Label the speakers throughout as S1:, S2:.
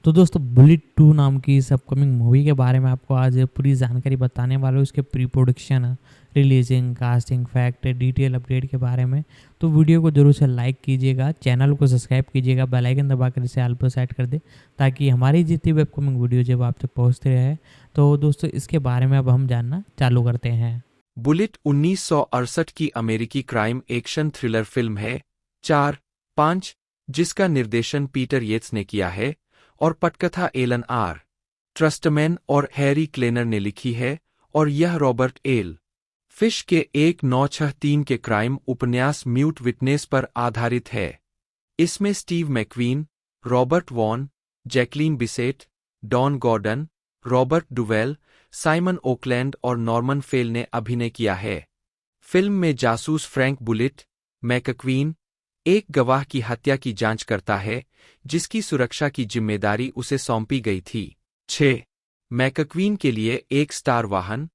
S1: तो दोस्तों बुलेट 2 नाम की इस अपकमिंग मूवी के बारे में आपको आज पूरी जानकारी बताने वाला हूँ। इसके pre production, releasing, casting, fact, detail update के बारे में। तो वीडियो को जरूर से लाइक कीजिएगा, चैनल को सब्सक्राइब कीजिएगा, बेल आइकन दबाकर इसे ऑल पर सेट कर दे ताकि हमारी जितनी भी अपकमिंग वीडियो जब आप तक पहुँचते रहे। तो दोस्तों इसके बारे में अब हम जानना चालू करते हैं।
S2: बुलेट 1968 की अमेरिकी क्राइम एक्शन थ्रिलर फिल्म है 4-5, जिसका निर्देशन पीटर येट्स ने किया है और पटकथा एलन आर. ट्रस्टमैन और हैरी क्लेनर ने लिखी है और यह रॉबर्ट एल. फिश के 1963 के क्राइम उपन्यास म्यूट विटनेस पर आधारित है। इसमें Steve McQueen, Robert Vaughn, Jacqueline Bisset, Don Gordon, Robert Duvall, Simon Oakland और नॉर्मन फेल ने अभिनय किया है। फिल्म में जासूस फ्रैंक बुलेट मैकक्वीन एक गवाह की हत्या की जांच करता है जिसकी सुरक्षा की जिम्मेदारी उसे सौंपी गई थी। 6. मैकक्वीन के लिए एक स्टार वाहन।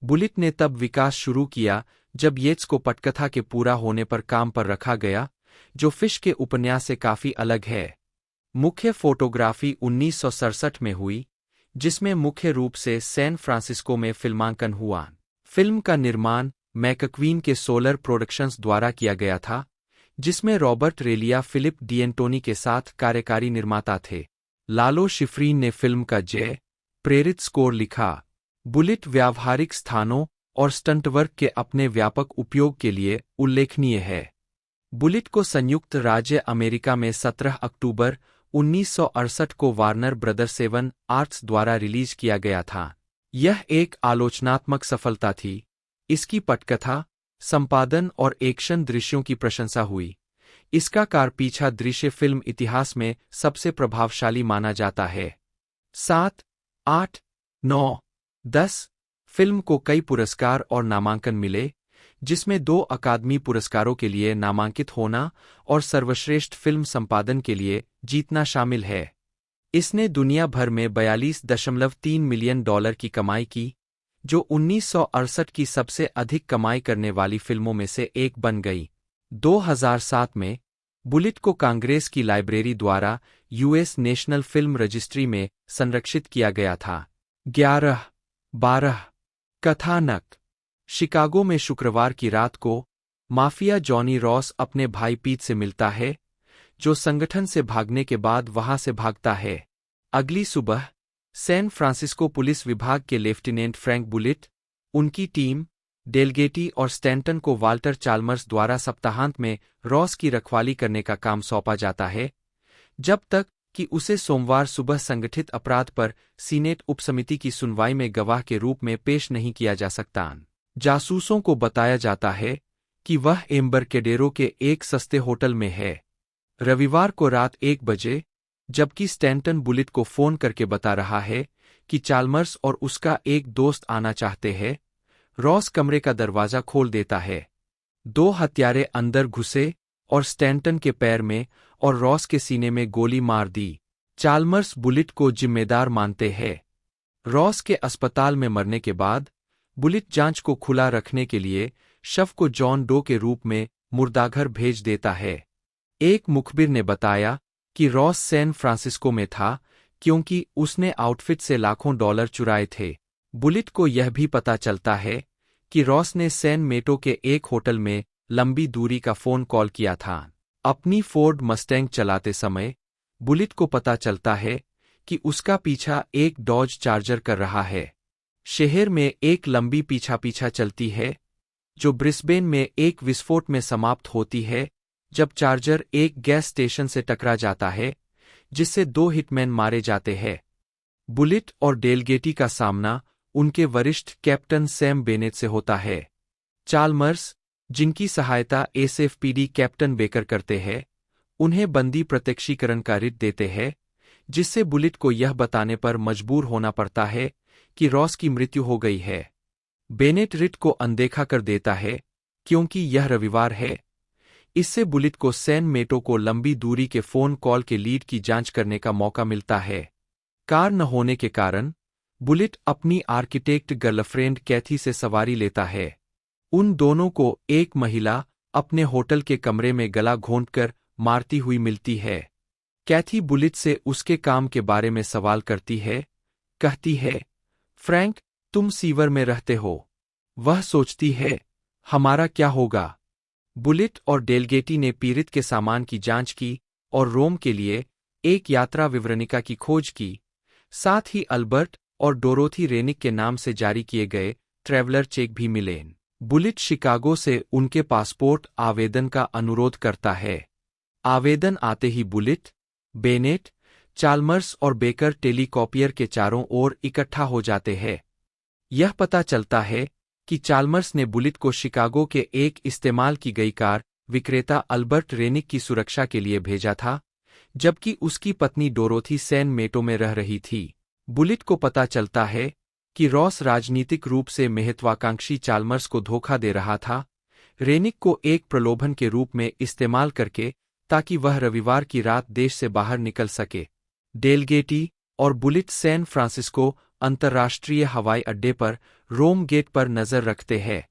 S2: बुलेट ने तब विकास शुरू किया जब येट्स को पटकथा के पूरा होने पर काम पर रखा गया, जो फिश के उपन्यास से काफी अलग है। मुख्य फोटोग्राफी 1967 में हुई, जिसमें मुख्य रूप से सैन फ्रांसिस्को में फिल्मांकन हुआ। फिल्म का निर्माण मैकक्वीन के सोलर प्रोडक्शंस द्वारा किया गया था, जिसमें रॉबर्ट रेलिया फिलिप डिएंटोनी के साथ कार्यकारी निर्माता थे। लालो शिफ्रीन ने फिल्म का जय प्रेरित स्कोर लिखा। बुलेट व्यावहारिक स्थानों और स्टंटवर्क के अपने व्यापक उपयोग के लिए उल्लेखनीय है। बुलेट को संयुक्त राज्य अमेरिका में 17 अक्टूबर 1968 को वार्नर ब्रदर्स 7 आर्ट्स द्वारा रिलीज किया गया था। यह एक आलोचनात्मक सफलता थी। इसकी पटकथा, संपादन और एक्शन दृश्यों की प्रशंसा हुई। इसका कारपीछा दृश्य फिल्म इतिहास में सबसे प्रभावशाली माना जाता है। 7, 8, 9, 10 फिल्म को कई पुरस्कार और नामांकन मिले, जिसमें 2 अकादमी पुरस्कारों के लिए नामांकित होना और सर्वश्रेष्ठ फिल्म संपादन के लिए जीतना शामिल है। इसने दुनिया भर में $42.3 मिलियन की कमाई की, जो 1968 की सबसे अधिक कमाई करने वाली फिल्मों में से एक बन गई। 2007 में बुलेट को कांग्रेस की लाइब्रेरी द्वारा यूएस नेशनल फिल्म रजिस्ट्री में संरक्षित किया गया था। 11-12 कथानक। शिकागो में शुक्रवार की रात को माफिया जॉनी रॉस अपने भाई पीट से मिलता है, जो संगठन से भागने के बाद वहां से भागता है। अगली सुबह सैन फ्रांसिस्को पुलिस विभाग के लेफ्टिनेंट फ्रैंक बुलेट, उनकी टीम, डेलगेटी और स्टैंटन को वाल्टर चाल्मर्स द्वारा सप्ताहांत में रॉस की रखवाली करने का काम सौंपा जाता है, जब तक कि उसे सोमवार सुबह संगठित अपराध पर सीनेट उपसमिति की सुनवाई में गवाह के रूप में पेश नहीं किया जा सकता। जासूसों को बताया जाता है कि वह एम्बरकेडेरो के एक सस्ते होटल में है। रविवार को रात 1 बजे, जबकि स्टैंटन बुलेट को फोन करके बता रहा है कि चाल्मर्स और उसका एक दोस्त आना चाहते हैं, रॉस कमरे का दरवाजा खोल देता है। 2 हत्यारे अंदर घुसे और स्टैंटन के पैर में और रॉस के सीने में गोली मार दी। चाल्मर्स बुलेट को जिम्मेदार मानते हैं। रॉस के अस्पताल में मरने के बाद बुलेट जांच को खुला रखने के लिए शव को जॉन डो के रूप में मुर्दाघर भेज देता है। एक मुखबिर ने बताया कि रॉस सैन फ्रांसिस्को में था क्योंकि उसने आउटफिट से लाखों डॉलर चुराए थे। बुलेट को यह भी पता चलता है कि रॉस ने सैन मेटो के एक होटल में लंबी दूरी का फोन कॉल किया था। अपनी फोर्ड मस्टैंग चलाते समय बुलेट को पता चलता है कि उसका पीछा एक डॉज चार्जर कर रहा है। शहर में एक लंबी पीछा चलती है, जो ब्रिस्बेन में एक विस्फोट में समाप्त होती है जब चार्जर एक गैस स्टेशन से टकरा जाता है, जिससे 2 हिटमैन मारे जाते हैं। बुलेट और डेलगेटी का सामना उनके वरिष्ठ कैप्टन सैम बेनेट से होता है। चाल्मर्स, जिनकी सहायता एसएफपीडी कैप्टन बेकर करते हैं, उन्हें बंदी प्रत्यक्षीकरण का रिट देते हैं, जिससे बुलेट को यह बताने पर मजबूर होना पड़ता है कि रॉस की मृत्यु हो गई है। बेनेट रिट को अनदेखा कर देता है क्योंकि यह रविवार है। इससे बुलेट को सैन मेटो को लंबी दूरी के फोन कॉल के लीड की जांच करने का मौका मिलता है। कार न होने के कारण बुलेट अपनी आर्किटेक्ट गर्लफ्रेंड कैथी से सवारी लेता है। उन दोनों को एक महिला अपने होटल के कमरे में गला घोंटकर मारती हुई मिलती है। कैथी बुलिट से उसके काम के बारे में सवाल करती है, कहती है, फ्रैंक, तुम सीवर में रहते हो। वह सोचती है, हमारा क्या होगा। बुलिट और डेलगेटी ने पीड़ित के सामान की जांच की और रोम के लिए एक यात्रा विवरणिका की खोज की। साथ ही अल्बर्ट और डोरोथी रेनिक के नाम से जारी किए गए ट्रैवलर चेक भी मिले। बुलिट शिकागो से उनके पासपोर्ट आवेदन का अनुरोध करता है। आवेदन आते ही बुलिट, बेनेट, चाल्मर्स और बेकर टेलीकॉपियर के चारों ओर इकट्ठा हो जाते हैं। यह पता चलता है कि चाल्मर्स ने बुलिट को शिकागो के एक इस्तेमाल की गई कार विक्रेता अल्बर्ट रेनिक की सुरक्षा के लिए भेजा था, जबकि उसकी पत्नी डोरोथी सैन मेटो में रह रही थी। बुलिट को पता चलता है कि रॉस राजनीतिक रूप से महत्वाकांक्षी चाल्मर्स को धोखा दे रहा था, रेनिक को एक प्रलोभन के रूप में इस्तेमाल करके, ताकि वह रविवार की रात देश से बाहर निकल सके। डेलगेटी और बुलिट सैन फ्रांसिस्को अंतर्राष्ट्रीय हवाई अड्डे पर रोम गेट पर नजर रखते हैं।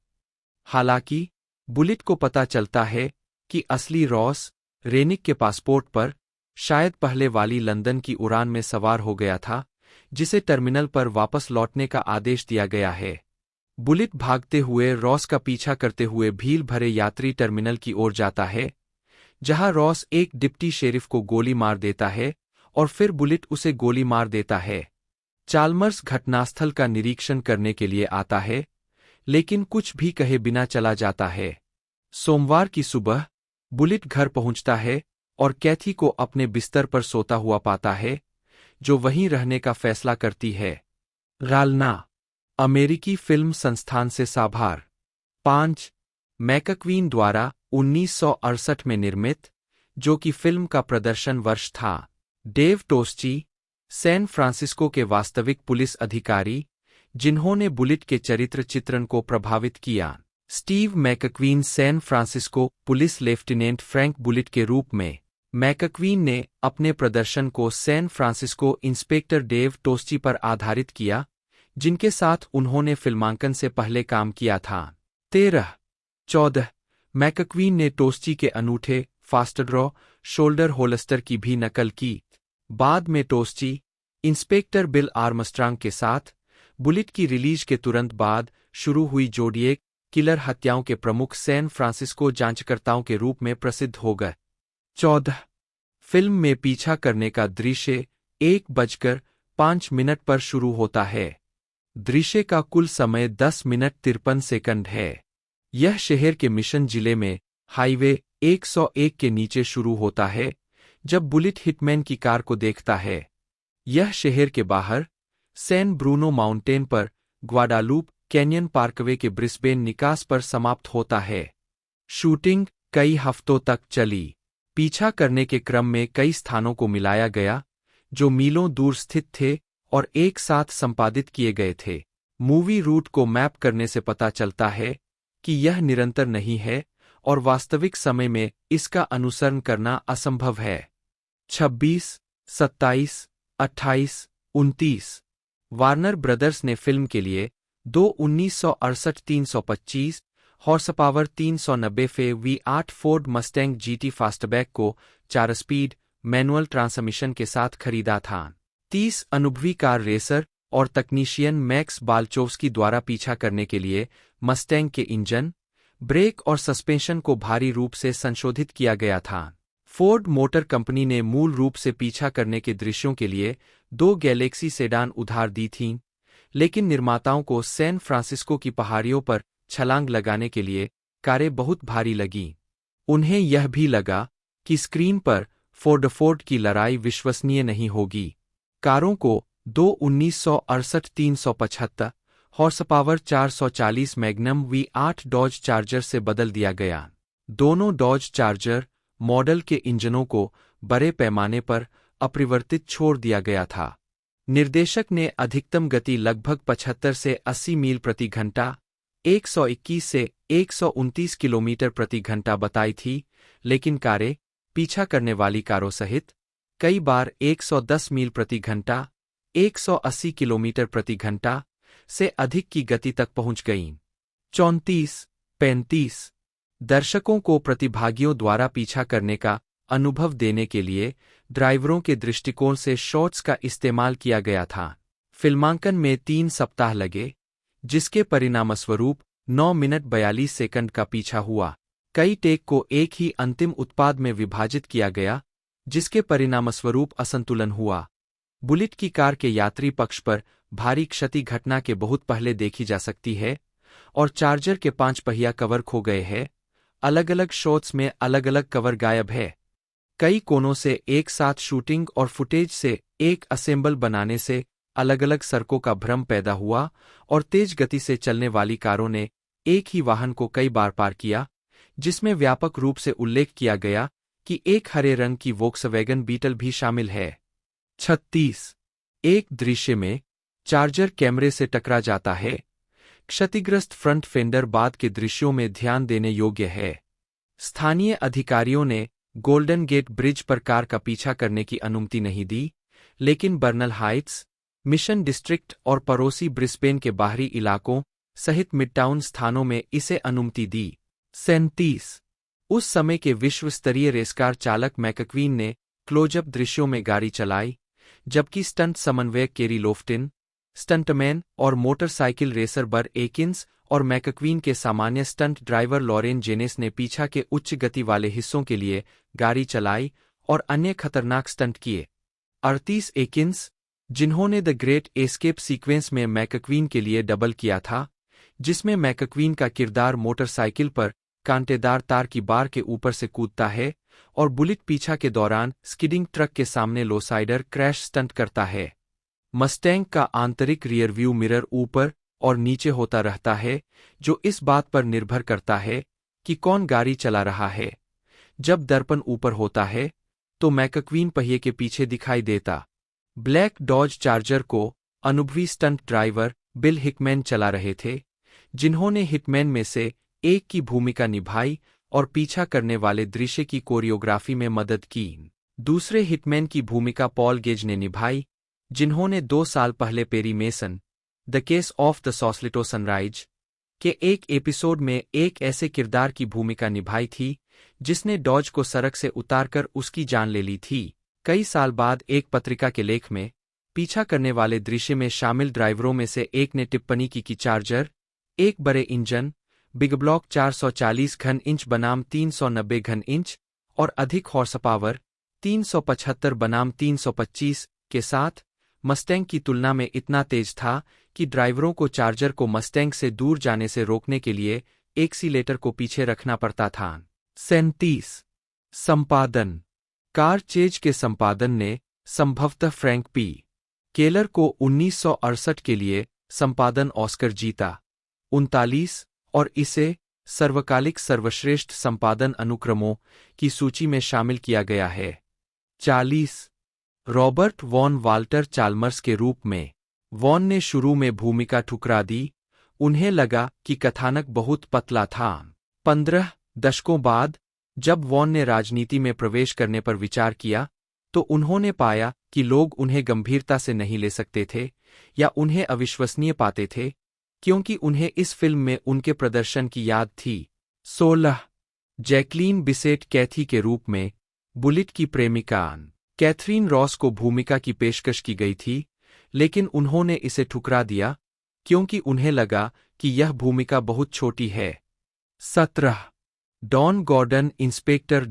S2: हालांकि बुलिट को पता चलता है कि असली रॉस रेनिक के पासपोर्ट पर शायद पहले वाली लंदन की उड़ान में सवार हो गया था, जिसे टर्मिनल पर वापस लौटने का आदेश दिया गया है। बुलिट भागते हुए रॉस का पीछा करते हुए भीड़ भरे यात्री टर्मिनल की ओर जाता है, जहां रॉस एक डिप्टी शेरिफ को गोली मार देता है और फिर बुलिट उसे गोली मार देता है। चाल्मर्स घटनास्थल का निरीक्षण करने के लिए आता है, लेकिन कुछ भी कहे बिना चला जाता है। सोमवार की सुबह बुलिट घर पहुंचता है और कैथी को अपने बिस्तर पर सोता हुआ पाता है, जो वहीं रहने का फैसला करती है। गालना अमेरिकी फिल्म संस्थान से साभार 5 मैकक्वीन द्वारा 1968 में निर्मित, जो कि फिल्म का प्रदर्शन वर्ष था। डेव टोस्ची, सैन फ्रांसिस्को के वास्तविक पुलिस अधिकारी, जिन्होंने बुलिट के चरित्र चित्रण को प्रभावित किया। Steve McQueen San Francisco police lieutenant Frank Bullitt के रूप में। मैकक्वीन ने अपने प्रदर्शन को San Francisco inspector Dave Toschi पर आधारित किया, जिनके साथ उन्होंने फिल्मांकन से पहले काम किया था। 13-14 मैकक्वीन ने टोस्ची के अनूठे फास्ट ड्रॉ शोल्डर होल्स्टर की भी नकल की। बाद में टोस्ची, इंस्पेक्टर बिल आर्मस्ट्रांग के साथ बुलिट की रिलीज के तुरंत बाद शुरू हुई जोडिएक किलर हत्याओं के प्रमुख सैन फ्रांसिस्को जांचकर्ताओं के रूप में प्रसिद्ध हो गए। 14 फिल्म में पीछा करने का दृश्य 1:05 पर शुरू होता है। दृश्य का कुल समय 10 मिनट 53 सेकंड है। यह शहर के मिशन जिले में हाईवे 101 के नीचे शुरू होता है, जब बुलिट हिटमैन की कार को देखता है। यह शहर के बाहर सैन ब्रूनो माउंटेन पर ग्वाडालूप कैनियन पार्कवे के ब्रिस्बेन निकास पर समाप्त होता है। शूटिंग कई हफ्तों तक चली। पीछा करने के क्रम में कई स्थानों को मिलाया गया, जो मीलों दूर स्थित थे और एक साथ संपादित किए गए थे। मूवी रूट को मैप करने से पता चलता है कि यह निरंतर नहीं है और वास्तविक समय में इसका अनुसरण करना असंभव है। 26, 27, 28, 29 वार्नर ब्रदर्स ने फिल्म के लिए 1968 325 हॉर्स पावर 390 फे V8 Ford Mustang GT fastback को 4 स्पीड मैनुअल ट्रांसमिशन के साथ खरीदा था। 30 अनुभवी कार रेसर और तकनीशियन मैक्स बाल्चोव्स्की द्वारा पीछा करने के लिए मस्टैंग के इंजन, ब्रेक और सस्पेंशन को भारी रूप से संशोधित किया गया था। फोर्ड मोटर कंपनी ने मूल रूप से पीछा करने के दृश्यों के लिए 2 गैलेक्सी सेडान उधार दी थीं, लेकिन निर्माताओं को सैन फ्रांसिस्को की पहाड़ियों पर छलांग लगाने के लिए कारें बहुत भारी लगीं। उन्हें यह भी लगा कि स्क्रीन पर फोर्ड की लड़ाई विश्वसनीय नहीं होगी। कारों को 1968 375 horse power 440 magnum V8 Dodge Charger से बदल दिया गया। दोनों डॉज चार्जर मॉडल के इंजनों को बड़े पैमाने पर अपरिवर्तित छोड़ दिया गया था। निर्देशक ने अधिकतम गति लगभग 75 से 80 मील प्रति घंटा 121 से 129 किलोमीटर प्रति घंटा बताई थी, लेकिन कारें पीछा करने वाली कारों सहित कई बार 110 मील प्रति घंटा 180 किलोमीटर प्रति घंटा से अधिक की गति तक पहुंच गईं। 34-35 दर्शकों को प्रतिभागियों द्वारा पीछा करने का अनुभव देने के लिए ड्राइवरों के दृष्टिकोण से शॉट्स का इस्तेमाल किया गया था। फिल्मांकन में 3 सप्ताह लगे, जिसके परिणामस्वरूप 9 मिनट 42 सेकंड का पीछा हुआ। कई टेक को एक ही अंतिम उत्पाद में विभाजित किया गया, जिसके परिणामस्वरूप असंतुलन हुआ। बुलेट की कार के यात्री पक्ष पर भारी क्षति घटना के बहुत पहले देखी जा सकती है और चार्जर के 5 पहिया कवर खो गए हैं। अलग अलग शॉट्स में अलग अलग कवर गायब है। कई कोनों से एक साथ शूटिंग और फुटेज से एक असेंबल बनाने से अलग अलग सड़कों का भ्रम पैदा हुआ और तेज गति से चलने वाली कारों ने एक ही वाहन को कई बार पार किया, जिसमें व्यापक रूप से उल्लेख किया गया कि एक हरे रंग की वोक्सवैगन बीटल भी शामिल है। 36 एक दृश्य में चार्जर कैमरे से टकरा जाता है। क्षतिग्रस्त फ्रंट फेंडर बाद के दृश्यों में ध्यान देने योग्य है। स्थानीय अधिकारियों ने गोल्डन गेट ब्रिज पर कार का पीछा करने की अनुमति नहीं दी, लेकिन बर्नल हाइट्स, मिशन डिस्ट्रिक्ट और पड़ोसी ब्रिस्बेन के बाहरी इलाकों सहित मिडटाउन स्थानों में इसे अनुमति दी। 37 उस समय के विश्व स्तरीय रेसकार चालक मैकक्वीन ने क्लोजअप दृश्यों में गाड़ी चलाई, जबकि स्टंट समन्वयक केरी लोफ्टिन, स्टंटमैन और मोटरसाइकिल रेसर बर एकिंस और मैकक्वीन के सामान्य स्टंट ड्राइवर लॉरेन जेनेस ने पीछा के उच्च गति वाले हिस्सों के लिए गाड़ी चलाई और अन्य खतरनाक स्टंट किए। 38 एकिंस, जिन्होंने द ग्रेट एस्केप सीक्वेंस में मैकक्वीन के लिए डबल किया था, जिसमें मैकक्वीन का किरदार मोटरसाइकिल पर कांटेदार तार की बार के ऊपर से कूदता है और बुलेट पीछा के दौरान स्किडिंग ट्रक के सामने लोसाइडर क्रैश स्टंट करता है। मस्टैंग का आंतरिक रियर व्यू मिरर ऊपर और नीचे होता रहता है, जो इस बात पर निर्भर करता है कि कौन गाड़ी चला रहा है। जब दर्पण ऊपर होता है तो मैकक्वीन पहिए के पीछे दिखाई देता। ब्लैक डॉज चार्जर को अनुभवी स्टंट ड्राइवर बिल हिकमैन चला रहे थे, जिन्होंने हिटमैन में से एक की भूमिका निभाई और पीछा करने वाले दृश्य की कोरियोग्राफी में मदद की। दूसरे हिटमैन की भूमिका पॉल गेज ने निभाई, जिन्होंने 2 साल पहले Perry Mason, the case of the Sausalito sunrise के एक एपिसोड में एक ऐसे किरदार की भूमिका निभाई थी जिसने डॉज को सड़क से उतारकर उसकी जान ले ली थी। कई साल बाद एक पत्रिका के लेख में पीछा करने वाले दृश्य में शामिल ड्राइवरों में से एक ने टिप्पणी की कि चार्जर एक बड़े इंजन, बिग ब्लॉक 440 घन इंच बनाम 390 घन इंच और अधिक हॉर्स पावर 375 बनाम 325 के साथ मस्टैंग की तुलना में इतना तेज था कि ड्राइवरों को चार्जर को मस्टैंग से दूर जाने से रोकने के लिए एक्सीलेटर को पीछे रखना पड़ता था। 37 संपादन कार चेज के संपादन ने संभवतः फ्रैंक पी. केलर को 1968 के लिए संपादन ऑस्कर जीता। 39 और इसे सर्वकालिक सर्वश्रेष्ठ संपादन अनुक्रमों की सूची में शामिल किया गया है। 40 रॉबर्ट वॉन वाल्टर चाल्मर्स के रूप में वॉन ने शुरू में भूमिका ठुकरा दी। उन्हें लगा कि कथानक बहुत पतला था। 15 दशकों बाद जब वॉन ने राजनीति में प्रवेश करने पर विचार किया तो उन्होंने पाया कि लोग उन्हें गंभीरता से नहीं ले सकते थे या उन्हें अविश्वसनीय पाते थे, क्योंकि उन्हें इस फिल्म में उनके प्रदर्शन की याद थी। 16 जैकलीन बिसेट कैथी के रूप में बुलेट की प्रेमिका कैथरीन रॉस को भूमिका की पेशकश की गई थी, लेकिन उन्होंने इसे ठुकरा दिया क्योंकि उन्हें लगा कि यह भूमिका बहुत छोटी है। 17 डॉन गॉर्डन इंस्पेक्टर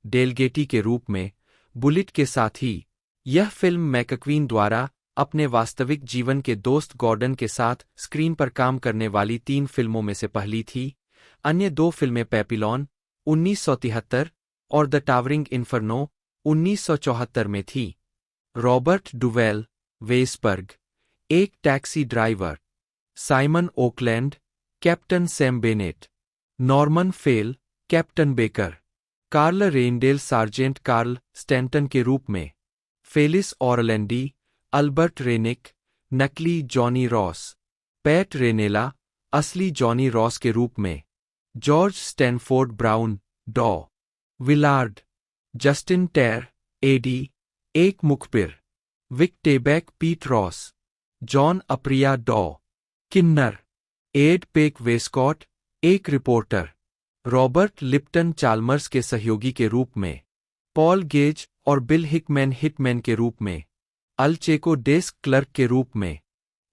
S2: डेलगेटी के रूप में बुलेट के साथ ही यह फिल्म मैकक्वीन द्वारा अपने वास्तविक जीवन के दोस्त गॉर्डन के साथ स्क्रीन पर काम करने वाली 3 फिल्मों में से पहली थी। अन्य 2 फिल्में पैपिलॉन 1973 और द टावरिंग इन्फर्नो 1974 में थी। रॉबर्ट डुवेल वेसबर्ग एक taxi driver, Simon Oakland captain Sam Bennett, Norman Fell captain Baker, Carl Reindel sergeant Carl Stanton के रूप में, फेलिस ऑरलैंडी अल्बर्ट रेनिक नकली जॉनी रॉस, पैट रेनेला असली जॉनी रॉस के रूप में, जॉर्ज स्टैनफोर्ड ब्राउन डॉ विलार्ड, जस्टिन टेर एडी एक मुखबिर, विक टेबैक पीट रॉस, जॉन अप्रिया डॉ किन्नर, एड पेक वेस्कॉट एक रिपोर्टर, रॉबर्ट लिप्टन चाल्मर्स के सहयोगी के रूप में, पॉल गेज और बिल हिकमैन हिटमैन के रूप में, अल चेको डेस्क क्लर्क के रूप में।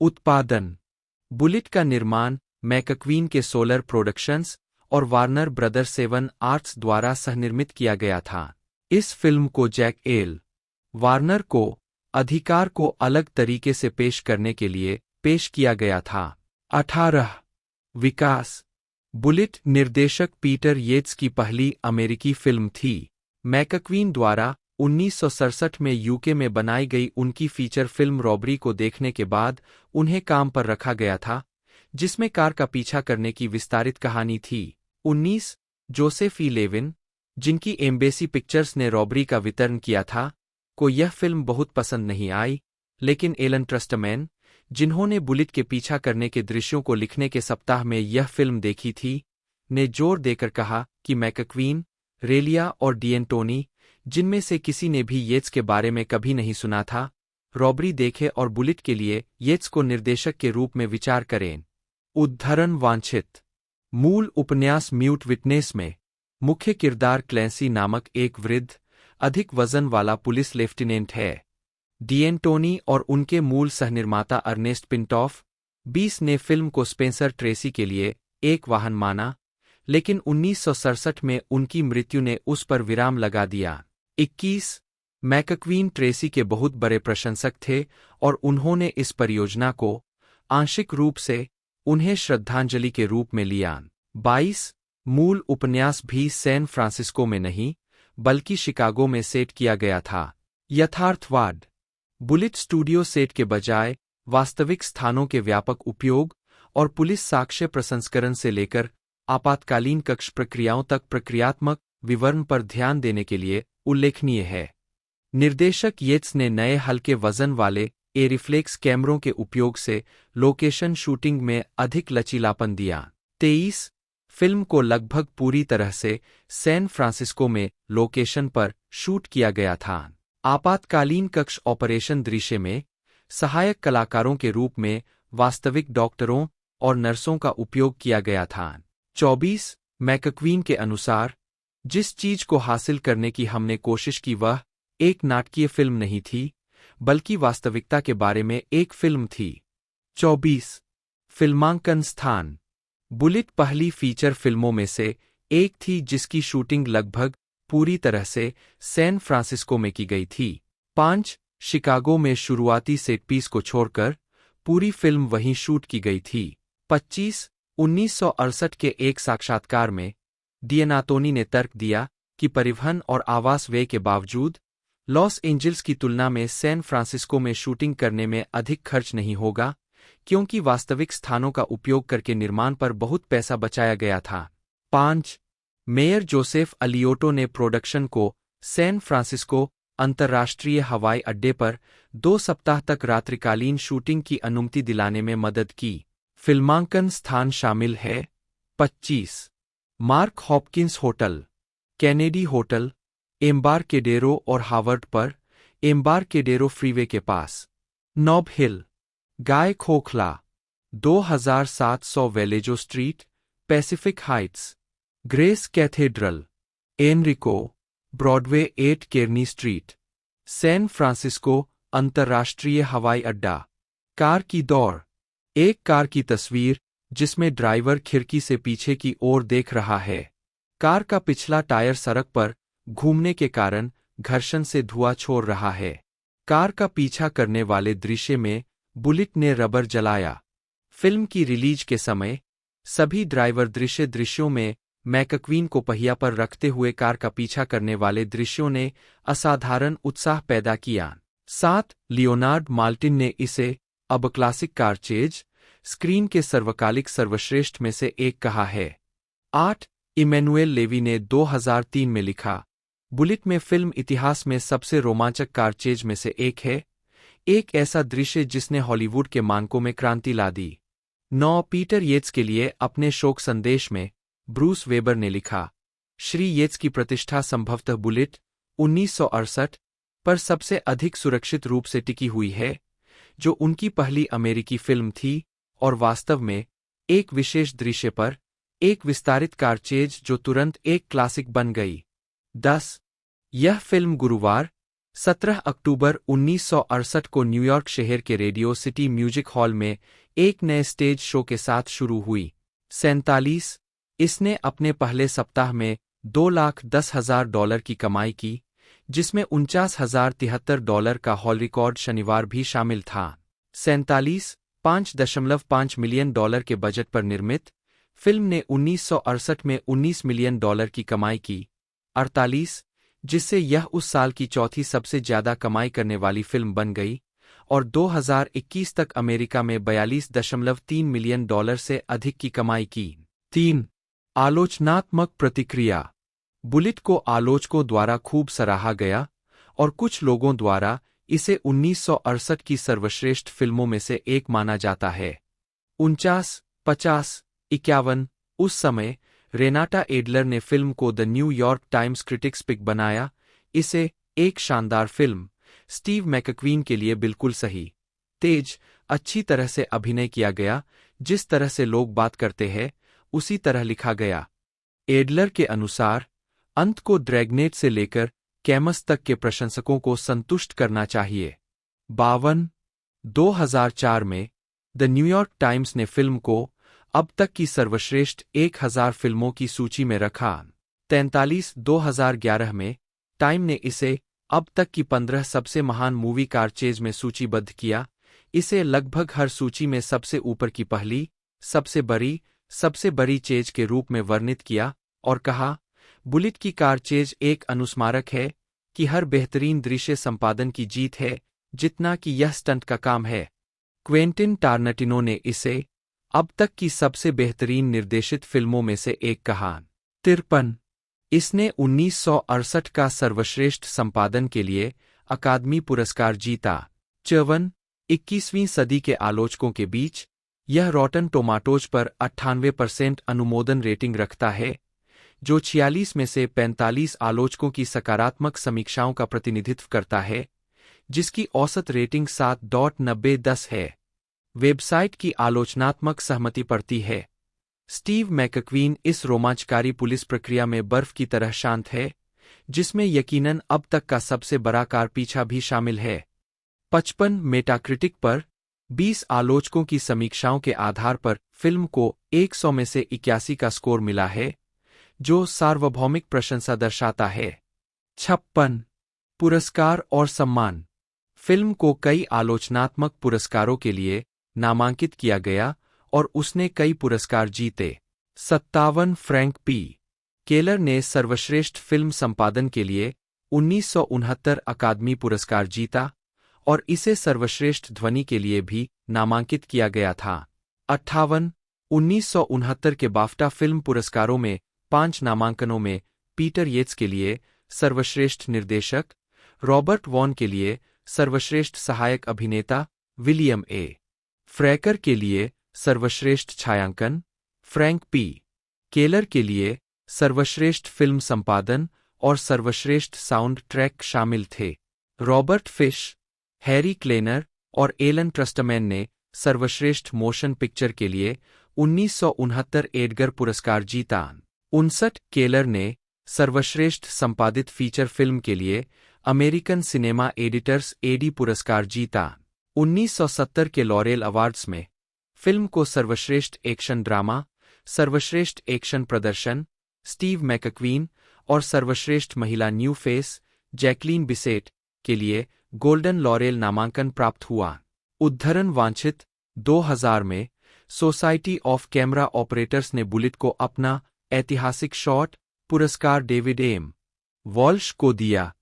S2: उत्पादन: बुलेट का निर्माण मैकक्वीन के सोलर प्रोडक्शंस और वार्नर ब्रदर 7 आर्ट्स द्वारा सहनिर्मित किया गया था। इस फिल्म को जैक एल. वार्नर को अधिकार को अलग तरीके से पेश करने के लिए पेश किया गया था। 18 विकास: बुलेट निर्देशक पीटर येट्स की पहली अमेरिकी फिल्म थी। मैकक्वीन द्वारा 1967 में यूके में बनाई गई उनकी फीचर फिल्म रॉबरी को देखने के बाद उन्हें काम पर रखा गया था, जिसमें कार का पीछा करने की विस्तारित कहानी थी। 19 जोसेफ ई. लेविन, जिनकी एम्बेसी पिक्चर्स ने रॉबरी का वितरण किया था, को यह फिल्म बहुत पसंद नहीं आई, लेकिन एलन ट्रस्टमैन, जिन्होंने बुलेट के पीछा करने के दृश्यों को लिखने के सप्ताह में यह फिल्म देखी थी, ने जोर देकर कहा कि मैकक्वीन, रेलिया और डिएंटोनी, जिनमें से किसी ने भी येट्स के बारे में कभी नहीं सुना था, रॉबरी देखे और बुलेट के लिए येट्स को निर्देशक के रूप में विचार करें। उद्धरण वांछित: मूल उपन्यास म्यूट विटनेस में मुख्य किरदार क्लैंसी नामक एक वृद्ध, अधिक वजन वाला पुलिस लेफ्टिनेंट है। डिएंटोनी और उनके मूल सहनिर्माता अर्नेस्ट पिंटॉफ 20 ने फिल्म को स्पेंसर ट्रेसी के लिए एक वाहन माना, लेकिन 1967 में उनकी मृत्यु ने उस पर विराम लगा दिया। 21 मैकक्वीन ट्रेसी के बहुत बड़े प्रशंसक थे और उन्होंने इस परियोजना को आंशिक रूप से उन्हें श्रद्धांजलि के रूप में लिया। 22 मूल उपन्यास भी सैन फ्रांसिस्को में नहीं, बल्कि शिकागो में सेट किया गया था। यथार्थवाद: बुलेट स्टूडियो सेट के बजाय वास्तविक स्थानों के व्यापक उपयोग और पुलिस साक्ष्य प्रसंस्करण से लेकर आपातकालीन कक्ष प्रक्रियाओं तक प्रक्रियात्मक विवरण पर ध्यान देने के लिए उल्लेखनीय है। निर्देशक येट्स ने नए हल्के वजन वाले एरिफ्लेक्स कैमरों के उपयोग से लोकेशन शूटिंग में अधिक लचीलापन दिया। 23 फिल्म को लगभग पूरी तरह से सैन फ्रांसिस्को में लोकेशन पर शूट किया गया था। आपातकालीन कक्ष ऑपरेशन दृश्य में सहायक कलाकारों के रूप में वास्तविक डॉक्टरों और नर्सों का उपयोग किया गया था। 24 मैकक्वीन के अनुसार, जिस चीज को हासिल करने की हमने कोशिश की वह एक नाटकीय फिल्म नहीं थी, बल्कि वास्तविकता के बारे में एक फिल्म थी। 24 फिल्मांकन स्थान: बुलेट पहली फीचर फिल्मों में से एक थी जिसकी शूटिंग लगभग पूरी तरह से सैन फ्रांसिस्को में की गई थी। 5 शिकागो में शुरुआती सेट पीस को छोड़कर पूरी फिल्म वहीं शूट की गई थी। 25 1968 के एक साक्षात्कार में डिएनातोनी ने तर्क दिया कि परिवहन और आवास व्यय के बावजूद लॉस एंजल्स की तुलना में सैन फ्रांसिस्को में शूटिंग करने में अधिक खर्च नहीं होगा, क्योंकि वास्तविक स्थानों का उपयोग करके निर्माण पर बहुत पैसा बचाया गया था। 5 मेयर जोसेफ अलियोटो ने प्रोडक्शन को सैन फ्रांसिस्को अंतर्राष्ट्रीय हवाई अड्डे पर 2 सप्ताह तक रात्रिकालीन शूटिंग की अनुमति दिलाने में मदद की। फिल्मांकन स्थान शामिल है: 25 Mark Hopkins hotel, Kennedy hotel, Embarcadero और हावर्ड पर एम्बारकेडेरो फ्रीवे के पास, नॉब हिल, गाय खोखला, 2700 Vallejo street, Pacific Heights, Grace Cathedral, Enrico, Broadway 8 Kearny street, San Francisco अंतर्राष्ट्रीय हवाई अड्डा। कार की दौड़: एक कार की तस्वीर जिसमें ड्राइवर खिड़की से पीछे की ओर देख रहा है। कार का पिछला टायर सड़क पर घूमने के कारण घर्षण से धुआं छोड़ रहा है। कार का पीछा करने वाले दृश्य में बुलेट ने रबर जलाया। फिल्म की रिलीज के समय सभी ड्राइवर दृश्यों में मैकक्वीन को पहिया पर रखते हुए कार का पीछा करने वाले दृश्यों ने असाधारण उत्साह पैदा किया। 7 लियोनार्ड माल्टिन ने इसे अब क्लासिक कार चेज स्क्रीन के सर्वकालिक सर्वश्रेष्ठ में से एक कहा है। 8 इमैनुएल लेवी ने 2003 में लिखा, बुलेट में फिल्म इतिहास में सबसे रोमांचक कार चेज में से एक है, एक ऐसा दृश्य जिसने हॉलीवुड के मानकों में क्रांति ला दी। 9 पीटर येट्स के लिए अपने शोक संदेश में ब्रूस वेबर ने लिखा, श्री येट्स की प्रतिष्ठा संभवतः बुलेट 1968 पर सबसे अधिक सुरक्षित रूप से टिकी हुई है, जो उनकी पहली अमेरिकी फिल्म थी और वास्तव में एक विशेष दृश्य पर एक विस्तारित कार चेज जो तुरंत एक क्लासिक बन गई। 10 यह फिल्म गुरुवार 17 अक्टूबर 1968 को न्यूयॉर्क शहर के रेडियो सिटी म्यूजिक हॉल में एक नए स्टेज शो के साथ शुरू हुई। 47 इसने अपने पहले सप्ताह में $2,10,000 की कमाई की, जिसमें $49,073 का हॉल रिकॉर्ड शनिवार भी शामिल था। 47 $5.5 मिलियन के बजट पर निर्मित फिल्म ने 1968 में $19 मिलियन की कमाई की। 48 जिससे यह उस साल की चौथी सबसे ज्यादा कमाई करने वाली फिल्म बन गई और 2021 तक अमेरिका में $42.3 मिलियन से अधिक की कमाई की। 3 आलोचनात्मक प्रतिक्रिया। बुलेट को आलोचकों द्वारा खूब सराहा गया और कुछ लोगों द्वारा इसे 1968 की सर्वश्रेष्ठ फिल्मों में से एक माना जाता है। 49, 50, 51 उस समय रेनाटा एडलर ने फिल्म को the New York Times critics pick बनाया। इसे एक शानदार फिल्म, स्टीव मैकक्वीन के लिए बिल्कुल सही, तेज, अच्छी तरह से अभिनय किया गया, जिस तरह से लोग बात करते हैं उसी तरह लिखा गया। एडलर के अनुसार अंत को ड्रैगनेट से लेकर कैमस तक के प्रशंसकों को संतुष्ट करना चाहिए। 52 2004 में द न्यूयॉर्क टाइम्स ने फिल्म को अब तक की सर्वश्रेष्ठ 1000 फिल्मों की सूची में रखा। 43 2011 में टाइम ने इसे अब तक की 15 सबसे महान मूवी कारचेज में सूचीबद्ध किया। इसे लगभग हर सूची में सबसे ऊपर की पहली, सबसे बड़ी चेज के रूप में वर्णित किया और कहा, बुलेट की कारचेज एक अनुस्मारक है कि हर बेहतरीन दृश्य संपादन की जीत है जितना कि यह स्टंट का काम है। क्वेंटिन टारनटिनो ने इसे अब तक की सबसे बेहतरीन निर्देशित फिल्मों में से एक कहा। 53 इसने 1968 का सर्वश्रेष्ठ संपादन के लिए अकादमी पुरस्कार जीता। 54 21वीं सदी के आलोचकों के बीच यह रॉटन टोमाटोज पर 98% अनुमोदन रेटिंग रखता है, जो 46 में से 45 आलोचकों की सकारात्मक समीक्षाओं का प्रतिनिधित्व करता है, जिसकी औसत रेटिंग 7.90 है। वेबसाइट की आलोचनात्मक सहमति पड़ती है। स्टीव मैकक्वीन इस रोमांचकारी पुलिस प्रक्रिया में बर्फ की तरह शांत है, जिसमें यकीनन अब तक का सबसे बड़ा कार पीछा भी शामिल है। 55 मेटाक्रिटिक पर 20 आलोचकों की समीक्षाओं के आधार पर फिल्म को 100 में से 81 का स्कोर मिला है, जो सार्वभौमिक प्रशंसा दर्शाता है। 56 पुरस्कार और सम्मान। फिल्म को कई आलोचनात्मक पुरस्कारों के लिए नामांकित किया गया और उसने कई पुरस्कार जीते। 57 फ्रैंक पी. केलर ने सर्वश्रेष्ठ फिल्म संपादन के लिए 1969 अकादमी पुरस्कार जीता और इसे सर्वश्रेष्ठ ध्वनि के लिए भी नामांकित किया गया था। 58 1969 के बाफ्टा फिल्म पुरस्कारों में 5 नामांकनों में पीटर येट्स के लिए सर्वश्रेष्ठ निर्देशक, रॉबर्ट वॉन के लिए सर्वश्रेष्ठ सहायक अभिनेता, विलियम ए. फ्रैकर के लिए सर्वश्रेष्ठ छायांकन, फ्रैंक पी. केलर के लिए सर्वश्रेष्ठ फिल्म संपादन और सर्वश्रेष्ठ साउंड ट्रैक शामिल थे। रॉबर्ट फिश, हैरी क्लेनर और एलन ट्रस्टमैन ने सर्वश्रेष्ठ मोशन पिक्चर के लिए 1969 एडगर पुरस्कार जीता। 59 केलर ने सर्वश्रेष्ठ संपादित फीचर फिल्म के लिए अमेरिकन सिनेमा एडिटर्स एडी पुरस्कार जीता। 1970 के लॉरेल अवार्ड्स में फिल्म को सर्वश्रेष्ठ एक्शन ड्रामा, सर्वश्रेष्ठ एक्शन प्रदर्शन, स्टीव मैकक्वीन और सर्वश्रेष्ठ महिला न्यू फेस, जैकलीन बिसेट के लिए गोल्डन लॉरेल नामांकन प्राप्त हुआ। उद्धरण वांछित 2000 में सोसाइटी ऑफ कैमरा ऑपरेटर्स ने बुलेट को अपना ऐतिहासिक शॉट पुरस्कार डेविड एम. वॉल्श को दिया।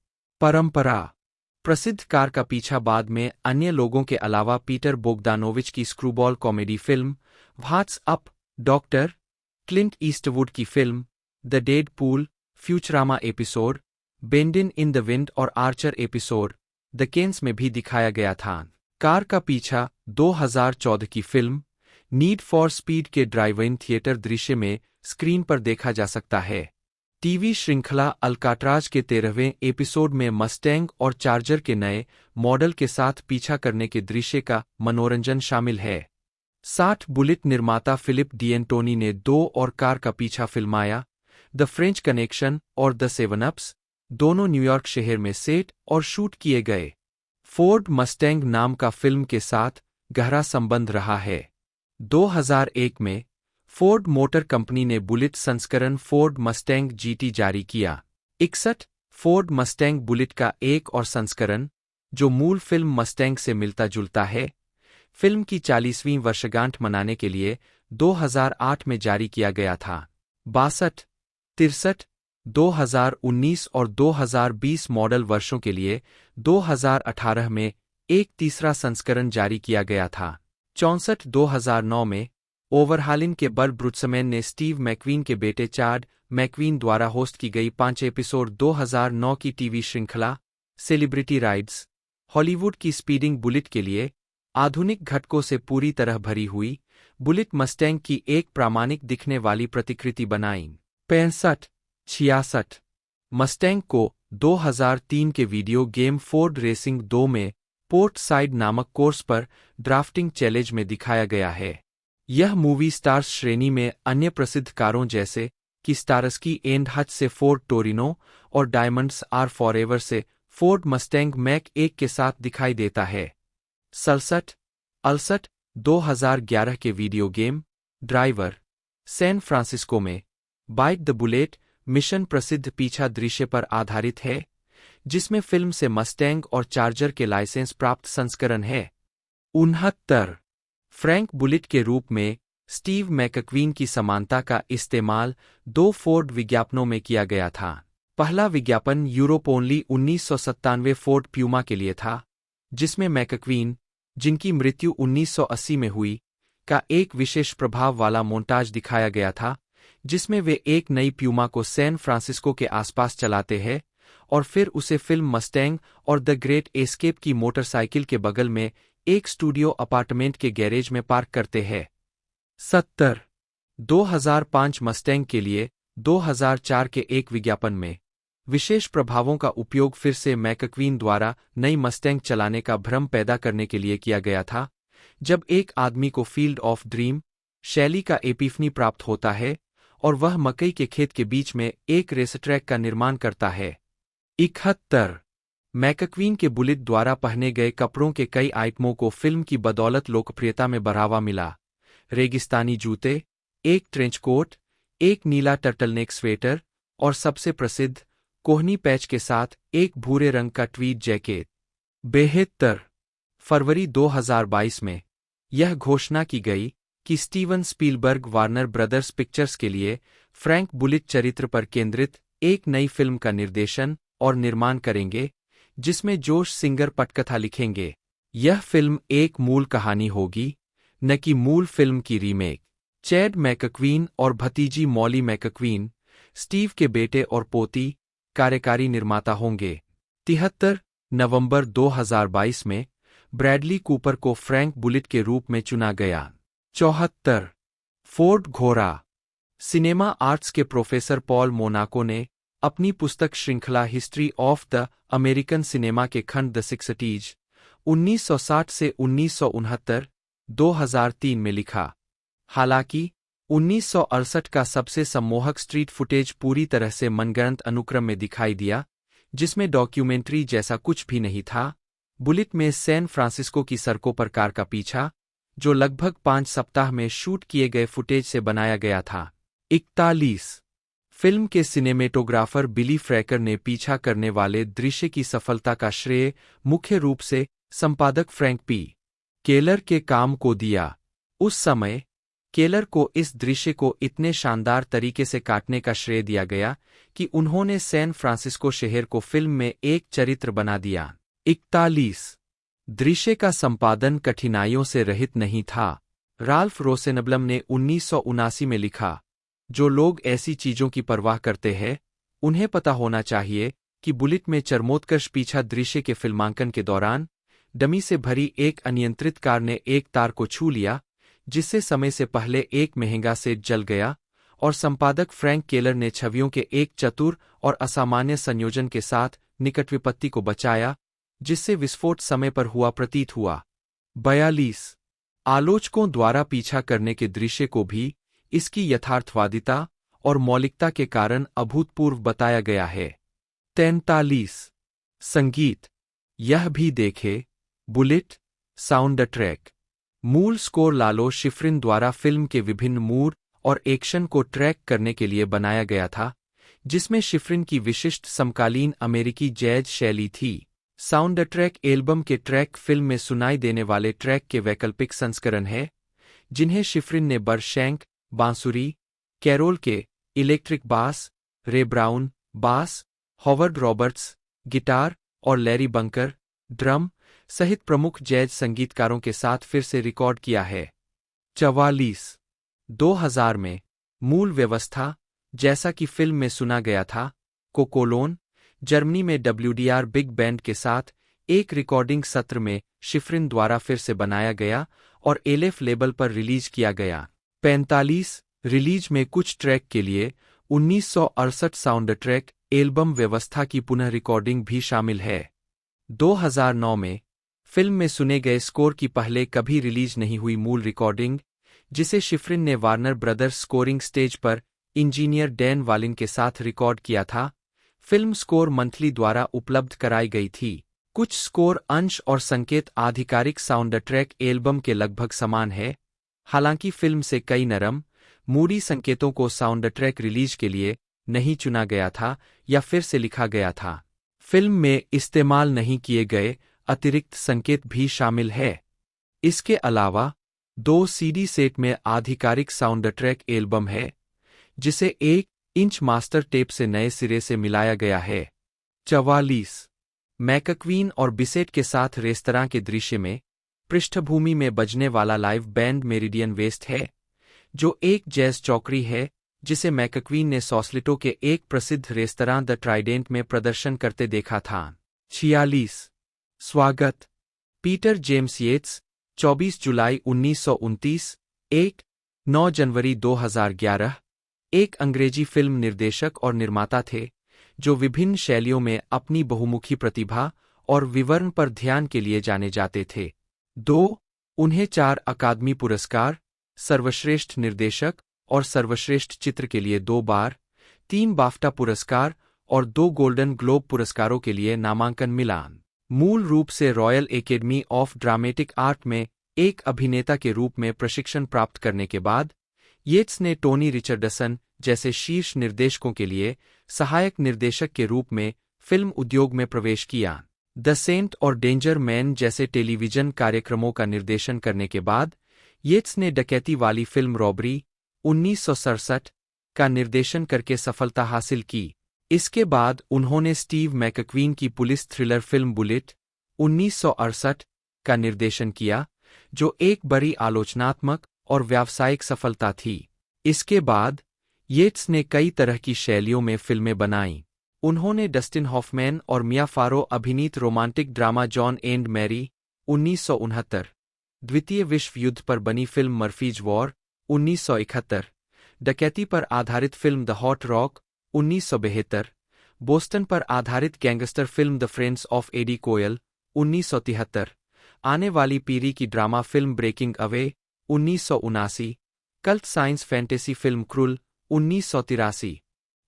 S2: परंपरा। प्रसिद्ध कार का पीछा बाद में अन्य लोगों के अलावा पीटर बोगदानोविच की screwball comedy film what's up doctor, Clint Eastwood की film the dead pool, Futurama episode, bendin' in the wind और आर्चर एपिसोड द केन्स में भी दिखाया गया था। कार का पीछा 2014 की फिल्म नीड फॉर स्पीड के ड्राइव-इन थिएटर दृश्य में स्क्रीन पर देखा जा सकता है। टीवी श्रृंखला अल्काट्राज के 13वें एपिसोड में मस्टैंग और चार्जर के नए मॉडल के साथ पीछा करने के दृश्य का मनोरंजन शामिल है। 60 बुलेट निर्माता फिलिप डिएंटोनी ने 2 और कार का पीछा फिल्माया, द फ्रेंच कनेक्शन और द सेवन अप्स, दोनों न्यूयॉर्क शहर में सेट और शूट किए गए। फोर्ड मस्टैंग नाम का फिल्म के साथ गहरा संबंध रहा है। 2001 में फोर्ड मोटर कंपनी ने बुलेट संस्करण फोर्ड मस्टैंग जीटी जारी किया। 61 फोर्ड मस्टैंग बुलेट का एक और संस्करण, जो मूल फिल्म मस्टैंग से मिलता जुलता है, फिल्म की 40वीं वर्षगांठ मनाने के लिए 2008 में जारी किया गया था। 62, 63, 2019 और 2020 मॉडल वर्षों के लिए 2018 में एक तीसरा संस्करण जारी किया गया था। 64, 2009 में ओवरहालिंग के बल ब्रुट्समैन ने स्टीव मैकवीन के बेटे चाड मैकवीन द्वारा होस्ट की गई 5 एपिसोड 2009 की टीवी श्रृंखला सेलिब्रिटी राइड्स, हॉलीवुड की स्पीडिंग बुलेट के लिए आधुनिक घटकों से पूरी तरह भरी हुई बुलेट मस्टैंग की एक प्रामाणिक दिखने वाली प्रतिकृति बनाई। 65, 66 मस्टैंग को 2003 के वीडियो गेम फोर्ड रेसिंग 2 में पोर्ट साइड नामक कोर्स पर ड्राफ्टिंग चैलेंज में दिखाया गया है। यह मूवी स्टार्स श्रेणी में अन्य प्रसिद्ध कारों जैसे कि स्टारस्की एंड हच से फोर्ड टोरिनो और डायमंड्स आर फॉरएवर से फोर्ड मस्टैंग मैक 1 के साथ दिखाई देता है। 67, 68 2011 के video game driver San Francisco में बाइट द बुलेट मिशन प्रसिद्ध पीछा दृश्य पर आधारित है, जिसमें फिल्म से मस्टैंग और चार्जर के लाइसेंस प्राप्त संस्करण है। 69 फ्रैंक बुलेट के रूप में स्टीव मैकक्वीन की समानता का इस्तेमाल 2 फोर्ड विज्ञापनों में किया गया था। पहला विज्ञापन यूरोप ओनली 1997 फोर्ड प्यूमा के लिए था, जिसमें मैकक्वीन, जिनकी मृत्यु 1980 में हुई, का एक विशेष प्रभाव वाला मोन्टाज दिखाया गया था, जिसमें वे एक नई प्यूमा को सैन फ्रांसिस्को के आसपास चलाते हैं और फिर उसे फिल्म मस्टैंग और द ग्रेट एस्केप की मोटरसाइकिल के बगल में एक स्टूडियो अपार्टमेंट के गैरेज में पार्क करते हैं। 70 2005 मस्टैंग के लिए 2004 के एक विज्ञापन में विशेष प्रभावों का उपयोग फिर से मैकक्वीन द्वारा नई मस्टैंग चलाने का भ्रम पैदा करने के लिए किया गया था, जब एक आदमी को फील्ड ऑफ ड्रीम शैली का एपिफनी प्राप्त होता है और वह मकई के खेत के बीच में एक रेसट्रैक का निर्माण करता है। 71 मैकक्वीन के बुलेट द्वारा पहने गए कपड़ों के कई आइटमों को फिल्म की बदौलत लोकप्रियता में बढ़ावा मिला। रेगिस्तानी जूते, एक ट्रेंच कोट, एक नीला टर्टलनेक स्वेटर और सबसे प्रसिद्ध कोहनी पैच के साथ एक भूरे रंग का ट्वीड जैकेट। 72 फरवरी 2022 में यह घोषणा की गई कि Steven Spielberg Warner brothers pictures के लिए फ्रैंक बुलेट चरित्र पर केंद्रित एक नई फिल्म का निर्देशन और निर्माण करेंगे, जिसमें जोश सिंगर पटकथा लिखेंगे। यह फिल्म एक मूल कहानी होगी, न कि मूल फिल्म की रीमेक। चैड मैकक्वीन और भतीजी मॉली मैकक्वीन, स्टीव के बेटे और पोती, कार्यकारी निर्माता होंगे। 73 नवंबर 2022 में ब्रैडली कूपर को फ्रैंक बुलेट के रूप में चुना गया। 74 फोर्ड घोड़ा सिनेमा आर्ट्स के प्रोफेसर पॉल मोनाको ने अपनी पुस्तक श्रृंखला history of the American cinema के खंड द 60s 1960 से 1969 2003 में लिखा। हालांकि 1968 का सबसे सम्मोहक स्ट्रीट फुटेज पूरी तरह से मनगढ़ंत अनुक्रम में दिखाई दिया, जिसमें डॉक्यूमेंट्री जैसा कुछ भी नहीं था। बुलेट में सैन फ्रांसिस्को की सड़कों पर कार का पीछा, जो लगभग 5 सप्ताह में शूट किए गए फुटेज से बनाया गया था। 41 फिल्म के सिनेमेटोग्राफर बिली फ्रैकर ने पीछा करने वाले दृश्य की सफलता का श्रेय मुख्य रूप से संपादक फ्रैंक पी. केलर के काम को दिया। उस समय केलर को इस दृश्य को इतने शानदार तरीके से काटने का श्रेय दिया गया कि उन्होंने सैन फ्रांसिस्को शहर को फिल्म में एक चरित्र बना दिया। 41 दृश्य का संपादन कठिनाइयों से रहित नहीं था। राल्फ रोसेनब्लम ने 1979 में लिखा, जो लोग ऐसी चीजों की परवाह करते हैं उन्हें पता होना चाहिए कि बुलेट में चरमोत्कर्ष पीछा दृश्य के फिल्मांकन के दौरान डमी से भरी एक अनियंत्रित कार ने एक तार को छू लिया, जिससे समय से पहले एक महंगा सेट जल गया, और संपादक फ्रैंक केलर ने छवियों के एक चतुर और असामान्य संयोजन के साथ निकट विपत्ति को बचाया, जिससे विस्फोट समय पर हुआ प्रतीत हुआ। 42 आलोचकों द्वारा पीछा करने के दृश्य को भी इसकी यथार्थवादिता और मौलिकता के कारण अभूतपूर्व बताया गया है। 43 संगीत, यह भी देखे, बुलेट, साउंड ट्रैक। मूल स्कोर लालो शिफ्रिन द्वारा फिल्म के विभिन्न मूड और एक्शन को ट्रैक करने के लिए बनाया गया था, जिसमें शिफ्रिन की विशिष्ट समकालीन अमेरिकी जैज शैली थी। साउंड ट्रैक एल्बम के ट्रैक फिल्म में सुनाई देने वाले ट्रैक के वैकल्पिक संस्करण हैं, जिन्हें शिफ्रिन ने बर्शैंक, बांसुरी, कैरोल के इलेक्ट्रिक बास, रे ब्राउन, बास, हॉवर्ड रॉबर्ट्स, गिटार और लैरी बंकर, ड्रम सहित प्रमुख जैज संगीतकारों के साथ फिर से रिकॉर्ड किया है। 44 2000 में मूल व्यवस्था, जैसा कि फिल्म में सुना गया था, को कोलोन, जर्मनी में WDR बिग बैंड के साथ एक रिकॉर्डिंग सत्र में शिफ्रिन द्वारा फिर से बनाया गया और एलेफ लेबल पर रिलीज किया गया। 45 रिलीज में कुछ ट्रैक के लिए 1968 साउंड ट्रैक एल्बम व्यवस्था की पुनः रिकॉर्डिंग भी शामिल है। 2009 में फिल्म में सुने गए स्कोर की पहले कभी रिलीज नहीं हुई मूल रिकॉर्डिंग, जिसे शिफ्रिन ने वार्नर ब्रदर्स स्कोरिंग स्टेज पर इंजीनियर डैन वालिन के साथ रिकॉर्ड किया था, फिल्म स्कोर मंथली द्वारा उपलब्ध कराई गई थी। कुछ स्कोर अंश और संकेत आधिकारिक साउंड ट्रैक एल्बम के लगभग समान है, हालांकि फिल्म से कई नरम, मूडी संकेतों को साउंड ट्रैक रिलीज के लिए नहीं चुना गया था या फिर से लिखा गया था। फिल्म में इस्तेमाल नहीं किए गए अतिरिक्त संकेत भी शामिल है। इसके अलावा 2 CD सेट में आधिकारिक साउंड ट्रैक एल्बम है, जिसे 1 इंच मास्टर टेप से नए सिरे से मिलाया गया है। 44 मैकक्वीन और बिसेट के साथ रेस्तरां के दृश्य में पृष्ठभूमि में बजने वाला लाइव बैंड मेरिडियन वेस्ट है, जो एक जैज चौकड़ी है जिसे मैकक्वीन ने सॉसलिटो के एक प्रसिद्ध रेस्तरां द ट्राइडेंट में प्रदर्शन करते देखा था। 46 स्वागत, पीटर जेम्स येट्स, 24 जुलाई 1929, 9 जनवरी 2011, एक अंग्रेजी फिल्म निर्देशक और निर्माता थे, जो विभिन्न शैलियों में अपनी बहुमुखी प्रतिभा और विवरण पर ध्यान के लिए जाने जाते थे। 2 उन्हें 4 अकादमी पुरस्कार, सर्वश्रेष्ठ निर्देशक और सर्वश्रेष्ठ चित्र के लिए 2 बार, 3 बाफ्टा पुरस्कार और 2 गोल्डन ग्लोब पुरस्कारों के लिए नामांकन मिला। मूल रूप से royal academy of dramatic art में एक अभिनेता के रूप में प्रशिक्षण प्राप्त करने के बाद, येट्स ने टोनी रिचर्डसन जैसे शीर्ष निर्देशकों के लिए सहायक निर्देशक के रूप में फिल्म उद्योग में प्रवेश किया। द सेंट और डेंजर मैन जैसे टेलीविजन कार्यक्रमों का निर्देशन करने के बाद, येट्स ने डकैती वाली फिल्म रॉबरी 1967 का निर्देशन करके सफलता हासिल की। इसके बाद उन्होंने स्टीव मैकक्वीन की पुलिस थ्रिलर फिल्म बुलेट 1968 का निर्देशन किया, जो एक बड़ी आलोचनात्मक और व्यावसायिक सफलता थी। इसके बाद येट्स ने कई तरह की शैलियों में फिल्में बनाईं। उन्होंने डस्टिन हॉफमैन और मिया फारो अभिनीत romantic drama John and Mary 1969, द्वितीय विश्व युद्ध पर बनी फिल्म मर्फीज वॉर 1971, डकैती पर आधारित film the hot rock 1972, Boston पर आधारित gangster film the friends of Eddie Coyle 1973, आने वाली पीढ़ी की drama film breaking away 1979, cult science fantasy film Krull 1983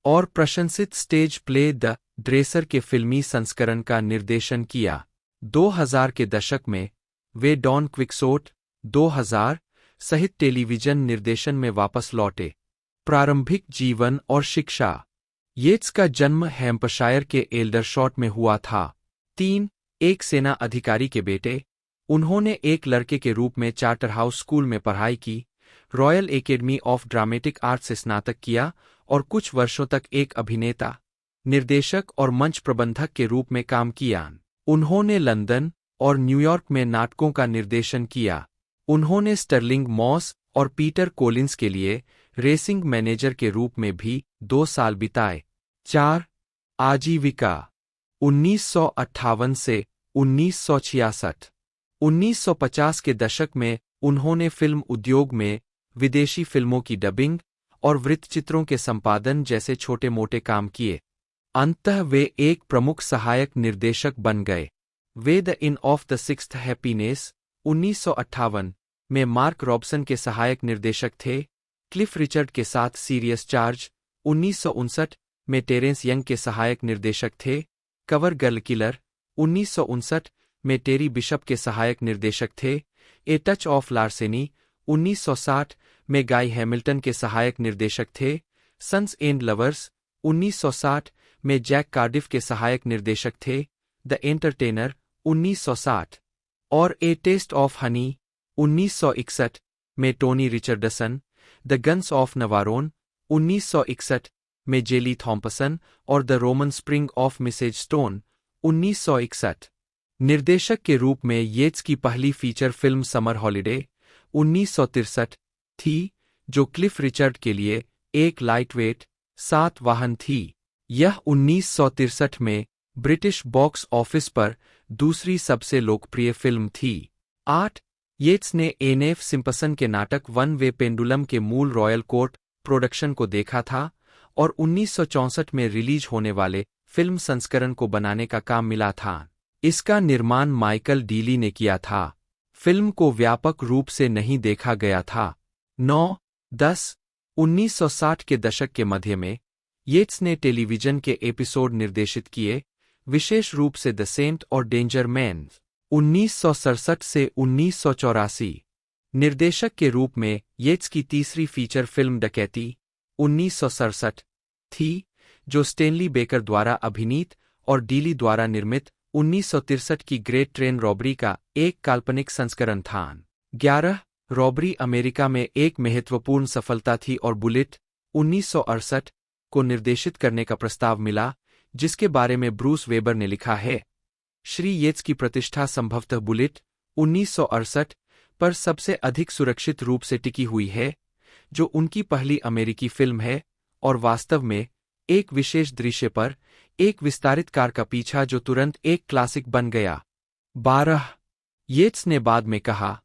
S2: और प्रशंसित स्टेज प्ले द ड्रेसर के फिल्मी संस्करण का निर्देशन किया। 2000 के दशक में वे डॉन क्विक्सोट 2000 सहित टेलीविजन निर्देशन में वापस लौटे। प्रारंभिक जीवन और शिक्षा। येट्स का जन्म हैम्पशायर के एल्डरशॉट में हुआ था। 3 एक सेना अधिकारी के बेटे, उन्होंने एक लड़के के रूप में चार्टरहाउस स्कूल में पढ़ाई की, royal academy of dramatic art से स्नातक किया और कुछ वर्षों तक एक अभिनेता, निर्देशक और मंच प्रबंधक के रूप में काम किया। उन्होंने लंदन और न्यूयॉर्क में नाटकों का निर्देशन किया। उन्होंने स्टर्लिंग मॉस और पीटर कोलिंस के लिए रेसिंग मैनेजर के रूप में भी 2 साल बिताए। 4 आजीविका 1958 से 1966। 1950 के दशक में उन्होंने फिल्म उद्योग में विदेशी फिल्मों की डबिंग और वृत्तचित्रों के संपादन जैसे छोटे-मोटे काम किए। अंततः वे एक प्रमुख सहायक निर्देशक बन गए। Way the in of the sixth happiness 1958 में मार्क रॉबसन के सहायक निर्देशक थे। क्लिफ रिचर्ड के साथ सीरियस चार्ज 1959 में टेरेंस यंग के सहायक निर्देशक थे। कवर गर्ल किलर 1959 में टेरी बिशप के सहायक निर्देशक थे। ए टच ऑफ लार्सेनी 1960 में गाय हैमिल्टन के सहायक निर्देशक थे। सन्स एंड लवर्स 1960 में जैक कार्डिफ के सहायक निर्देशक थे। द एंटरटेनर 1960 और ए टेस्ट ऑफ हनी 1961 में Tony Richardson. The guns of Navarone 1961 में जेली थॉम्पसन और the Roman spring of Mrs Stone 1961। निर्देशक के रूप में येट्स की पहली फीचर फिल्म समर हॉलिडे 1963 थी, जो क्लिफ रिचर्ड के लिए एक लाइटवेट सात वाहन थी। यह 1963 में ब्रिटिश बॉक्स ऑफिस पर दूसरी सबसे लोकप्रिय फिल्म थी। 8 येट्स ने एनेफ सिम्पसन के नाटक वन वे पेंडुलम के मूल रॉयल कोर्ट प्रोडक्शन को देखा था और 1964 में रिलीज होने वाले फिल्म संस्करण को बनाने का काम मिला था। इसका निर्माण माइकल डीली ने किया था। फिल्म को व्यापक रूप से नहीं देखा गया था। 9-10 1960 के दशक के मध्य में येट्स ने टेलीविजन के एपिसोड निर्देशित किए, विशेष रूप से द सेंट और डेंजर मैन 1967 से 1984। निर्देशक के रूप में येट्स की तीसरी फीचर फिल्म डकैती 1967 थी, जो स्टेनली बेकर द्वारा अभिनीत और डीली द्वारा निर्मित 1963 की ग्रेट ट्रेन रॉबरी का एक काल्पनिक संस्करण था। 11 रॉबरी अमेरिका में एक महत्वपूर्ण सफलता थी और बुलेट 1968 को निर्देशित करने का प्रस्ताव मिला, जिसके बारे में ब्रूस वेबर ने लिखा है। श्री येट्स की प्रतिष्ठा संभवतः बुलेट 1968 पर सबसे अधिक सुरक्षित रूप से टिकी हुई है, जो उनकी पहली अमेरिकी फिल्म है और वास्तव में एक विशेष दृश्य पर एक विस्तारित कार का पीछा जो तुरंत एक क्लासिक बन गया। 12 येट्स ने बाद में कहा,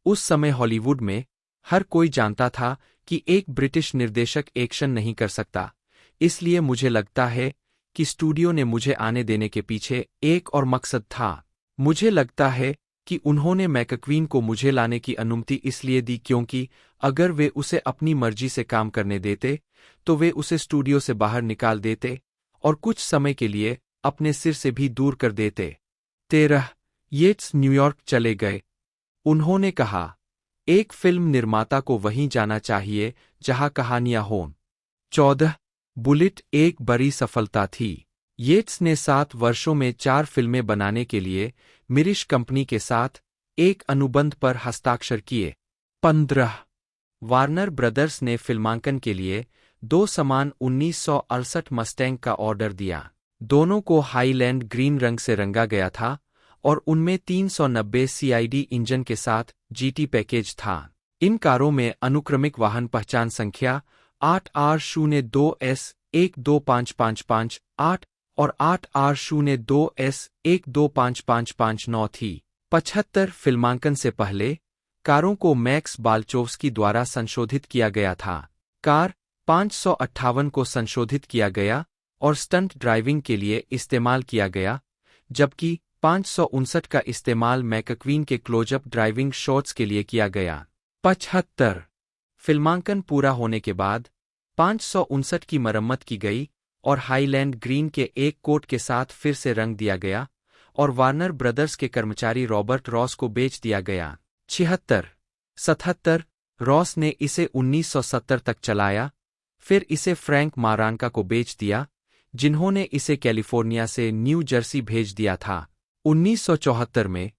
S2: उस समय हॉलीवुड में हर कोई जानता था कि एक ब्रिटिश निर्देशक एक्शन नहीं कर सकता, इसलिए मुझे लगता है कि स्टूडियो ने मुझे आने देने के पीछे एक और मकसद था। मुझे लगता है कि उन्होंने मैकक्वीन को मुझे लाने की अनुमति इसलिए दी क्योंकि अगर वे उसे अपनी मर्जी से काम करने देते तो वे उसे स्टूडियो से बाहर निकाल देते और कुछ समय के लिए अपने सिर से भी दूर कर देते। 13 येट्स न्यूयॉर्क चले गए। उन्होंने कहा, एक फिल्म निर्माता को वहीं जाना चाहिए जहां कहानियां हों। 14 बुलेट एक बड़ी सफलता थी। येट्स ने 7 वर्षों में 4 फिल्में बनाने के लिए मिरिश कंपनी के साथ एक अनुबंध पर हस्ताक्षर किए। 15 वार्नर ब्रदर्स ने फिल्मांकन के लिए 2 समान 1968 मस्टैंग का ऑर्डर दिया। दोनों को हाईलैंड ग्रीन रंग से रंगा गया था और उनमें 390 CID इंजन के साथ GT पैकेज था। इन कारों में अनुक्रमिक वाहन पहचान संख्या 8R02S125558 और 8R02S125559 थी। 75 फिल्मांकन से पहले कारों को मैक्स बाल्चोव्स्की द्वारा संशोधित किया गया था। कार 558 को संशोधित किया गया और स्टंट ड्राइविंग के लिए इस्तेमाल किया गया, जबकि 559 का इस्तेमाल मैकक्वीन के क्लोजअप ड्राइविंग शॉट्स के लिए किया गया। 75 फिल्मांकन पूरा होने के बाद 559 की मरम्मत की गई और हाईलैंड ग्रीन के एक कोट के साथ फिर से रंग दिया गया और वार्नर ब्रदर्स के कर्मचारी रॉबर्ट रॉस को बेच दिया गया। 76 रॉस ने इसे 1970 तक चलाया, फिर इसे फ्रैंक मारानका को बेच दिया, जिन्होंने इसे कैलिफोर्निया से न्यू जर्सी भेज दिया था। 1974 में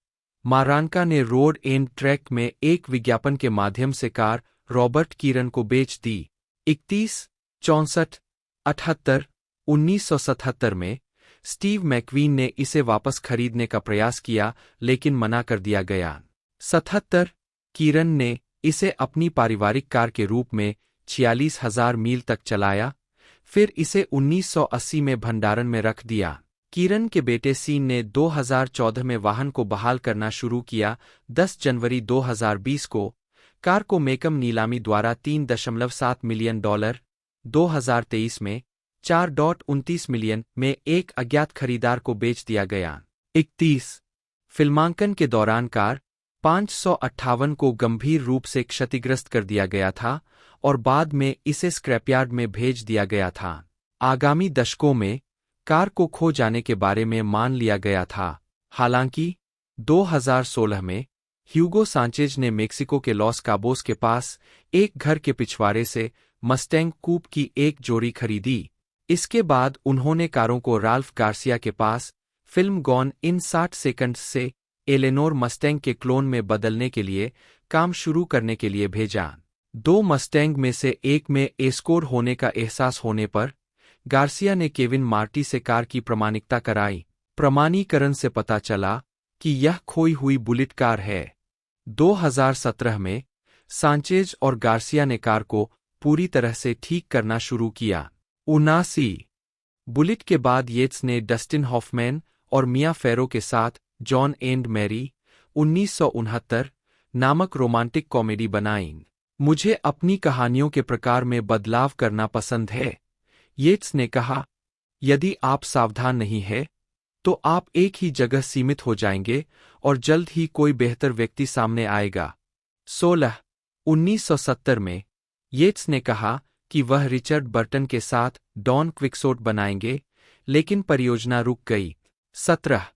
S2: मारानका ने रोड एंड ट्रैक में एक विज्ञापन के माध्यम से कार रॉबर्ट कीरन को बेच दी। 31 64 78 1977 में स्टीव मैकवीन ने इसे वापस खरीदने का प्रयास किया लेकिन मना कर दिया गया। 77 कीरन ने इसे अपनी पारिवारिक कार के रूप में 46,000 मील तक चलाया, फिर इसे 1980 में भंडारण में रख दिया। कीरन के बेटे सीन ने 2014 में वाहन को बहाल करना शुरू किया। 10 जनवरी 2020 को कार को मेकम नीलामी द्वारा $3.7 मिलियन 2023 में 4.29 मिलियन में एक अज्ञात खरीदार को बेच दिया गया। 31 फिल्मांकन के दौरान कार 558 को गंभीर रूप से क्षतिग्रस्त कर दिया गया था और बाद में इसे स्क्रैपयार्ड में भेज दिया गया था। आगामी दशकों में कार को खो जाने के बारे में मान लिया गया था। हालांकि 2016 में ह्यूगो सांचेज ने मेक्सिको के लॉस काबोस के पास एक घर के पिछवाड़े से मस्टैंग कूप की एक जोड़ी खरीदी। इसके बाद उन्होंने कारों को राल्फ गार्सिया के पास फिल्म गॉन इन 60 सेकंड्स से एलेनोर मस्टैंग के क्लोन में बदलने के लिए काम शुरू करने के लिए भेजा। 2 मस्टैंग में से एक में एस्कोर होने का एहसास होने पर गार्सिया ने केविन मार्टी से कार की प्रमाणिकता कराई। प्रमाणीकरण से पता चला कि यह खोई हुई बुलेट कार है। 2017 में सांचेज और गार्सिया ने कार को पूरी तरह से ठीक करना शुरू किया। 79 बुलेट के बाद येट्स ने डस्टिन हॉफमैन और मिया फेरो के साथ जॉन एंड मैरी 1969 नामक रोमांटिक कॉमेडी बनाई। मुझे अपनी कहानियों के प्रकार में बदलाव करना पसंद है, येट्स ने कहा। यदि आप सावधान नहीं हैं, तो आप एक ही जगह सीमित हो जाएंगे और जल्द ही कोई बेहतर व्यक्ति सामने आएगा। 16 1970 में येट्स ने कहा कि वह रिचर्ड बर्टन के साथ डॉन क्विक्सोट बनाएंगे, लेकिन परियोजना रुक गई। 17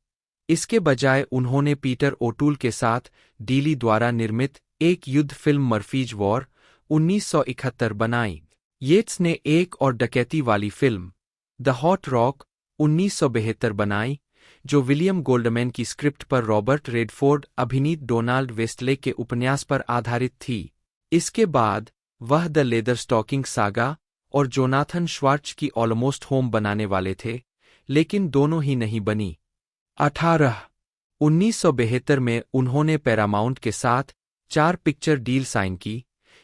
S2: इसके बजाय उन्होंने पीटर ओटूल के साथ डीली द्वारा निर्मित एक युद्ध फिल्म मर्फीज वॉर 1971 बनाई। येट्स ने एक और डकैती वाली फिल्म द हॉट रॉक 1972 बनाई, जो विलियम गोल्डमैन की स्क्रिप्ट पर रॉबर्ट रेडफोर्ड अभिनीत डोनाल्ड वेस्टलेक के उपन्यास पर आधारित थी। इसके बाद वह द लेदर स्टॉकिंग सागा और जोनाथन श्वार्ट्ज की ऑलमोस्ट होम बनाने वाले थे, लेकिन दोनों ही नहीं बनी। 18 1972 में उन्होंने पैरामाउंट के साथ 4 पिक्चर डील साइन की,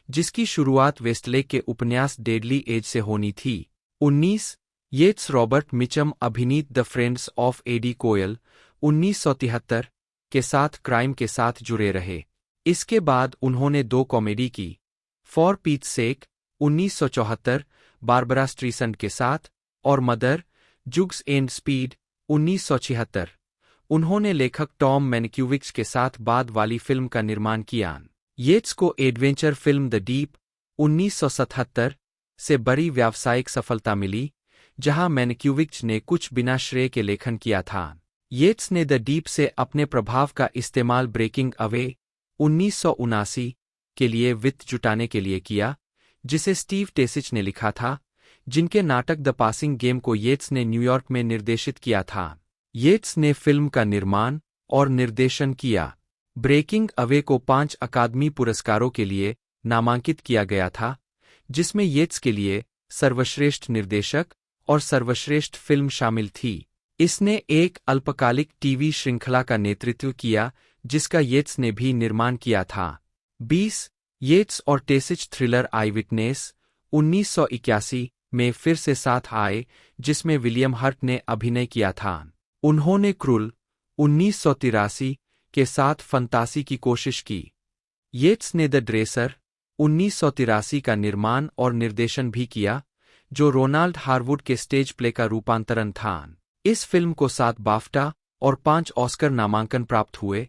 S2: जिसकी शुरुआत वेस्टलेक के उपन्यास डेडली एज से होनी थी। 19 येट्स रॉबर्ट मिचम अभिनीत the friends of Eddie Coyle 1973 के साथ क्राइम के साथ जुड़े रहे। इसके बाद उन्होंने 2 कॉमेडी की, फॉर पीट्स सेक 1974 बारबरा स्ट्रीसंड के साथ और मदर जुग्स एंड स्पीड 1976। उन्होंने लेखक टॉम मैनक्यूविक्स के साथ बाद वाली फिल्म का निर्माण किया। येट्स को एडवेंचर फिल्म द डीप 1977 से बड़ी व्यावसायिक सफलता मिली, जहां मैनक्यूविक्स ने कुछ बिना श्रेय के लेखन किया था। येट्स ने द डीप से अपने प्रभाव का इस्तेमाल ब्रेकिंग अवे 1979 के लिए वित्त जुटाने के लिए किया, जिसे स्टीव टेसिच ने लिखा था, जिनके नाटक द पासिंग गेम को येट्स ने न्यूयॉर्क में निर्देशित किया था। येट्स ने फिल्म का निर्माण और निर्देशन किया। ब्रेकिंग अवे को 5 अकादमी पुरस्कारों के लिए नामांकित किया गया था, जिसमें येट्स के लिए सर्वश्रेष्ठ निर्देशक और सर्वश्रेष्ठ फिल्म शामिल थी। इसने एक अल्पकालिक टीवी श्रृंखला का नेतृत्व किया, जिसका येट्स ने भी निर्माण किया था। 20 येट्स और टेसिच थ्रिलर आई विटनेस 1981 में फिर से साथ आए, जिसमें विलियम हर्ट ने अभिनय किया था। उन्होंने क्रूल 1983 के साथ फंतासी की कोशिश की। येट्स ने द ड्रेसर 1983 का निर्माण और निर्देशन भी किया, जो रोनाल्ड हारवुड के स्टेज प्ले का रूपांतरण था। इस फिल्म को 7 बाफ्टा और 5 ऑस्कर नामांकन प्राप्त हुए,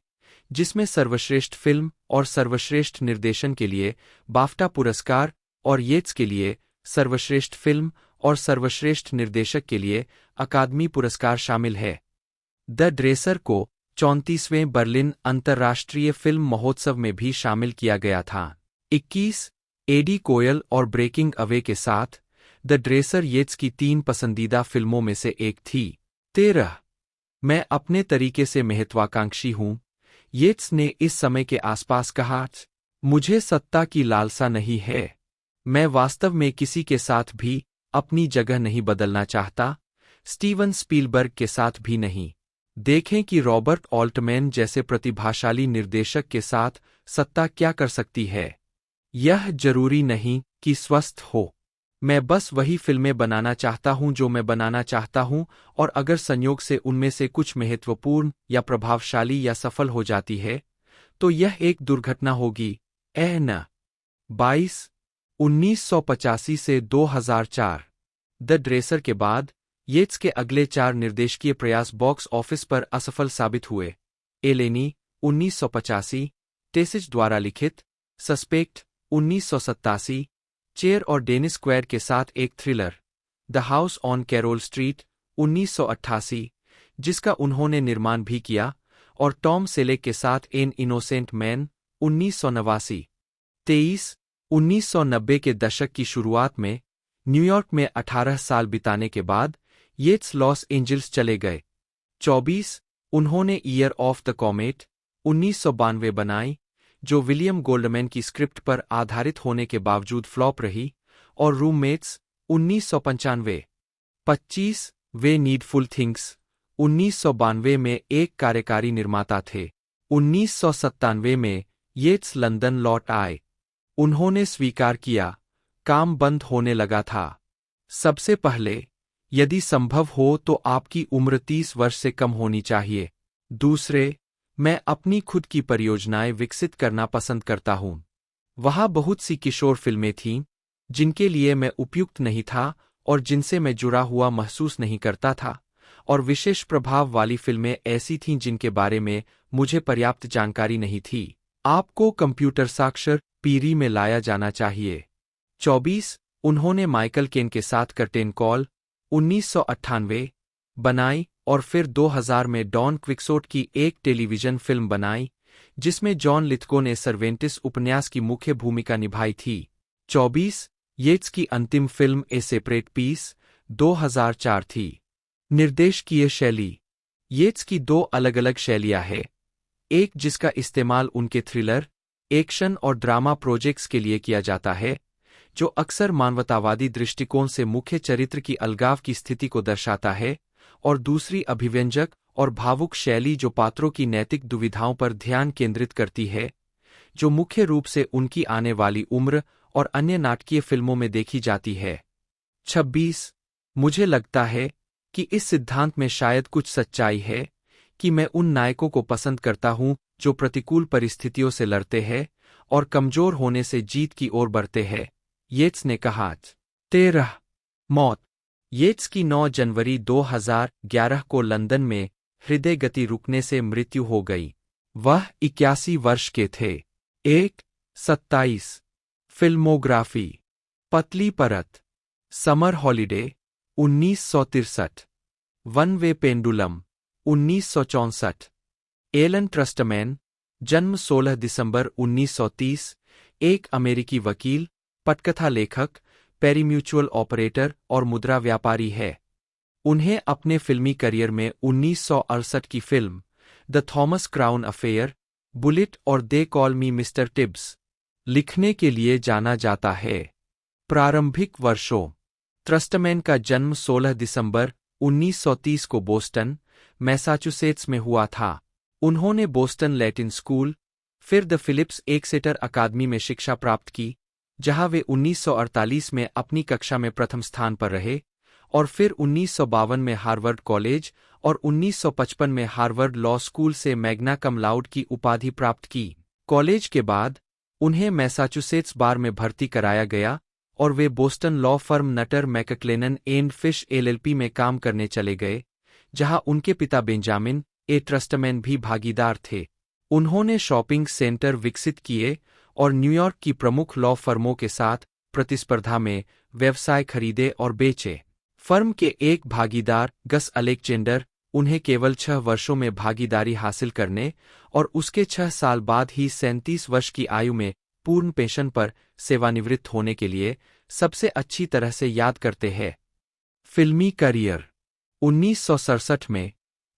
S2: जिसमें सर्वश्रेष्ठ फिल्म और सर्वश्रेष्ठ निर्देशन के लिए बाफ्टा पुरस्कार और येट्स के लिए सर्वश्रेष्ठ फिल्म और सर्वश्रेष्ठ निर्देशक के लिए अकादमी पुरस्कार शामिल है। द ड्रेसर को 34वें बर्लिन अंतर्राष्ट्रीय फिल्म महोत्सव में भी शामिल किया गया था। 21 एडी कोयल और ब्रेकिंग अवे के साथ द ड्रेसर येट्स की 3 पसंदीदा फिल्मों में से एक थी। 13 मैं अपने तरीके से महत्वाकांक्षी हूं, येट्स ने इस समय के आसपास कहा। मुझे सत्ता की लालसा नहीं है। मैं वास्तव में किसी के साथ भी अपनी जगह नहीं बदलना चाहता, स्टीवन स्पीलबर्ग के साथ भी नहीं। देखें कि रॉबर्ट ऑल्टमैन जैसे प्रतिभाशाली निर्देशक के साथ सत्ता क्या कर सकती है। यह जरूरी नहीं कि स्वस्थ हो। मैं बस वही फिल्में बनाना चाहता हूं जो मैं बनाना चाहता हूं, और अगर संयोग से उनमें से कुछ महत्वपूर्ण या प्रभावशाली या सफल हो जाती है, तो यह एक दुर्घटना होगी। न 22 1985 से 2004 द ड्रेसर के बाद येट्स के अगले 4 निर्देशकीय प्रयास बॉक्स ऑफिस पर असफल साबित हुए। एलेनी 1985, टेसिच द्वारा लिखित, सस्पेक्ट 1987, चेयर और डेनिस क्वेड के साथ एक thriller the house on Carroll street 1988, जिसका उन्होंने निर्माण भी किया, और टॉम सेलेक के साथ एन इनोसेंट मैन 1989। 23 1990 के दशक की शुरुआत में न्यूयॉर्क में 18 साल बिताने के बाद येट्स लॉस एंजल्स चले गए। 24 उन्होंने ईयर ऑफ द कॉमेट 1992 बनाई, जो विलियम गोल्डमैन की स्क्रिप्ट पर आधारित होने के बावजूद फ्लॉप रही, और रूममेट्स 1995। 25 वे नीडफुल थिंग्स 1992 में एक कार्यकारी निर्माता थे। 1997 में येट्स लंदन लौट आए। उन्होंने स्वीकार किया, काम बंद होने लगा था। सबसे पहले, यदि संभव हो तो आपकी उम्र 30 वर्ष से कम होनी चाहिए। दूसरे, मैं अपनी खुद की परियोजनाएं विकसित करना पसंद करता हूं। वहां बहुत सी किशोर फिल्में थीं, जिनके लिए मैं उपयुक्त नहीं था और जिनसे मैं जुड़ा हुआ महसूस नहीं करता था, और विशेष प्रभाव वाली फिल्में ऐसी थीं जिनके बारे में मुझे पर्याप्त जानकारी नहीं थी। आपको कंप्यूटर साक्षर पीढ़ी में लाया जाना चाहिए। 24 उन्होंने माइकल केन के साथ कर्टेन कॉल 1998 बनाई और फिर 2000 में डॉन क्विक्सोट की एक टेलीविजन फिल्म बनाई, जिसमें जॉन लिथगो ने सर्वेंटिस उपन्यास की मुख्य भूमिका निभाई थी। 24 येट्स की अंतिम फिल्म ए सेपरेट पीस 2004 थी। निर्देशकीय शैली येट्स की दो अलग-अलग शैलियां हैं, एक जिसका इस्तेमाल उनके थ्रिलर, एक्शन और ड्रामा प्रोजेक्ट्स के लिए किया जाता है, जो अक्सर मानवतावादी दृष्टिकोण से मुख्य चरित्र की अलगाव की स्थिति को दर्शाता है, और दूसरी अभिव्यंजक और भावुक शैली जो पात्रों की नैतिक दुविधाओं पर ध्यान केंद्रित करती है, जो मुख्य रूप से उनकी आने वाली उम्र और अन्य नाटकीय फिल्मों में देखी जाती है। 26 मुझे लगता है कि इस सिद्धांत में शायद कुछ सच्चाई है कि मैं उन नायकों को पसंद करता हूं जो प्रतिकूल परिस्थितियों से लड़ते हैं और कमजोर होने से जीत की ओर बढ़ते हैं, येट्स ने कहा। 13 मौत येट्स की 9 जनवरी 2011 को लंदन में हृदय गति रुकने से मृत्यु हो गई। वह 81 वर्ष के थे। 27 फिल्मोग्राफी पतली परत, summer holiday 1963, one way pendulum 1964, Alan Trustman, जन्म 16 दिसंबर 1930, एक अमेरिकी वकील, पटकथा लेखक, पेरीम्यूचुअल ऑपरेटर और मुद्रा व्यापारी है। उन्हें अपने फिल्मी करियर में 1968 की film the Thomas Crown affair, bullet और दे कॉल मी मिस्टर टिब्स लिखने के लिए जाना जाता है। प्रारंभिक वर्षों ट्रस्टमैन का जन्म 16 दिसंबर 1930 को बोस्टन, मैसाचुसेट्स में हुआ था। उन्होंने बोस्टन लैटिन स्कूल, फिर द फिलिप्स एक्सेटर अकादमी में शिक्षा प्राप्त की, जहां वे 1948 में अपनी कक्षा में प्रथम स्थान पर रहे, और फिर 1952 में हार्वर्ड कॉलेज और 1955 में हार्वर्ड लॉ स्कूल से मैग्ना कम लाउड की उपाधि प्राप्त की। कॉलेज के बाद उन्हें मैसाचुसेट्स बार में भर्ती कराया गया और वे Boston law firm Nutter McClennen and Fish LLP में काम करने चले गए, जहां उनके पिता बेंजामिन ए ट्रस्टमैन भी भागीदार थे। उन्होंने शॉपिंग सेंटर विकसित किए और न्यूयॉर्क की प्रमुख लॉ फर्मों के साथ प्रतिस्पर्धा में व्यवसाय खरीदे और बेचे। फर्म के एक भागीदार गस अलेक्जेंडर उन्हें केवल 6 वर्षों में भागीदारी हासिल करने और उसके 6 साल बाद ही 37 वर्ष की आयु में पूर्ण पेंशन पर सेवानिवृत्त होने के लिए सबसे अच्छी तरह से याद करते हैं। फिल्मी करियर 1967 में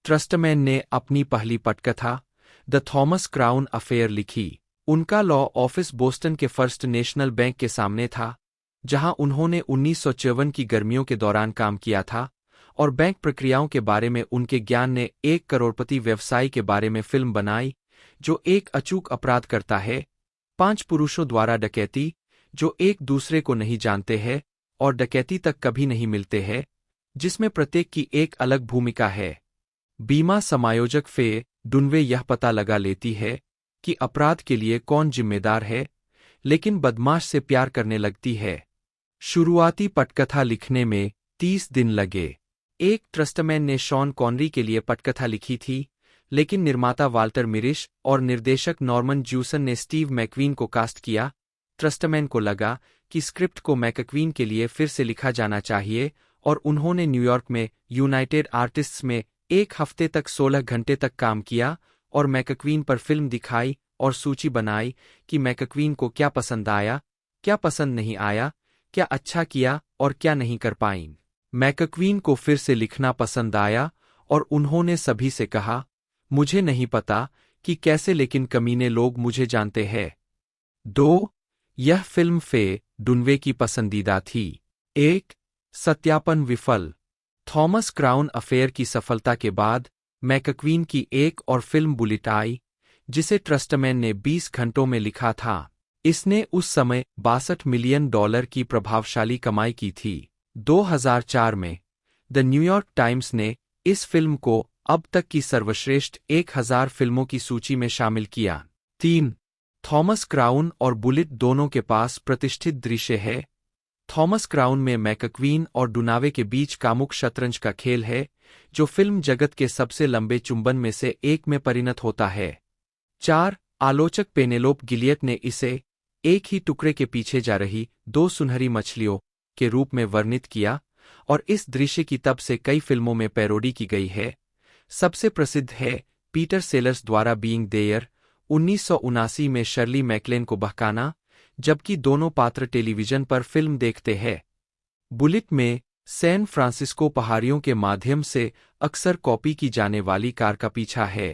S2: ट्रस्टमैन ने अपनी पहली पटकथा द थॉमस क्राउन अफेयर लिखी। उनका लॉ ऑफिस बोस्टन के फर्स्ट नेशनल बैंक के सामने था, जहां उन्होंने 1954 की गर्मियों के दौरान काम किया था, और बैंक प्रक्रियाओं के बारे में उनके ज्ञान ने एक करोड़पति व्यवसायी के बारे में फिल्म बनाई, जो एक अचूक अपराध करता है, 5 पुरुषों द्वारा डकैती जो एक दूसरे को नहीं जानते हैं और डकैती तक कभी नहीं मिलते हैं, जिसमें प्रत्येक की एक अलग भूमिका है। बीमा समायोजक फे डुनवे यह पता लगा लेती है कि अपराध के लिए कौन जिम्मेदार है, लेकिन बदमाश से प्यार करने लगती है। शुरुआती पटकथा लिखने में 30 दिन लगे। एक ट्रस्टमैन ने शॉन कॉनरी के लिए पटकथा लिखी थी, लेकिन निर्माता वाल्टर मिरिश और निर्देशक नॉर्मन ज्यूसन ने स्टीव मैकक्वीन को कास्ट किया। ट्रस्टमैन को लगा कि स्क्रिप्ट को मैकक्वीन के लिए फिर से लिखा जाना चाहिए और उन्होंने न्यूयॉर्क में यूनाइटेड आर्टिस्ट्स में 1 हफ्ते तक 16 घंटे तक काम किया और मैकक्वीन पर फिल्म दिखाई और सूची बनाई कि मैकक्वीन को क्या पसंद आया, क्या पसंद नहीं आया, क्या अच्छा किया और क्या नहीं कर पाईं। मैकक्वीन को फिर से लिखना पसंद आया और उन्होंने सभी से कहा, मुझे नहीं पता कि कैसे लेकिन कमीने लोग मुझे जानते हैं। 2. यह फिल्म फे डुनवे की पसंदीदा थी। 1. सत्यापन विफल। थॉमस क्राउन अफेयर की सफलता के बाद मैकक्वीन की एक और फिल्म बुलेट आई, जिसे ट्रस्टमैन ने 20 घंटों में लिखा था। इसने उस समय $62 मिलियन की प्रभावशाली कमाई की थी। 2004 में द न्यूयॉर्क टाइम्स ने इस फिल्म को अब तक की सर्वश्रेष्ठ 1000 फिल्मों की सूची में शामिल किया। 3. थॉमस क्राउन और बुलेट दोनों के पास प्रतिष्ठित दृश्य है। थॉमस क्राउन में मैकक्वीन और डुनावे के बीच कामुक शतरंज का खेल है, जो फिल्म जगत के सबसे लंबे चुंबन में से एक में परिणत होता है। 4. आलोचक पेनेलोप गिलियट ने इसे एक ही टुकड़े के पीछे जा रही 2 सुनहरी मछलियों के रूप में वर्णित किया और इस दृश्य की तब से कई फिल्मों में पैरोडी की गई है। सबसे प्रसिद्ध है पीटर सेलर्स द्वारा बीइंग देयर 1979 में शर्ली मैक्लेन को बहकाना, जबकि दोनों पात्र टेलीविजन पर फिल्म देखते हैं। बुलेट में सैन फ्रांसिस्को पहाड़ियों के माध्यम से अक्सर कॉपी की जाने वाली कार का पीछा है।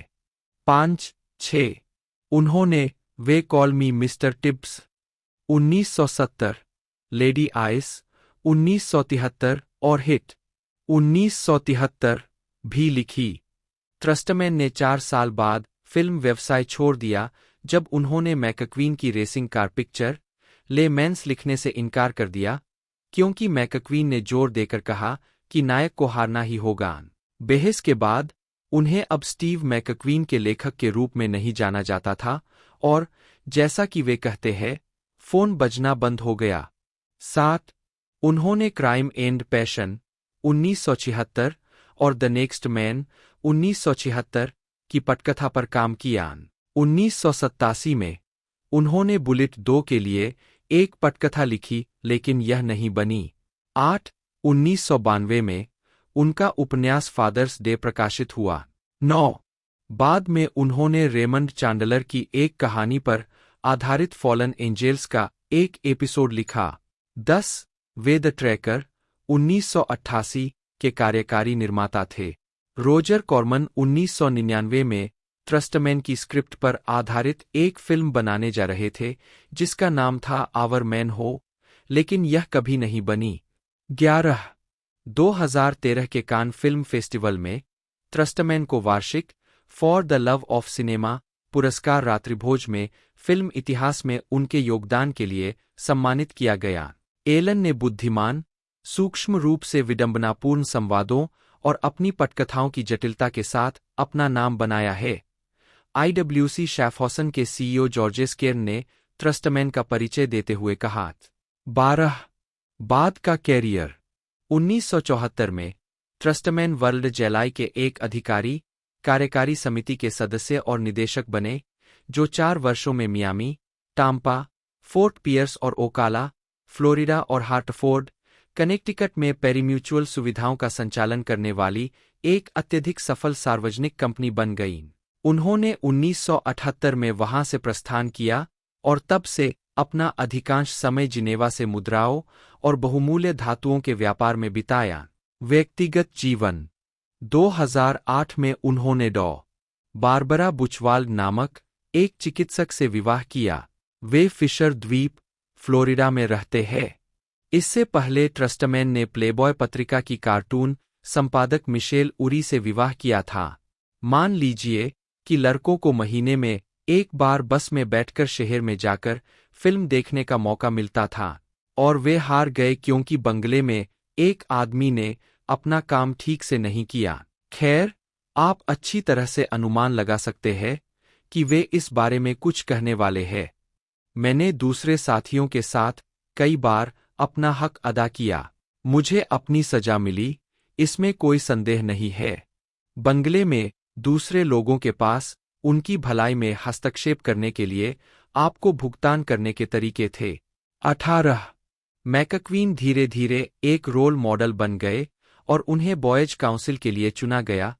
S2: 5. 6. उन्होंने they call me mister Tibbs 1970, lady ice 1973 और हिट 1973 भी लिखी। ट्रस्टमैन ने 4 साल बाद फिल्म व्यवसाय छोड़ दिया जब उन्होंने मैकक्वीन की रेसिंग कार पिक्चर ले मैन्स लिखने से इनकार कर दिया, क्योंकि मैकक्वीन ने जोर देकर कहा कि नायक को हारना ही होगा। बहस के बाद उन्हें अब स्टीव मैकक्वीन के लेखक के रूप में नहीं जाना जाता था और जैसा कि वे कहते हैं, फोन बजना बंद हो गया। 7. उन्होंने क्राइम एंड पैशन 1976 और द नेक्स्ट मैन 1976 की पटकथा पर काम किया। 1987 में उन्होंने बुलेट 2 के लिए एक पटकथा लिखी, लेकिन यह नहीं बनी। 8. 1992 में उनका उपन्यास फादर्स डे प्रकाशित हुआ। 9. बाद में उन्होंने रेमंड चांडलर की एक कहानी पर आधारित फॉलन एंजेल्स का एक एपिसोड लिखा। 10. वे द ट्रैकर 1988 के कार्यकारी निर्माता थे। रोजर कॉर्मन 1999 में ट्रस्टमैन की स्क्रिप्ट पर आधारित एक फिल्म बनाने जा रहे थे, जिसका नाम था आवर मैन हो, लेकिन यह कभी नहीं बनी। 11. 2013 के कान फिल्म फेस्टिवल में ट्रस्टमैन को वार्षिक for the love of cinema पुरस्कार रात्रिभोज में फिल्म इतिहास में उनके योगदान के लिए सम्मानित किया गया। एलन ने बुद्धिमान, सूक्ष्म रूप से विडंबनापूर्ण संवादों और अपनी पटकथाओं की जटिलता के साथ अपना नाम बनाया है। IWC शैफहॉसन के CEO जॉर्जेस केर्न ने ट्रस्टमैन का परिचय देते हुए कहा। 12. बाद का कैरियर 1974 में ट्रस्टमैन वर्ल्ड जेलाई के एक अधिकारी, कार्यकारी समिति के सदस्य और निदेशक बने, जो 4 वर्षों में मियामी, टाम्पा, फोर्ट पियर्स और ओकाला, फ्लोरिडा और हार्टफोर्ड, कनेक्टिकट में पेरीम्यूचुअल सुविधाओं का संचालन करने वाली एक अत्यधिक सफल सार्वजनिक कंपनी बन गई। उन्होंने 1978 में वहां से प्रस्थान किया और तब से अपना अधिकांश समय जिनेवा से मुद्राओं और बहुमूल्य धातुओं के व्यापार में बिताया। व्यक्तिगत जीवन 2008 में उन्होंने डॉ. बारबरा बुचवाल्ड नामक एक चिकित्सक से विवाह किया। वे फिशर द्वीप, फ्लोरिडा में रहते हैं। इससे पहले ट्रस्टमैन ने प्लेबॉय पत्रिका की कार्टून संपादक मिशेल उरी से विवाह किया था। मान लीजिए कि लड़कों को महीने में एक बार बस में बैठकर शहर में जाकर फिल्म देखने का मौका मिलता था, और वे हार गए क्योंकि बंगले में एक आदमी ने अपना काम ठीक से नहीं किया। खैर, आप अच्छी तरह से अनुमान लगा सकते हैं कि वे इस बारे में कुछ कहने वाले हैं। मैंने दूसरे साथियों के साथ कई बार अपना हक अदा किया। मुझे अपनी सजा मिली, इसमें कोई संदेह नहीं है। बंगले में दूसरे लोगों के पास उनकी भलाई में हस्तक्षेप करने के लिए आपको भुगतान करने के तरीके थे। 18. मैकक्वीन धीरे धीरे एक रोल मॉडल बन गए और उन्हें बॉयज काउंसिल के लिए चुना गया,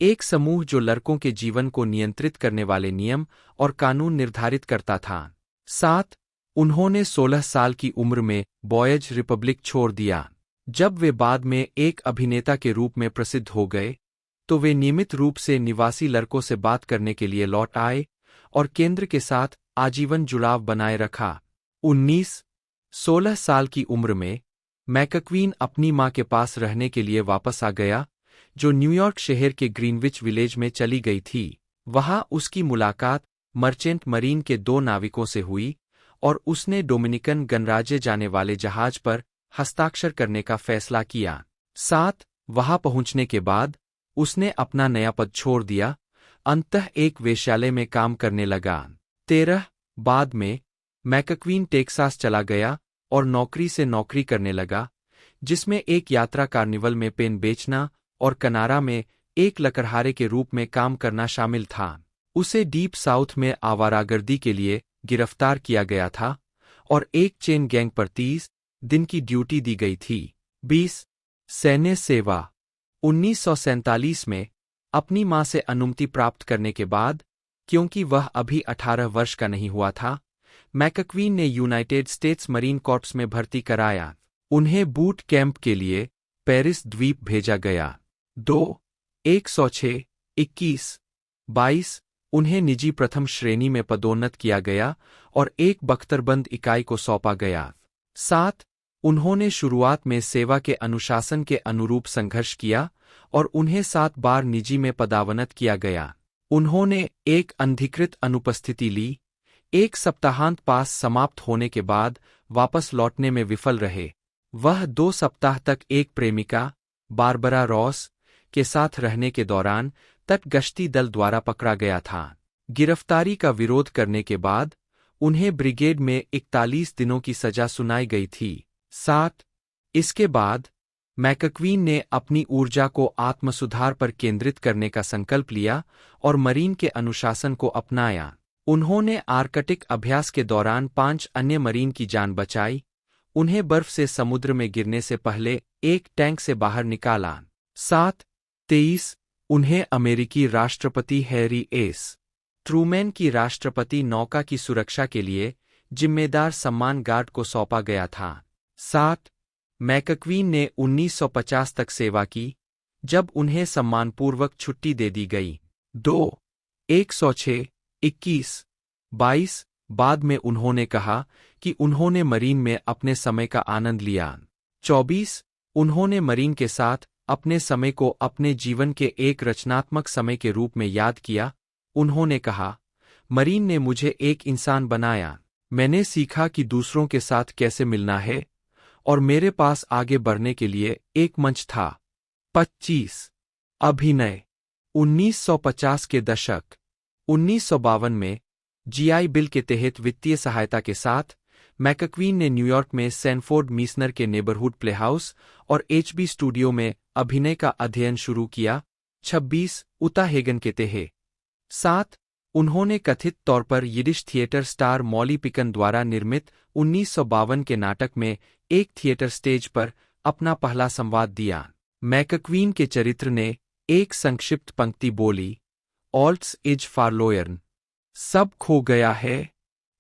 S2: एक समूह जो लड़कों के जीवन को नियंत्रित करने वाले नियम और कानून निर्धारित करता था। 7. उन्होंने 16 साल की उम्र में बॉयज रिपब्लिक छोड़ दिया। जब वे बाद में एक अभिनेता के रूप में प्रसिद्ध हो गए, तो वे नियमित रूप से निवासी लड़कों से बात करने के लिए लौट आए और केंद्र के साथ आजीवन जुड़ाव बनाए रखा। 16 साल की उम्र में मैकक्वीन अपनी मां के पास रहने के लिए वापस आ गया, जो न्यूयॉर्क शहर के ग्रीनविच विलेज में चली गई थी। वहां उसकी मुलाकात मर्चेंट मरीन के 2 नाविकों से हुई और उसने डोमिनिकन गणराज्य जाने वाले जहाज पर हस्ताक्षर करने का फैसला किया। 7. वहां पहुंचने के बाद उसने अपना नया पद छोड़ दिया, अंततः एक वेश्यालय में काम करने लगा। 13. बाद में मैकक्वीन टेक्सास चला गया और नौकरी से नौकरी करने लगा, जिसमें एक यात्रा कार्निवल में पेन बेचना और कनारा में एक लकड़हारे के रूप में काम करना शामिल था। उसे डीप साउथ में आवारागर्दी के लिए गिरफ्तार किया गया था और एक चेन गैंग पर 30 दिन की ड्यूटी दी गई थी। 20. सैन्य सेवा। 1947 में अपनी मां से अनुमति प्राप्त करने के बाद, क्योंकि वह अभी 18 वर्ष का नहीं हुआ था, मैकक्वीन ने यूनाइटेड स्टेट्स मरीन कॉर्प्स में भर्ती कराया। उन्हें बूट कैंप के लिए पेरिस द्वीप भेजा गया। 2. 106, 21, 22 उन्हें निजी प्रथम श्रेणी में पदोन्नत किया गया और एक बख्तरबंद इकाई को सौंपा गया। 7. उन्होंने शुरुआत में सेवा के अनुशासन के अनुरूप संघर्ष किया और उन्हें 7 बार निजी में पदावनत किया गया। उन्होंने एक अनधिकृत अनुपस्थिति ली, एक सप्ताहांत पास समाप्त होने के बाद वापस लौटने में विफल रहे। वह 2 सप्ताह तक एक प्रेमिका, बारबरा रॉस, के साथ रहने के दौरान तटगश्ती दल द्वारा पकड़ा गया था। गिरफ्तारी का विरोध करने के बाद उन्हें ब्रिगेड में 41 दिनों की सजा सुनाई गई थी। 7. इसके बाद मैकक्वीन ने अपनी ऊर्जा को आत्मसुधार पर केंद्रित करने का संकल्प लिया और मरीन के अनुशासन को अपनाया। उन्होंने आर्कटिक अभ्यास के दौरान 5 अन्य मरीन की जान बचाई, उन्हें बर्फ से समुद्र में गिरने से पहले एक टैंक से बाहर निकाला। 7. 23 उन्हें अमेरिकी राष्ट्रपति हैरी एस. ट्रूमैन की राष्ट्रपति नौका की सुरक्षा के लिए जिम्मेदार सम्मान गार्ड को सौंपा गया था। 7. मैकक्वीन ने 1950 तक सेवा की, जब उन्हें सम्मानपूर्वक छुट्टी दे दी गई। 2. 106, 21, 22 बाद में उन्होंने कहा कि उन्होंने मरीन में अपने समय का आनंद लिया। 24 उन्होंने मरीन के साथ अपने समय को अपने जीवन के एक रचनात्मक समय के रूप में याद किया। उन्होंने कहा, मरीन ने मुझे एक इंसान बनाया, मैंने सीखा कि दूसरों के साथ कैसे मिलना है और मेरे पास आगे बढ़ने के लिए एक मंच था। 25 अभिनय। 1950 के दशक। 1952 में जीआई बिल के तहत वित्तीय सहायता के साथ मैकक्वीन ने न्यूयॉर्क में सैनफोर्ड मीसनर के नेबरहुड प्लेहाउस और एचबी स्टूडियो में अभिनय का अध्ययन शुरू किया। 26 उता हेगन के तहत। 7 उन्होंने कथित तौर पर यिडिश थिएटर स्टार मॉली पिकन द्वारा निर्मित 1952 के नाटक में एक थिएटर स्टेज पर अपना पहला संवाद दिया। मैकक्वीन के चरित्र ने एक संक्षिप्त पंक्ति बोली, ऑल्ट्स इज फारलोयर्न, सब खो गया है।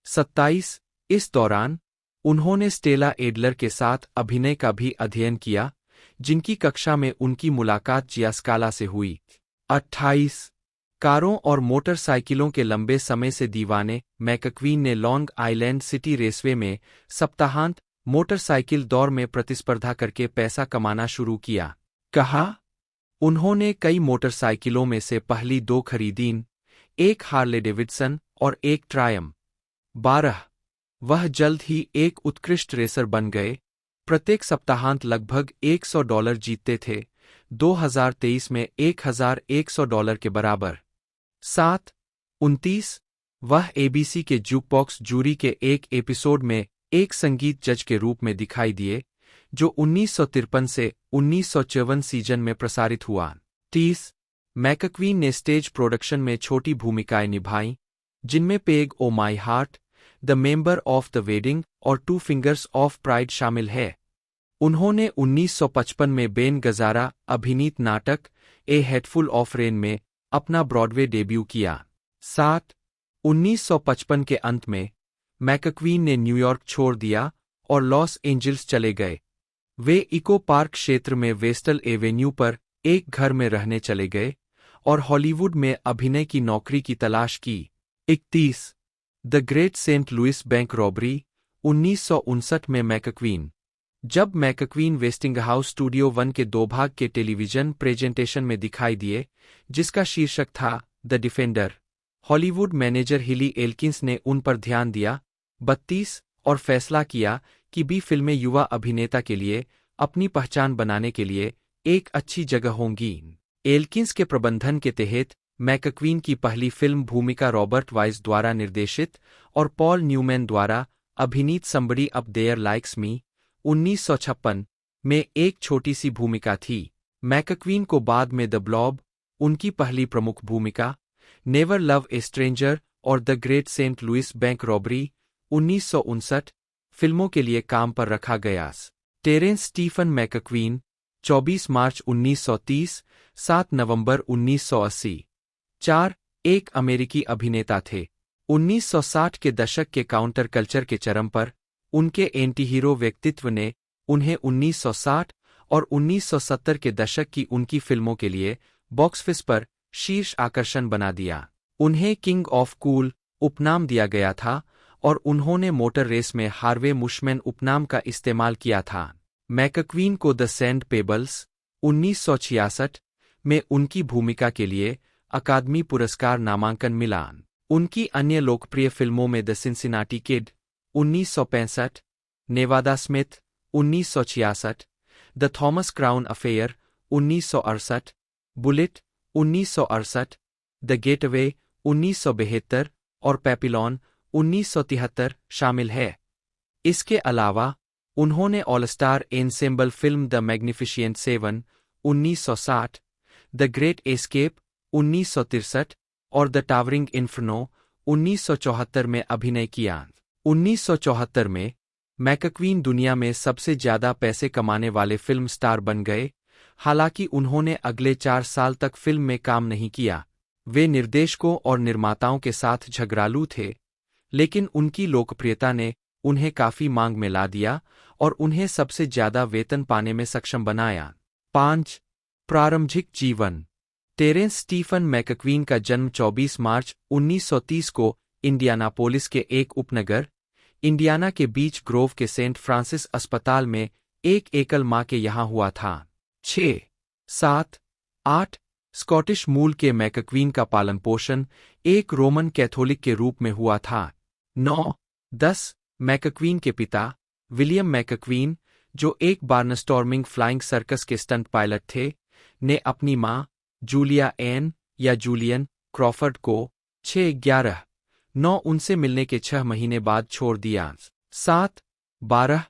S2: 27 इस दौरान उन्होंने स्टेला एडलर के साथ अभिनय का भी अध्ययन किया, जिनकी कक्षा में उनकी मुलाकात जियास्काला से हुई। 28 कारों और मोटरसाइकिलों के लंबे समय से दीवाने मैकक्वीन ने लॉन्ग आइलैंड सिटी रेसवे में सप्ताहांत मोटरसाइकिल दौड़ में प्रतिस्पर्धा करके पैसा कमाना शुरू किया। कहा, उन्होंने कई मोटरसाइकिलों में से पहली 2 खरीदीं, एक हार्ले डेविडसन और एक ट्रायम्फ। 12 वह जल्द ही एक उत्कृष्ट रेसर बन गए, प्रत्येक सप्ताहांत लगभग $100 जीतते थे, 2023 में $1,100 के बराबर। 7 29 वह एबीसी के जूकबॉक्स जूरी के एक एपिसोड में एक संगीत जज के रूप में दिखाई दिए, जो 1953 से 1954 सीजन में प्रसारित हुआ। 30 मैकक्वीन ने स्टेज प्रोडक्शन में छोटी भूमिकाएं निभाईं, जिनमें Peg o' my heart, the member of the wedding और टू फिंगर्स ऑफ प्राइड शामिल है। उन्होंने 1955 में बेन गजारा अभिनीत नाटक ए हेडफुल ऑफ रेन में अपना ब्रॉडवे डेब्यू किया। 7. 1955 के अंत में मैकक्वीन ने न्यूयॉर्क छोड़ दिया और लॉस एंजल्स चले गए। वे इको पार्क क्षेत्र में वेस्टल एवेन्यू पर एक घर में रहने चले गए और हॉलीवुड में अभिनय की नौकरी की तलाश की। 31. The great Saint Louis bank robbery 1959 में मैकक्वीन। जब मैकक्वीन वेस्टिंगहाउस स्टूडियो 1 के 2 भाग के टेलीविजन प्रेजेंटेशन में दिखाई दिए, जिसका शीर्षक था द डिफेंडर, हॉलीवुड मैनेजर हिली एल्किंस ने उन पर ध्यान दिया। 32. और फैसला किया कि बी फिल्में युवा अभिनेता के लिए अपनी पहचान बनाने के लिए एक अच्छी जगह होंगी। एल्किंस के प्रबंधन के तहत मैकक्वीन की पहली फिल्म भूमिका रॉबर्ट वाइस द्वारा निर्देशित और पॉल न्यूमैन द्वारा अभिनीत somebody up their likes me 1956 में एक छोटी सी भूमिका थी। मैकक्वीन को बाद में द ब्लॉब, उनकी पहली प्रमुख भूमिका, नेवर लव ए स्ट्रेंजर और the great Saint Louis bank robbery 1959 फिल्मों के लिए काम पर रखा गया। टेरेंस स्टीफन मैकक्वीन 24 मार्च 1930, 7 नवंबर 1980। 4. एक अमेरिकी अभिनेता थे। 1960 के दशक के काउंटर कल्चर के चरम पर उनके एंटी-हीरो व्यक्तित्व ने उन्हें 1960 और 1970 के दशक की उनकी फिल्मों के लिए बॉक्स ऑफिस पर शीर्ष आकर्षण बना दिया। उन्हें किंग ऑफ कूल उपनाम दिया गया था और उन्होंने मोटर रेस में हार्वे मुशमैन उपनाम का इस्तेमाल किया था। मैकक्वीन को द सैंड पेबल्स 1966 में उनकी भूमिका के लिए अकादमी पुरस्कार नामांकन मिला। उनकी अन्य लोकप्रिय फिल्मों में the Cincinnati kid 1965, Nevada Smith 1966, the Thomas Crown affair 1968, Bullitt 1968, the getaway 1972 और पैपिलॉन 1973 शामिल है। इसके अलावा उन्होंने all star ensemble film the magnificent 7 1960, the great escape 1963 और द टावरिंग इन्फर्नो 1974 में अभिनय किया। 1974 में मैकक्वीन दुनिया में सबसे ज्यादा पैसे कमाने वाले फिल्म स्टार बन गए। हालांकि उन्होंने अगले 4 साल तक फिल्म में काम नहीं किया। वे निर्देशकों और निर्माताओं के साथ झगड़ालू थे, लेकिन उनकी लोकप्रियता ने उन्हें काफी मांग में ला दिया और उन्हें सबसे ज्यादा वेतन पाने में सक्षम बनाया। 5. प्रारंभिक जीवन। टेरेंस स्टीफन मैकक्वीन का जन्म 24 मार्च 1930 को इंडियानापोलिस के एक उपनगर, इंडियाना के बीच ग्रोव के सेंट फ्रांसिस अस्पताल में एक एकल मां के यहां हुआ था। 6. 7. 8. स्कॉटिश मूल के मैकक्वीन का पालन पोषण एक रोमन कैथोलिक के रूप में हुआ था। 9. 10. मैकक्वीन के पिता विलियम मैकक्वीन, जो एक बार्नस्टॉर्मिंग फ्लाइंग सर्कस के स्टंट पायलट थे, ने अपनी मां जूलिया एन या जूलियन क्रॉफर्ड को 6/11/9 उनसे मिलने के 6 महीने बाद छोड़ दिया। 7. 12.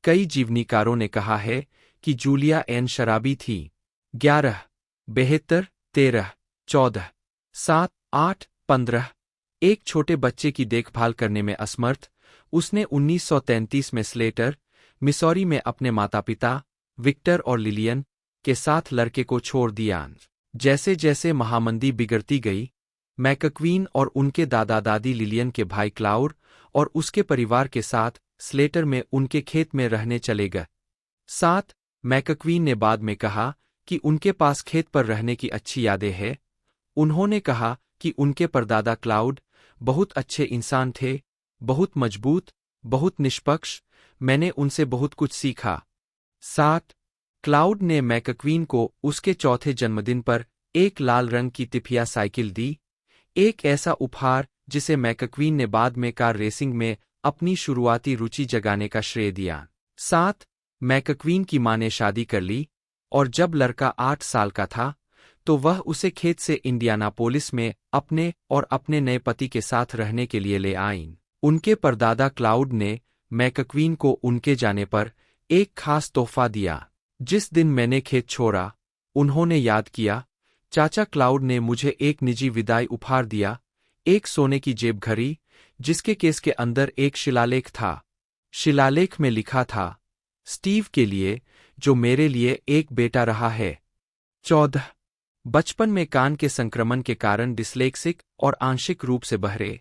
S2: कई जीवनीकारों ने कहा है कि जूलिया एन शराबी थी। 11. 72. 13. 14. 7. 8. 15. एक छोटे बच्चे की देखभाल करने में असमर्थ, उसने 1933 में स्लेटर, मिसौरी में अपने माता पिता विक्टर और लिलियन के साथ लड़के को छोड़ दिया। जैसे जैसे महामंदी बिगड़ती गई, मैकक्वीन और उनके दादा दादी लिलियन के भाई क्लाउड और उसके परिवार के साथ स्लेटर में उनके खेत में रहने चले गए। 7. मैकक्वीन ने बाद में कहा कि उनके पास खेत पर रहने की अच्छी यादें हैं। उन्होंने कहा कि उनके परदादा क्लाउड बहुत अच्छे इंसान थे, बहुत मजबूत, बहुत निष्पक्ष, मैंने उनसे बहुत कुछ सीखा। 7. क्लाउड ने मैकक्वीन को उसके चौथे जन्मदिन पर एक लाल रंग की तिफिया साइकिल दी, एक ऐसा उपहार जिसे मैकक्वीन ने बाद में कार रेसिंग में अपनी शुरुआती रुचि जगाने का श्रेय दिया। 7. मैकक्वीन की मां ने शादी कर ली और जब लड़का 8 साल का था तो वह उसे खेत से इंडियानापोलिस में अपने और अपने नए पति के साथ रहने के लिए ले आईं। उनके परदादा क्लाउड ने मैकक्वीन को उनके जाने पर एक खास तोहफा दिया। जिस दिन मैंने खेत छोड़ा, उन्होंने याद किया, चाचा क्लाउड ने मुझे एक निजी विदाई उपहार दिया, एक सोने की जेब घड़ी जिसके केस के अंदर एक शिलालेख था। शिलालेख में लिखा था, स्टीव के लिए, जो मेरे लिए एक बेटा रहा है। 14 बचपन में कान के संक्रमण के कारण डिस्लेक्सिक और आंशिक रूप से बहरे।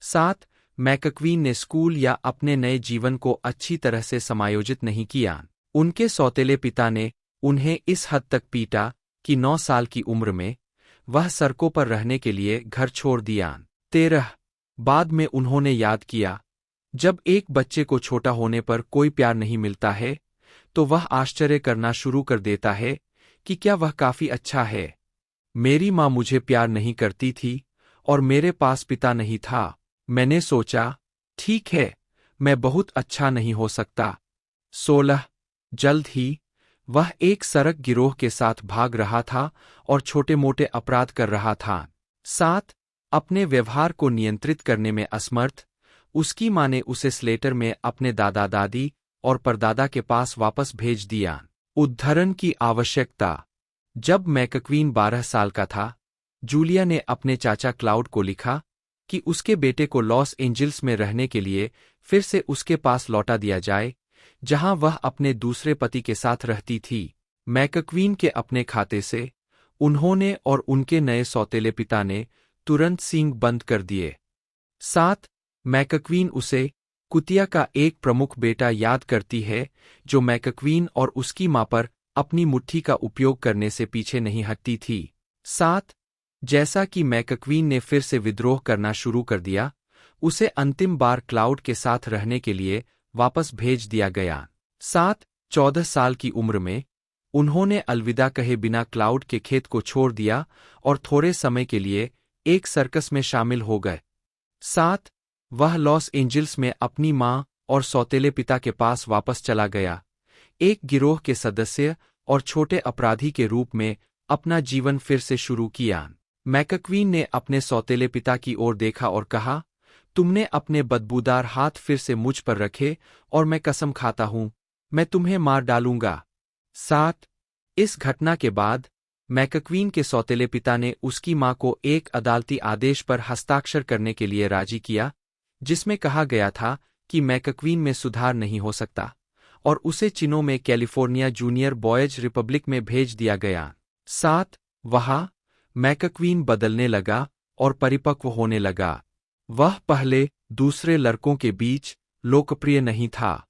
S2: 7 मैकक्वीन ने स्कूल या अपने नए जीवन को अच्छी तरह से समायोजित नहीं किया। उनके सौतेले पिता ने उन्हें इस हद तक पीटा कि 9 साल की उम्र में वह सड़कों पर रहने के लिए घर छोड़ दिया। 13 बाद में उन्होंने याद किया, जब एक बच्चे को छोटा होने पर कोई प्यार नहीं मिलता है तो वह आश्चर्य करना शुरू कर देता है कि क्या वह काफी अच्छा है। मेरी माँ मुझे प्यार नहीं करती थी और मेरे पास पिता नहीं था। मैंने सोचा, ठीक है, मैं बहुत अच्छा नहीं हो सकता। 16 जल्द ही वह एक सड़क गिरोह के साथ भाग रहा था और छोटे मोटे अपराध कर रहा था। 7 अपने व्यवहार को नियंत्रित करने में असमर्थ, उसकी माँ ने उसे स्लेटर में अपने दादा दादी और परदादा के पास वापस भेज दिया। उद्धरण की आवश्यकता। जब मैकक्वीन 12 साल का था, जूलिया ने अपने चाचा क्लाउड को लिखा कि उसके बेटे को लॉस एंजिल्स में रहने के लिए फिर से उसके पास लौटा दिया जाए, जहां वह अपने दूसरे पति के साथ रहती थी। मैकक्वीन के अपने खाते से उन्होंने और उनके नए सौतेले पिता ने तुरंत सींग बंद कर दिए। 7 मैकक्वीन उसे कुतिया का एक प्रमुख बेटा याद करती है, जो मैकक्वीन और उसकी मां पर अपनी मुट्ठी का उपयोग करने से पीछे नहीं हटती थी। 7 जैसा कि मैकक्वीन ने फिर से विद्रोह करना शुरू कर दिया, उसे अंतिम बार क्लाउड के साथ रहने के लिए वापस भेज दिया गया। 7 14 साल की उम्र में उन्होंने अलविदा कहे बिना क्लाउड के खेत को छोड़ दिया और थोड़े समय के लिए एक सर्कस में शामिल हो गए। 7 वह लॉस एंजिल्स में अपनी मां और सौतेले पिता के पास वापस चला गया, एक गिरोह के सदस्य और छोटे अपराधी के रूप में अपना जीवन फिर से शुरू किया। मैकक्वीन ने अपने सौतेले पिता की ओर देखा और कहा, तुमने अपने बदबूदार हाथ फिर से मुझ पर रखे और मैं कसम खाता हूं, मैं तुम्हें मार डालूंगा। 7 इस घटना के बाद मैकक्वीन के सौतेले पिता ने उसकी मां को एक अदालती आदेश पर हस्ताक्षर करने के लिए राजी किया, जिसमें कहा गया था कि मैकक्वीन में सुधार नहीं हो सकता, और उसे चिनो में कैलिफोर्निया जूनियर बॉयज रिपब्लिक में भेज दिया गया। 7 वहां मैकक्वीन बदलने लगा और परिपक्व होने लगा। वह पहले दूसरे लड़कों के बीच लोकप्रिय नहीं था।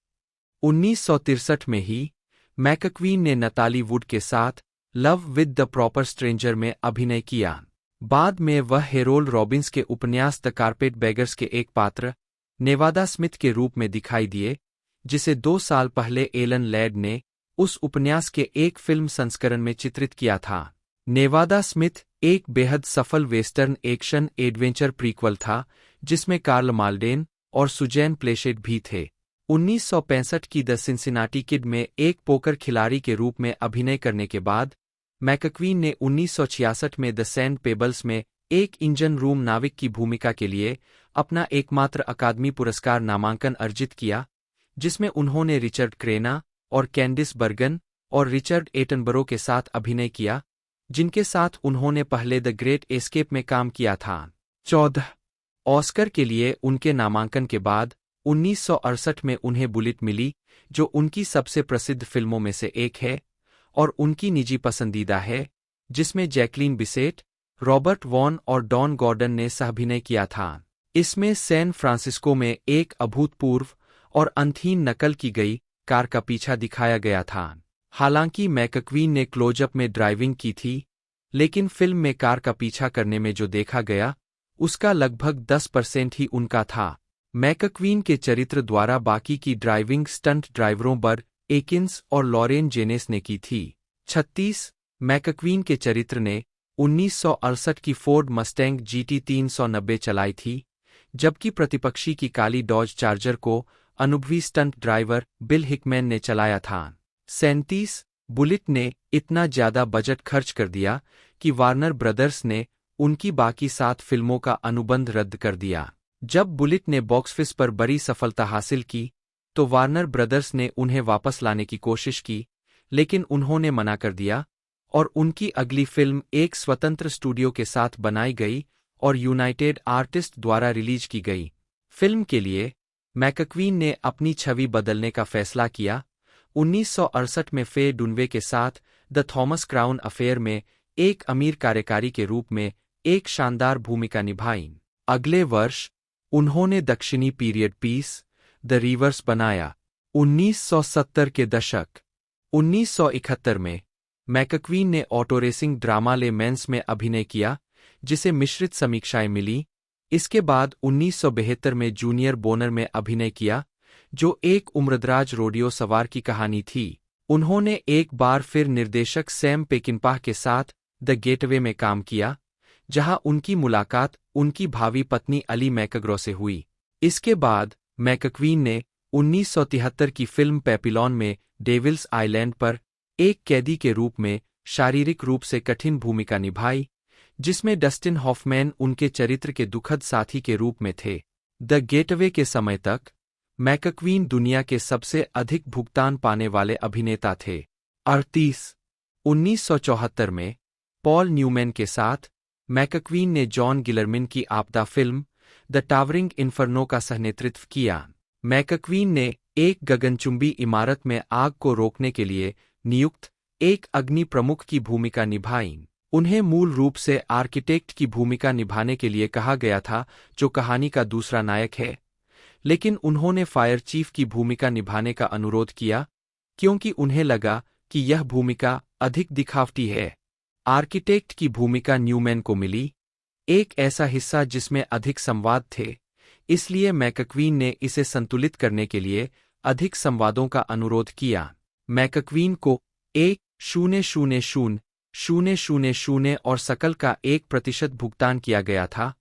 S2: 1963 में ही मैकक्वीन ने नताली वुड के साथ love with the proper stranger में अभिनय किया। बाद में वह हेरोल्ड रॉबिन्स के उपन्यास द कारपेट बेगर्स के एक पात्र नेवादा स्मिथ के रूप में दिखाई दिए, जिसे 2 साल पहले एलन लैड ने उस उपन्यास के एक फिल्म संस्करण में चित्रित किया था। नेवादा स्मिथ एक बेहद सफल वेस्टर्न एक्शन एडवेंचर प्रीक्वल था, जिसमें कार्ल माल्डेन और सुजैन प्लेशेट भी थे। 1965 की द सिंसिनाटी किड में एक पोकर खिलाड़ी के रूप में अभिनय करने के बाद मैकक्वीन ने 1966 में द सैंड पेबल्स में एक इंजन रूम नाविक की भूमिका के लिए अपना एकमात्र अकादमी पुरस्कार नामांकन अर्जित किया, जिसमें उन्होंने रिचर्ड क्रेना और कैंडिस बर्गन और रिचर्ड एटनबरो के साथ अभिनय किया, जिनके साथ उन्होंने पहले द ग्रेट एस्केप में काम किया था। 14 ऑस्कर के लिए उनके नामांकन के बाद 1968 में उन्हें बुलेट मिली, जो उनकी सबसे प्रसिद्ध फिल्मों में से एक है और उनकी निजी पसंदीदा है, जिसमें जैकलीन बिसेट, रॉबर्ट वॉन और डॉन गॉर्डन ने सहअभिनय किया था। इसमें सैन फ्रांसिस्को में एक अभूतपूर्व और अंतहीन नकल की गई कार का पीछा दिखाया गया था। हालांकि मैकक्वीन ने क्लोजअप में ड्राइविंग की थी, लेकिन फिल्म में कार का पीछा करने में जो देखा गया, उसका लगभग 10% ही उनका था। मैकक्वीन के चरित्र द्वारा बाकी की ड्राइविंग स्टंट ड्राइवरों बर्ड एकिंस और लॉरेन जेनेस ने की थी। 36 मैकक्वीन के चरित्र ने 1968 की फोर्ड मस्टैंग GT 390 चलाई थी, जबकि प्रतिपक्षी की काली डॉज चार्जर को अनुभवी स्टंट ड्राइवर बिल हिकमैन ने चलाया था। 37 बुलेट ने इतना ज्यादा बजट खर्च कर दिया कि वार्नर ब्रदर्स ने उनकी बाकी 7 फिल्मों का अनुबंध रद्द कर दिया। जब बुलेट ने बॉक्स ऑफिस पर बड़ी सफलता हासिल की, तो वार्नर ब्रदर्स ने उन्हें वापस लाने की कोशिश की, लेकिन उन्होंने मना कर दिया और उनकी अगली फिल्म एक स्वतंत्र स्टूडियो के साथ बनाई गई और यूनाइटेड आर्टिस्ट द्वारा रिलीज की गई। फिल्म के लिए मैकक्वीन ने अपनी छवि बदलने का फैसला किया। 1968 में फे डुनवे के साथ द थॉमस क्राउन अफेयर में एक अमीर कार्यकारी के रूप में एक शानदार भूमिका निभाई। अगले वर्ष उन्होंने दक्षिणी पीरियड पीस द रिवर्स बनाया। 1970 के दशक 1971 में मैकक्वीन ने ऑटो रेसिंग ड्रामा ले मेंस में अभिनय किया, जिसे मिश्रित समीक्षाएं मिली। इसके बाद 1972 में जूनियर बोनर में अभिनय किया, जो एक उम्रदराज रोडियो सवार की कहानी थी। उन्होंने एक बार फिर निर्देशक सैम पेकिनपाह के साथ द गेटवे में काम किया, जहां उनकी मुलाकात उनकी भावी पत्नी अली मैकग्रो से हुई। इसके बाद मैकक्वीन ने 1973 की फिल्म पेपिलॉन में डेविल्स आइलैंड पर एक कैदी के रूप में शारीरिक रूप से कठिन भूमिका निभाई, जिसमें डस्टिन हॉफमैन उनके चरित्र के दुखद साथी के रूप में थे। द गेटवे के समय तक मैकक्वीन दुनिया के सबसे अधिक भुगतान पाने वाले अभिनेता थे। 1974 में पॉल न्यूमैन के साथ मैकक्वीन ने जॉन गिलर्मिन की आपदा फिल्म द टावरिंग इन्फर्नो का सहनेतृत्व किया। मैकक्वीन ने एक गगनचुंबी इमारत में आग को रोकने के लिए नियुक्त एक अग्नि प्रमुख की भूमिका निभाई। उन्हें मूल रूप से आर्किटेक्ट की भूमिका निभाने के लिए कहा गया था, जो कहानी का दूसरा नायक है, लेकिन उन्होंने फायर चीफ की भूमिका निभाने का अनुरोध किया क्योंकि उन्हें लगा कि यह भूमिका अधिक दिखावटी है। आर्किटेक्ट की भूमिका न्यूमैन को मिली, एक ऐसा हिस्सा जिसमें अधिक संवाद थे, इसलिए मैकक्वीन ने इसे संतुलित करने के लिए अधिक संवादों का अनुरोध किया। मैकक्वीन को 1,000,000 और सकल का 1% भुगतान किया गया था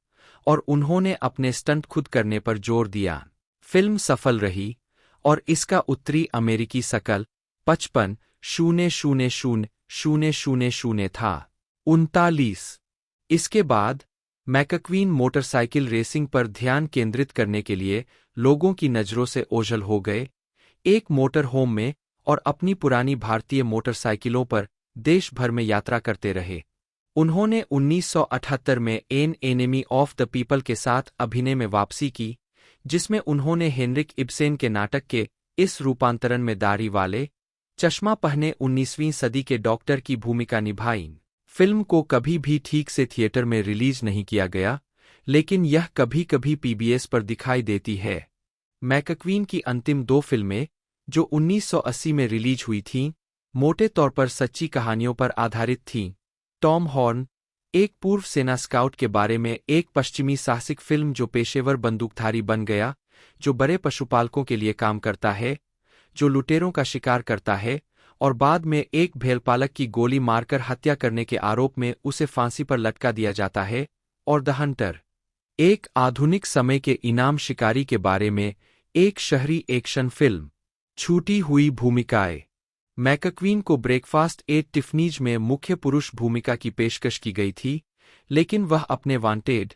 S2: और उन्होंने अपने स्टंट खुद करने पर जोर दिया। फिल्म सफल रही और इसका उत्तरी अमेरिकी सकल 55,000,000 था। 39 इसके बाद मैकक्वीन मोटरसाइकिल रेसिंग पर ध्यान केंद्रित करने के लिए लोगों की नज़रों से ओझल हो गए, एक मोटर होम में और अपनी पुरानी भारतीय मोटरसाइकिलों पर देश भर में यात्रा करते रहे। उन्होंने 1978 में an enemy of the people के साथ अभिनय में वापसी की, जिसमें उन्होंने हेनरिक इब्सेन के नाटक के इस रूपांतरण में दाढ़ी वाले, चश्मा पहने 19वीं सदी के डॉक्टर की भूमिका निभाई। फिल्म को कभी भी ठीक से थिएटर में रिलीज नहीं किया गया, लेकिन यह कभी कभी पीबीएस पर दिखाई देती है। मैकक्वीन की अंतिम 2 फिल्में, जो 1980 में रिलीज हुई थीं, मोटे तौर पर सच्ची कहानियों पर आधारित थीं। टॉम हॉर्न, एक पूर्व सेना स्काउट के बारे में एक पश्चिमी साहसिक फिल्म जो पेशेवर बंदूकधारी बन गया, जो बड़े पशुपालकों के लिए काम करता है, जो लुटेरों का शिकार करता है और बाद में एक भेड़पालक की गोली मारकर हत्या करने के आरोप में उसे फांसी पर लटका दिया जाता है, और द हंटर, एक आधुनिक समय के इनाम शिकारी के बारे में एक शहरी एक्शन फिल्म। छूटी हुई भूमिकाएं। मैकक्वीन को ब्रेकफास्ट एट टिफनीज में मुख्य पुरुष भूमिका की पेशकश की गई थी, लेकिन वह अपने वांटेड,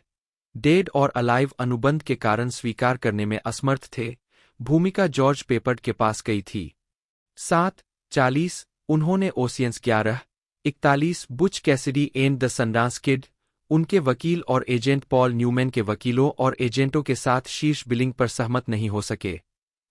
S2: डेड और अलाइव अनुबंध के कारण स्वीकार करने में असमर्थ थे। भूमिका जॉर्ज पेपर्ट के पास गई थी। 7:40 उन्होंने Ocean's 11:41 Butch Cassidy and the Sundance Kid, उनके वकील और एजेंट पॉल न्यूमैन के वकीलों और एजेंटों के साथ शीर्ष बिलिंग पर सहमत नहीं हो सके।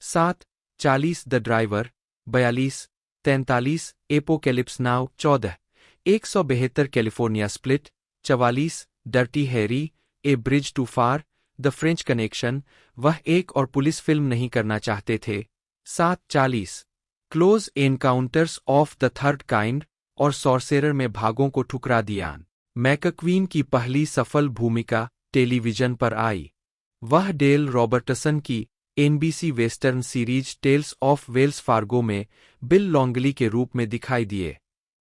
S2: 7:40 the driver 42:43 apocalypse now 14:172 California split 44 Dirty Harry a bridge too far the French connection, वह एक और पुलिस फिल्म नहीं करना चाहते थे। 7:40 close encounters of the third kind और सॉर्सेरर में भागों को ठुकरा दिया। मैकक्वीन की पहली सफल भूमिका टेलीविजन पर आई। वह डेल रॉबर्टसन की NBC western series Tales of Wells Fargo में बिल लॉन्गली के रूप में दिखाई दिए।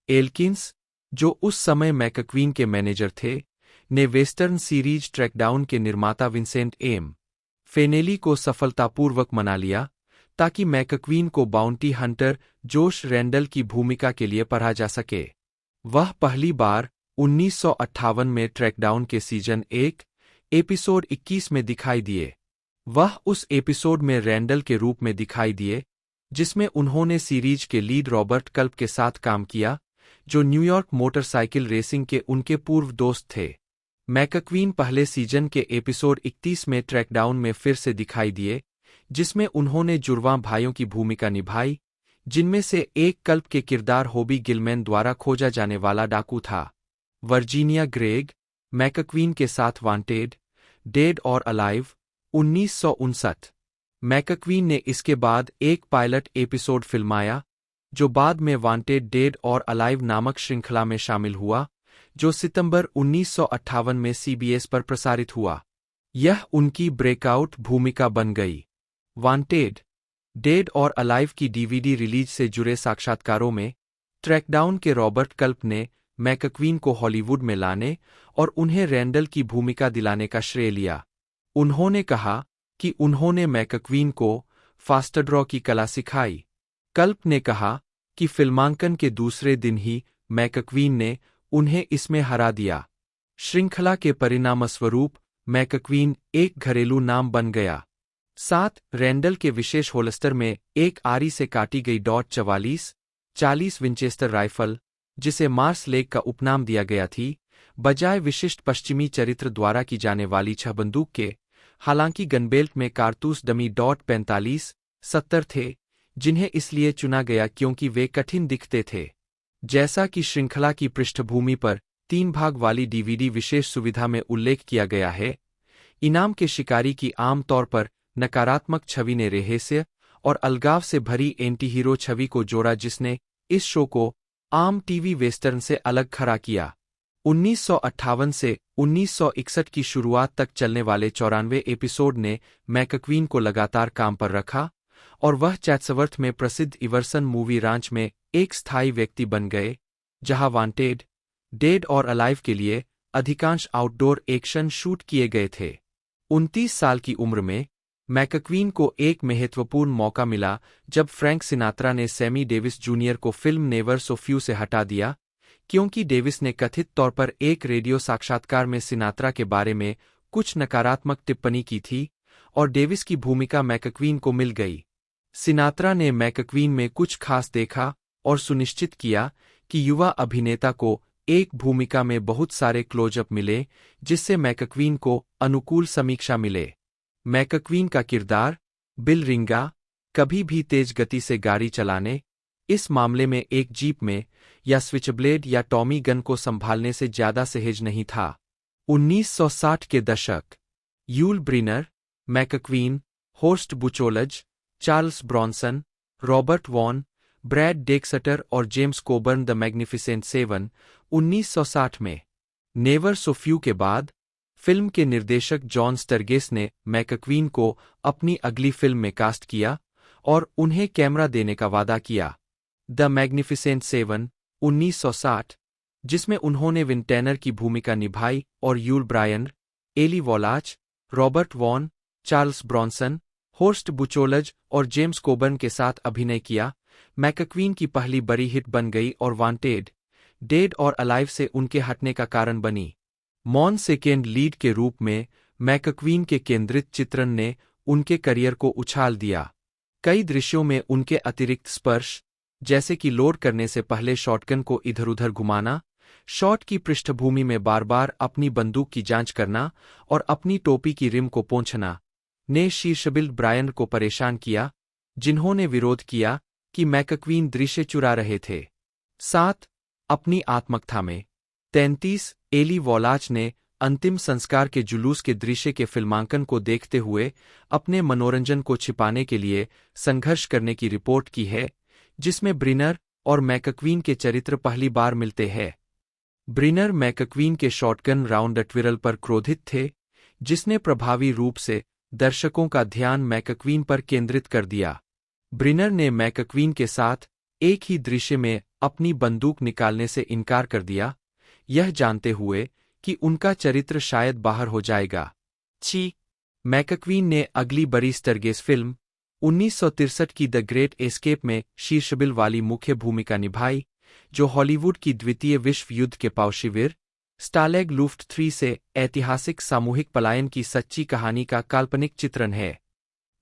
S2: एल्किंस, जो उस समय मैकक्वीन के मैनेजर थे, ने वेस्टर्न सीरीज ट्रैकडाउन के निर्माता विंसेंट एम. फेनेली को सफलतापूर्वक मना लिया ताकि मैकक्वीन को बाउंटी हंटर जोश रैंडल की भूमिका के लिए पढ़ा जा सके। वह पहली बार 1958 में ट्रैकडाउन के सीजन 1, एपिसोड 21 में दिखाई दिए। वह उस एपिसोड में रैंडल के रूप में दिखाई दिए जिसमें उन्होंने सीरीज के लीड रॉबर्ट कल्प के साथ काम किया, जो न्यूयॉर्क मोटरसाइकिल रेसिंग के उनके पूर्व दोस्त थे। मैकक्वीन पहले सीजन के एपिसोड 31 में ट्रैकडाउन में फिर से दिखाई दिए, जिसमें उन्होंने जुड़वां भाइयों की भूमिका निभाई, जिनमें से एक कल्प के किरदार होबी गिलमैन द्वारा खोजा जाने वाला डाकू था। वर्जीनिया ग्रेग, मैकक्वीन के साथ वांटेड, डेड और अलाइव, 1959। मैकक्वीन ने इसके बाद एक पायलट एपिसोड फिल्माया, जो बाद में वांटेड डेड और अलाइव नामक श्रृंखला में शामिल हुआ, जो सितंबर 1958 में सीबीएस पर प्रसारित हुआ। यह उनकी ब्रेकआउट भूमिका बन गई। वांटेड, डेड और अलाइव की डीवीडी रिलीज से जुड़े साक्षात्कारों में ट्रैकडाउन के रॉबर्ट कल्प ने मैकक्वीन को हॉलीवुड में लाने और उन्हें रैंडल की भूमिका दिलाने का श्रेय लिया। उन्होंने कहा कि उन्होंने मैकक्वीन को फास्ट ड्रॉ की कला सिखाई। कल्प ने कहा कि फिल्मांकन के दूसरे दिन ही मैकक्वीन ने उन्हें इसमें हरा दिया। श्रृंखला के परिणामस्वरूप मैकक्वीन एक घरेलू नाम बन गया। 7 रैंडल के विशेष होल्स्टर में एक आरी से काटी गई .44-40 विंचेस्टर राइफल, जिसे मार्स लेक का उपनाम दिया गया थी, बजाय विशिष्ट पश्चिमी चरित्र द्वारा की जाने वाली 6 बंदूक के। हालांकि गनबेल्ट में कारतूस डमी .45-70 थे, जिन्हें इसलिए चुना गया क्योंकि वे कठिन दिखते थे। जैसा कि श्रृंखला की पृष्ठभूमि पर 3 भाग वाली डीवीडी विशेष सुविधा में उल्लेख किया गया है, इनाम के शिकारी की आम तौर पर नकारात्मक छवि ने रहस्य और अलगाव से भरी एंटी-हीरो छवि को जोड़ा, जिसने इस शो को आम टीवी वेस्टर्न से अलग खड़ा किया। 1958 से 1961 की शुरुआत तक चलने वाले 94 एपिसोड ने मैकक्वीन को लगातार काम पर रखा और वह चैट्सवर्थ में प्रसिद्ध इवर्सन मूवी रांच में एक स्थायी व्यक्ति बन गए, जहां वांटेड, डेड और अलाइव के लिए अधिकांश आउटडोर एक्शन शूट किए गए थे। 29 साल की उम्र में मैकक्वीन को एक महत्वपूर्ण मौका मिला जब फ्रैंक सिनात्रा ने सैमी डेविस जूनियर को फिल्म नेवर सो फ्यू से हटा दिया, क्योंकि डेविस ने कथित तौर पर एक रेडियो साक्षात्कार में सिनात्रा के बारे में कुछ नकारात्मक टिप्पणी की थी और डेविस की भूमिका मैकक्वीन को मिल गई। सिनात्रा ने मैकक्वीन में कुछ खास देखा और सुनिश्चित किया कि युवा अभिनेता को एक भूमिका में बहुत सारे क्लोजअप मिले, जिससे मैकक्वीन को अनुकूल समीक्षा मिले। मैकक्वीन का किरदार, बिल रिंगा, कभी भी तेज गति से गाड़ी चलाने, इस मामले में एक जीप में या स्विचब्लेड या टॉमी गन को संभालने से ज्यादा सहज नहीं था। 1960 के दशक, Yul Brynner, McQueen, Horst Buchholz, Charles Bronson, Robert Vaughn, Brad Dexter और जेम्स कोबर्न द मैग्निफिसेंट 7, 1960 में। नेवर सो फ्यू के बाद फिल्म के निर्देशक जॉन स्टरगेस ने मैकक्वीन को अपनी अगली फिल्म में कास्ट किया और उन्हें कैमरा देने का वादा किया। द मैग्निफिसेंट 7, 1960, जिसमें उन्होंने विन टैनर की भूमिका निभाई और Yul Brynner, Eli Wallach, Robert Vaughn, Charles Bronson, Horst Buchholz और जेम्स कोबर्न के साथ अभिनय किया, मैकक्वीन की पहली बड़ी हिट बन गई और वांटेड, डेड और अलाइव से उनके हटने का कारण बनी। मॉन सेकेंड लीड के रूप में मैकक्वीन के केंद्रित चित्रण ने उनके करियर को उछाल दिया। कई दृश्यों में उनके अतिरिक्त स्पर्श, जैसे कि लोड करने से पहले शॉटगन को इधर-उधर घुमाना, शॉट की पृष्ठभूमि में बार-बार अपनी बंदूक की जांच करना और अपनी टोपी की रिम को पोंछना, ने शीर्षबिल ब्रायन को परेशान किया, जिन्होंने विरोध किया कि मैकक्वीन दृश्य चुरा रहे थे। 7 अपनी आत्मकथा में 33 एली वॉलाच ने अंतिम संस्कार के जुलूस के दृश्य के फिल्मांकन को देखते हुए अपने मनोरंजन को छिपाने के लिए संघर्ष करने की रिपोर्ट की है, जिसमें ब्रिनर और मैकक्वीन के चरित्र पहली बार मिलते हैं। ब्रिनर मैकक्वीन के शॉटगन राउंड ट्विरल पर क्रोधित थे, जिसने प्रभावी रूप से दर्शकों का ध्यान मैकक्वीन पर केंद्रित कर दिया। ब्रिनर ने मैकक्वीन के साथ एक ही दृश्य में अपनी बंदूक निकालने से इनकार कर दिया, यह जानते हुए कि उनका चरित्र शायद बाहर हो जाएगा। मैकक्वीन ने अगली बड़ी स्टरगेस फिल्म 1963 की द ग्रेट एस्केप में शीर्षबिल वाली मुख्य भूमिका निभाई, जो हॉलीवुड की द्वितीय विश्व युद्ध के पावशिविर स्टालैग लुफ्ट 3 से ऐतिहासिक सामूहिक पलायन की सच्ची कहानी का काल्पनिक चित्रण है।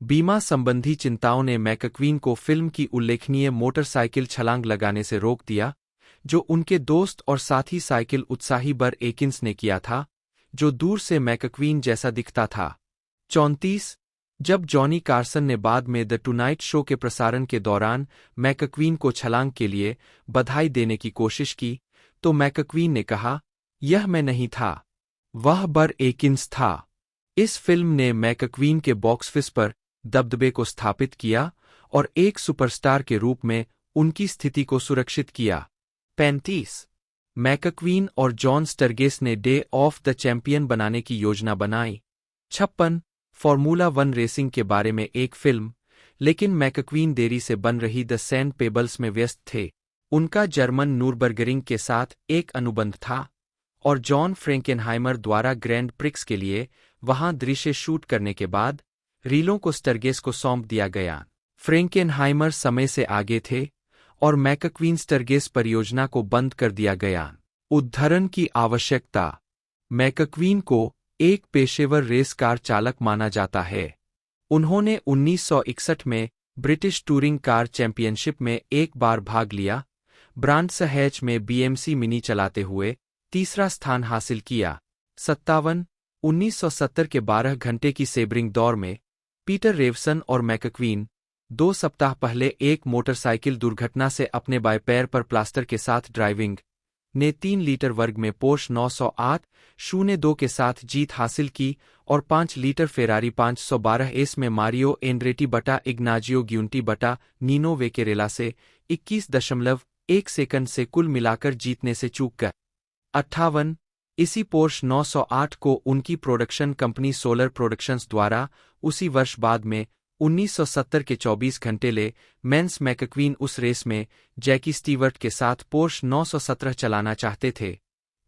S2: बीमा संबंधी चिंताओं ने मैकक्वीन को फिल्म की उल्लेखनीय मोटरसाइकिल छलांग लगाने से रोक दिया, जो उनके दोस्त और साथी साइकिल उत्साही बर एकिंस ने किया था, जो दूर से मैकक्वीन जैसा दिखता था। 34 जब जॉनी कार्सन ने बाद में द टुनाइट शो के प्रसारण के दौरान मैकक्वीन को छलांग के लिए बधाई देने की कोशिश की, तो मैकक्वीन ने कहा, यह मैं नहीं था, वह बर एकिंस था। इस फिल्म ने मैकक्वीन के बॉक्स ऑफिस पर दबदबे को स्थापित किया और एक सुपरस्टार के रूप में उनकी स्थिति को सुरक्षित किया। 35 मैकक्वीन और जॉन स्टरगेस ने डे ऑफ द चैंपियन बनाने की योजना बनाई। 56 फॉर्मूला 1 रेसिंग के बारे में एक फिल्म, लेकिन मैकक्वीन देरी से बन रही द सैंड पेबल्स में व्यस्त थे। उनका जर्मन नूरबर्गरिंग के साथ एक अनुबंध था और जॉन फ्रैंकेनहाइमर द्वारा ग्रैंड प्रिक्स के लिए वहां दृश्य शूट करने के बाद रीलों को स्टरगेस को सौंप दिया गया। फ्रैंकेनहाइमर समय से आगे थे और मैकक्वीन स्टरगेस परियोजना को बंद कर दिया गया। उद्धरण की आवश्यकता। मैकक्वीन को एक पेशेवर रेस कार चालक माना जाता है। उन्होंने 1961 में ब्रिटिश टूरिंग कार चैंपियनशिप में एक बार भाग लिया, ब्रांड्स हैच में बीएमसी मिनी चलाते हुए तीसरा स्थान हासिल किया। 57 1970 के 12 घंटे की सेबरिंग दौर में पीटर रेवसन और मैकक्वीन 2 सप्ताह पहले एक मोटरसाइकिल दुर्घटना से अपने बाएं पैर पर प्लास्टर के साथ ड्राइविंग ने 3 लीटर वर्ग में पोर्श 908-02 के साथ जीत हासिल की और 5 लीटर फेरारी 512 एस में मारियो एंड्रेटी बटा इग्नाजियो ग्यूंटी बटा नीनो वेकेरेला से 21.1 सेकंड से कुल मिलाकर जीतने से चूक गए। 58 इसी पोर्श 908 को उनकी प्रोडक्शन कंपनी सोलर प्रोडक्शंस द्वारा उसी वर्ष बाद में 1970 के 24 घंटे ले मेंस मैकक्वीन उस रेस में जैकी स्टीवर्ट के साथ पोर्श 917 चलाना चाहते थे।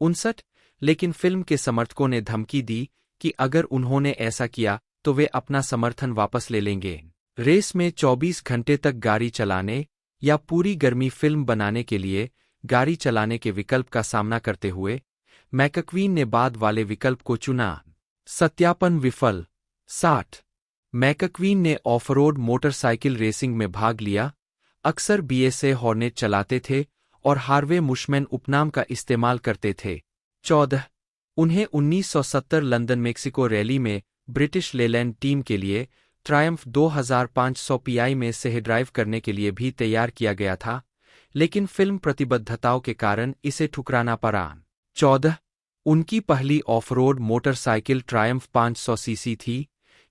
S2: 59 लेकिन फिल्म के समर्थकों ने धमकी दी कि अगर उन्होंने ऐसा किया तो वे अपना समर्थन वापस ले लेंगे। रेस में 24 घंटे तक गाड़ी चलाने या पूरी गर्मी फिल्म बनाने के लिए गाड़ी चलाने के विकल्प का सामना करते हुए मैकक्वीन ने बाद वाले विकल्प को चुना। सत्यापन विफल। 60 मैकक्वीन ने ऑफरोड मोटरसाइकिल रेसिंग में भाग लिया, अक्सर बीएसए हॉर्नेट चलाते थे और हार्वे मुशमैन उपनाम का इस्तेमाल करते थे। 14 उन्हें 1970 लंदन मेक्सिको रैली में ब्रिटिश लेलैंड टीम के लिए ट्रायम्फ 2500 पीआई में सह ड्राइव करने के लिए भी तैयार किया गया था, लेकिन फिल्म प्रतिबद्धताओं के कारण इसे ठुकराना पड़ा। 14 उनकी पहली ऑफरोड मोटरसाइकिल ट्रायम्फ 500 सीसी थी,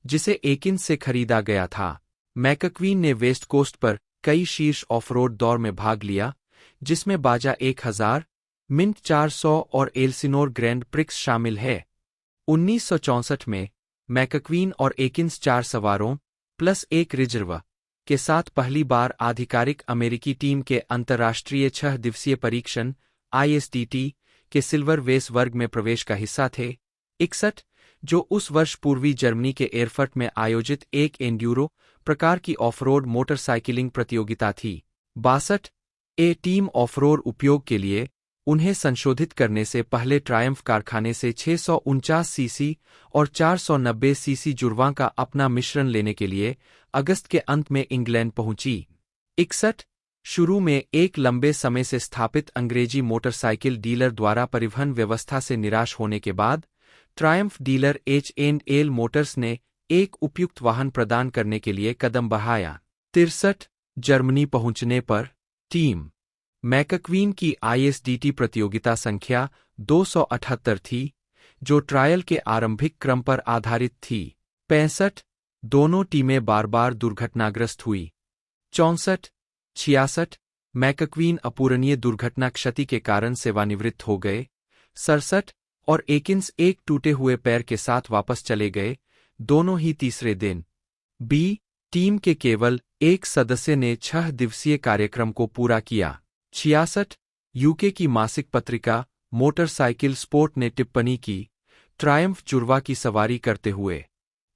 S2: जिसे एकिंस से खरीदा गया था। मैकक्वीन ने वेस्ट कोस्ट पर कई शीर्ष ऑफरोड दौर में भाग लिया, जिसमें बाजा 1000, मिंट 400 और एल्सिनोर ग्रैंड प्रिक्स शामिल है। 1964 में मैकक्वीन और एकिंस 4 सवारों प्लस एक रिजर्व के साथ पहली बार आधिकारिक अमेरिकी टीम के अंतर्राष्ट्रीय 6 दिवसीय परीक्षण ISTT के सिल्वर वेस वर्ग में प्रवेश का हिस्सा थे। 61 जो उस वर्ष पूर्वी जर्मनी के एयरफ्रट में आयोजित एक एंड्यूरो प्रकार की ऑफरोड मोटरसाइकिलिंग प्रतियोगिता थी। 62 ए टीम ऑफरोड उपयोग के लिए उन्हें संशोधित करने से पहले ट्रायम्फ कारखाने से 649 सीसी और 490 सीसी जुर्वां का अपना मिश्रण लेने के लिए अगस्त के अंत में इंग्लैंड पहुंची। 61 शुरू में एक लंबे समय से स्थापित अंग्रेजी मोटरसाइकिल डीलर द्वारा परिवहन व्यवस्था से निराश होने के बाद ट्रायम्फ डीलर H&L मोटर्स ने एक उपयुक्त वाहन प्रदान करने के लिए कदम बढ़ाया। 63 जर्मनी पहुंचने पर टीम मैकक्वीन की ISDT प्रतियोगिता संख्या 278 थी, जो ट्रायल के आरंभिक क्रम पर आधारित थी। 65 दोनों टीमें बार-बार दुर्घटनाग्रस्त हुई। 64 66 मैकक्वीन अपूरणीय दुर्घटना क्षति के कारण सेवानिवृत्त हो गए। 67 और एकिंस एक टूटे हुए पैर के साथ वापस चले गए, दोनों ही तीसरे दिन। बी टीम के केवल एक सदस्य ने 6 दिवसीय कार्यक्रम को पूरा किया। 66 यूके की मासिक पत्रिका मोटरसाइकिल स्पोर्ट ने टिप्पणी की, ट्रायम्फ जुर्वा की सवारी करते हुए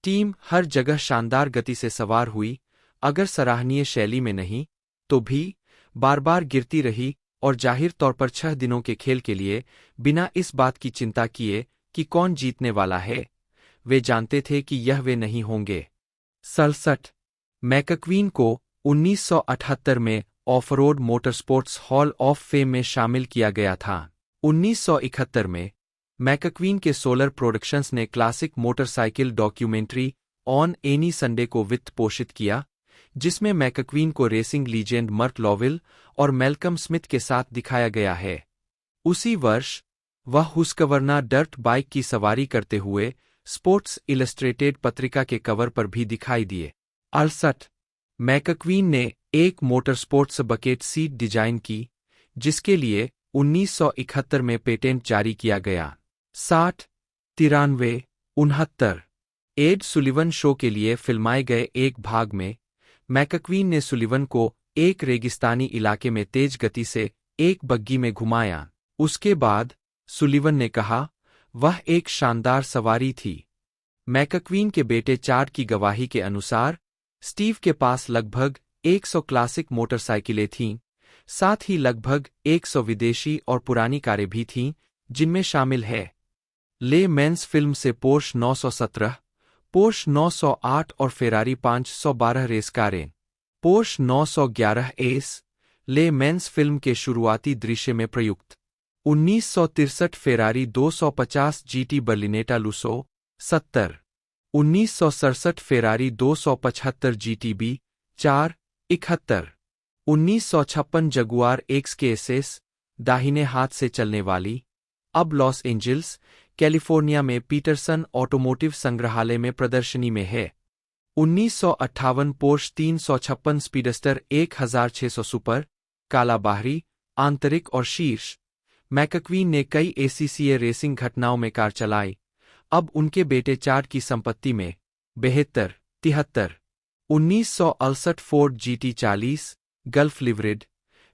S2: टीम हर जगह शानदार गति से सवार हुई, अगर सराहनीय शैली में नहीं तो भी बार बार गिरती रही और जाहिर तौर पर 6 दिनों के खेल के लिए बिना इस बात की चिंता किए कि कौन जीतने वाला है, वे जानते थे कि यह वे नहीं होंगे। 67 मैकक्वीन को 1978 में off-road motorsports hall of fame में शामिल किया गया था। 1971 में मैकक्वीन के सोलर प्रोडक्शंस ने classic motorcycle documentary on any Sunday को वित्त पोषित किया, जिसमें मैकक्वीन को रेसिंग लीजेंड मर्क लॉविल और मैल्कम स्मिथ के साथ दिखाया गया है। उसी वर्ष वह हुस्कवर्ना डर्ट बाइक की सवारी करते हुए स्पोर्ट्स इलस्ट्रेटेड पत्रिका के कवर पर भी दिखाई दिए। 68 मैकक्वीन ने एक मोटरस्पोर्ट्स बकेट सीट डिजाइन की, जिसके लिए 1971 में पेटेंट जारी किया गया। 60 93 69 एड सुलिवन शो के लिए फिल्माए गए एक भाग में मैकक्वीन ने सुलिवन को एक रेगिस्तानी इलाके में तेज गति से एक बग्गी में घुमाया। उसके बाद सुलिवन ने कहा, वह एक शानदार सवारी थी। मैकक्वीन के बेटे चार्ड की गवाही के अनुसार स्टीव के पास लगभग 100 क्लासिक मोटरसाइकिलें थीं, साथ ही लगभग 100 विदेशी और पुरानी कारें भी थीं, जिनमें शामिल है ले मेंस फिल्म से पोर्श 917, पोर्श 908 और फेरारी 512 रेस कारें। Porsche 911 S Le Mans film के शुरुआती दृश्य में प्रयुक्त 1963 Ferrari 250 GT Berlinetta Lusso 70, 1967 Ferrari 275 GTB 4 71, 1956 Jaguar XKSS दाहिने हाथ से चलने वाली, अब लॉस एंजिल्स कैलिफोर्निया में पीटरसन ऑटोमोटिव संग्रहालय में प्रदर्शनी में है। 1958 पोर्श 356 स्पीडस्टर 1600 सुपर, काला बाहरी, आंतरिक और शीर्ष। मैकक्वीन ने कई एसीसीए रेसिंग घटनाओं में कार चलाई। अब उनके बेटे चार्ड की संपत्ति में 72 73, 1968 फोर्ड जीटी 40 गल्फ लिवरेड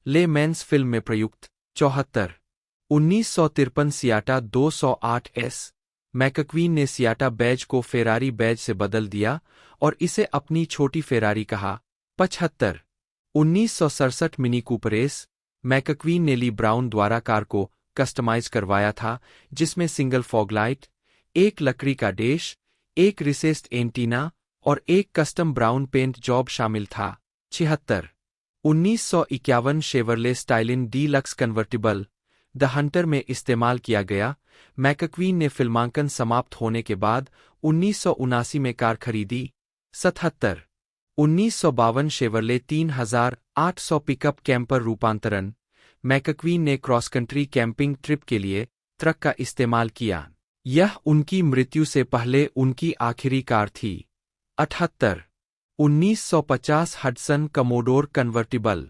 S2: ले मेंस फिल्म में प्रयुक्त 74, 1953 सियाटा 208 एस। मैकक्वीन ने सियाटा बैज को फेरारी बैज से बदल दिया और इसे अपनी छोटी फेरारी कहा। 75, 1967 मिनी कूपर रेस। मैकक्वीन ने ली ब्राउन द्वारा कार को कस्टमाइज करवाया था, जिसमें सिंगल फॉगलाइट, एक लकड़ी का डैश, एक रिसेस्ड एंटीना और एक कस्टम ब्राउन पेंट जॉब शामिल था। 76, 1951 Chevrolet Stalin deluxe convertible the Hunter में इस्तेमाल किया गया। मैकक्वीन ने फिल्मांकन समाप्त होने के बाद 1979 में कार खरीदी। 77, 1952 शेवरले 3800 पिकअप कैंपर रूपांतरण। मैकक्वीन ने क्रॉस कंट्री कैंपिंग ट्रिप के लिए ट्रक का इस्तेमाल किया। यह उनकी मृत्यु से पहले उनकी आखिरी कार थी। 78, 1950 Hudson commodore convertible.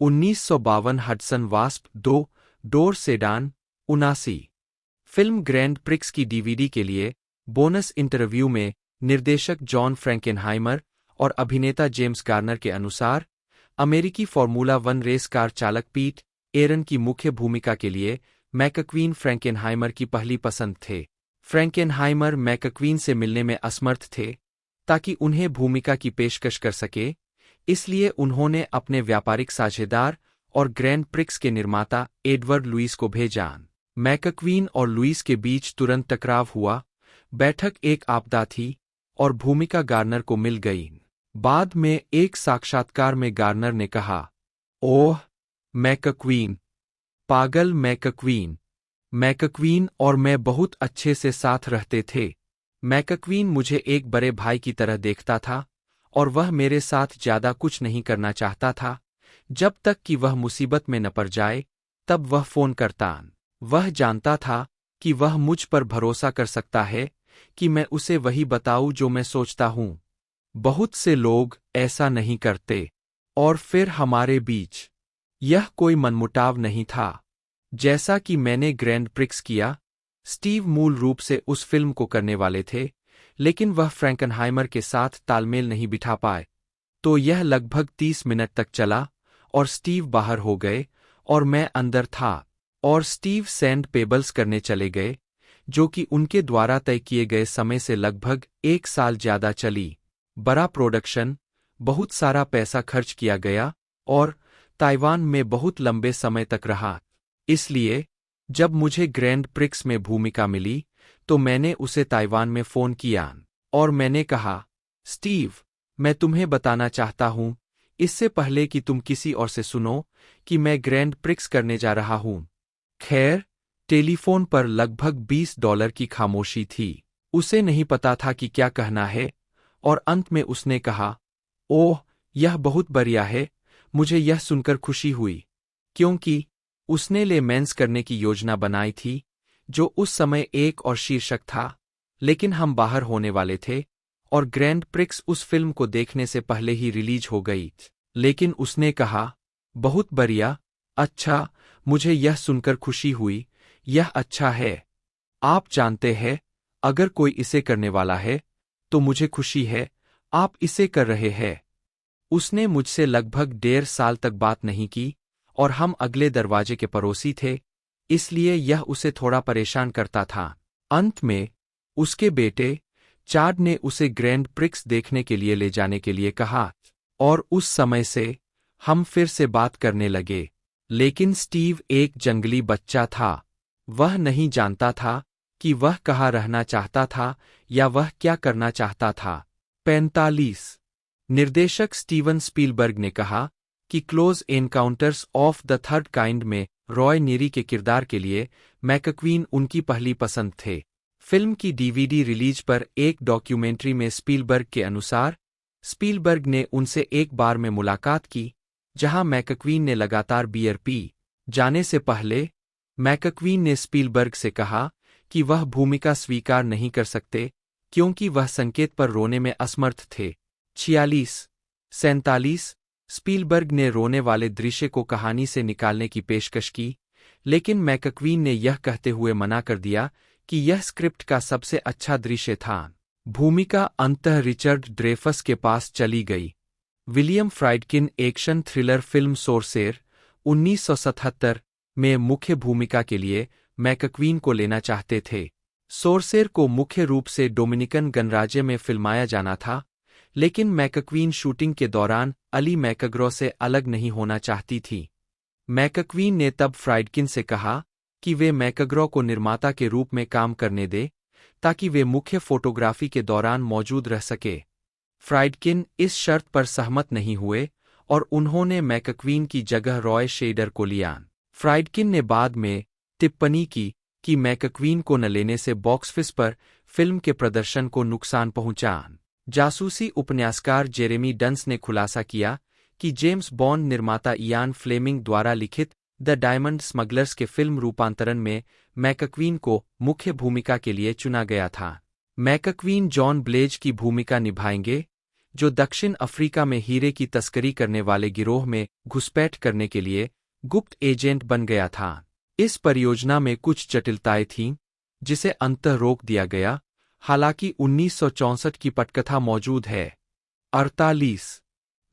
S2: 1952 Hudson wasp 2 door sedan. 79 film grand prix की डीवीडी के लिए बोनस इंटरव्यू में निर्देशक जॉन फ्रैंकेनहाइमर और अभिनेता जेम्स गार्नर के अनुसार अमेरिकी फॉर्मूला 1 रेस कार चालक पीट एरन की मुख्य भूमिका के लिए मैकक्वीन फ्रैंकेनहाइमर की पहली पसंद थे। फ्रैंकेनहाइमर मैकक्वीन से मिलने में असमर्थ थे ताकि उन्हें भूमिका की पेशकश कर सके, इसलिए उन्होंने अपने व्यापारिक साझेदार और ग्रैंड प्रिक्स के निर्माता एडवर्ड लुइस को भेजा। मैकक्वीन और लुइस के बीच तुरंत टकराव हुआ। बैठक एक आपदा थी और भूमिका गार्नर को मिल गई। बाद में एक साक्षात्कार में गार्नर ने कहा, ओह मैकक्वीन, पागल मैकक्वीन। मैकक्वीन और मैं बहुत अच्छे से साथ रहते थे। मैकक्वीन मुझे एक बड़े भाई की तरह देखता था और वह मेरे साथ ज्यादा कुछ नहीं करना चाहता था। जब तक कि वह मुसीबत में न पड़ जाए, तब वह फोन करता। वह जानता था कि वह मुझ पर भरोसा कर सकता है कि मैं उसे वही बताऊं जो मैं सोचता हूं। बहुत से लोग ऐसा नहीं करते। और फिर हमारे बीच यह कोई मनमुटाव नहीं था। जैसा कि मैंने ग्रैंड प्रिक्स किया, स्टीव मूल रूप से उस फिल्म को करने वाले थे, लेकिन वह फ्रैंकेनहाइमर के साथ तालमेल नहीं बिठा पाए। तो यह लगभग 30 मिनट तक चला और स्टीव बाहर हो गए और मैं अंदर था और स्टीव सैंड पेबल्स करने चले गए, जो कि उनके द्वारा तय किए गए समय से लगभग 1 साल ज्यादा चली। बड़ा प्रोडक्शन, बहुत सारा पैसा खर्च किया गया और ताइवान में बहुत लंबे समय तक रहा। इसलिए जब मुझे ग्रैंड प्रिक्स में भूमिका मिली, तो मैंने उसे ताइवान में फोन किया और मैंने कहा, स्टीव, मैं तुम्हें बताना चाहता हूं, इससे पहले कि तुम किसी और से सुनो, कि मैं ग्रैंड प्रिक्स करने जा रहा हूं। खैर, टेलीफोन पर लगभग $20 की खामोशी थी। उसे नहीं पता था कि क्या कहना है, और अंत में उसने कहा, ओह, यह बहुत बढ़िया है, मुझे यह सुनकर खुशी हुई, क्योंकि उसने ले मेंस करने की योजना बनाई थी, जो उस समय एक और शीर्षक था, लेकिन हम बाहर होने वाले थे, और ग्रैंड प्रिक्स उस फिल्म को देखने से पहले ही रिलीज हो गई। लेकिन उसने कहा, बहुत बढ़िया, अच्छा, मुझे यह सुनकर खुशी हुई, यह अच्छा है। आप जानते हैं, अगर कोई इसे करने वाला है, तो मुझे खुशी है, आप इसे कर रहे हैं। उसने मुझसे लगभग 1.5 साल तक बात नहीं की, और हम अगले दरवाजे के पड़ोसी थे, इसलिए यह उसे थोड़ा परेशान करता था। अंत में, उसके बेटे, चाड ने उसे ग्रैंड प्रिक्स देखने के लिए ले जाने के लिए कहा, और उस समय से, हम फिर से बात करने लगे। लेकिन स्टीव एक जंगली बच्चा था। वह नहीं जानता था कि वह कहाँ रहना चाहता था या वह क्या करना चाहता था। 45 निर्देशक स्टीवन स्पीलबर्ग ने कहा कि close encounters of the third kind में रॉय नीरी के किरदार के लिए मैकक्वीन उनकी पहली पसंद थे। फिल्म की डीवीडी रिलीज पर एक डॉक्यूमेंट्री में स्पीलबर्ग के अनुसार, स्पीलबर्ग ने उनसे एक बार में मुलाकात की, जहां मैकक्वीन ने लगातार बियर पी। जाने से पहले, मैकक्वीन ने स्पीलबर्ग से कहा कि वह भूमिका स्वीकार नहीं कर सकते, क्योंकि वह संकेत पर रोने में असमर्थ थे। 46-47 स्पीलबर्ग ने रोने वाले दृश्य को कहानी से निकालने की पेशकश की, लेकिन मैकक्वीन ने यह कहते हुए मना कर दिया कि यह स्क्रिप्ट का सबसे अच्छा दृश्य था। भूमिका अंततः रिचर्ड ड्रेफस के पास चली गई। विलियम फ्राइडकिन एक्शन थ्रिलर फिल्म सोर्सेर 1977 में मुख्य भूमिका के लिए मैकक्वीन को लेना चाहते थे। सोर्सेर को मुख्य रूप से डोमिनिकन गणराज्य में फिल्माया जाना था, लेकिन मैकक्वीन शूटिंग के दौरान अली मैकग्रो से अलग नहीं होना चाहती थी। मैकक्वीन ने तब फ्राइडकिन से कहा कि वे मैकग्रो को निर्माता के रूप में काम करने दे, ताकि वे मुख्य फोटोग्राफी के दौरान मौजूद रह सके। फ्राइडकिन इस शर्त पर सहमत नहीं हुए, और उन्होंने मैकक्वीन की जगह रॉय शेडर को लिया। फ्राइडकिन ने बाद में टिप्पणी की कि मैकक्वीन को न लेने से बॉक्स ऑफिस पर फिल्म के प्रदर्शन को नुकसान पहुंचा। जासूसी उपन्यासकार जेरेमी डंस ने खुलासा किया कि जेम्स बॉन्ड निर्माता इयान फ्लेमिंग द्वारा लिखित द डायमंड स्मगलर्स के फिल्म रूपांतरण में मैकक्वीन को मुख्य भूमिका के लिए चुना गया था। मैकक्वीन जॉन ब्लेज की भूमिका निभाएंगे, जो दक्षिण अफ्रीका में हीरे की तस्करी करने वाले गिरोह में घुसपैठ करने के लिए गुप्त एजेंट बन गया था। इस परियोजना में कुछ जटिलताएं थीं, जिसे अंततः रोक दिया गया, हालांकि 1964 की पटकथा मौजूद है। 48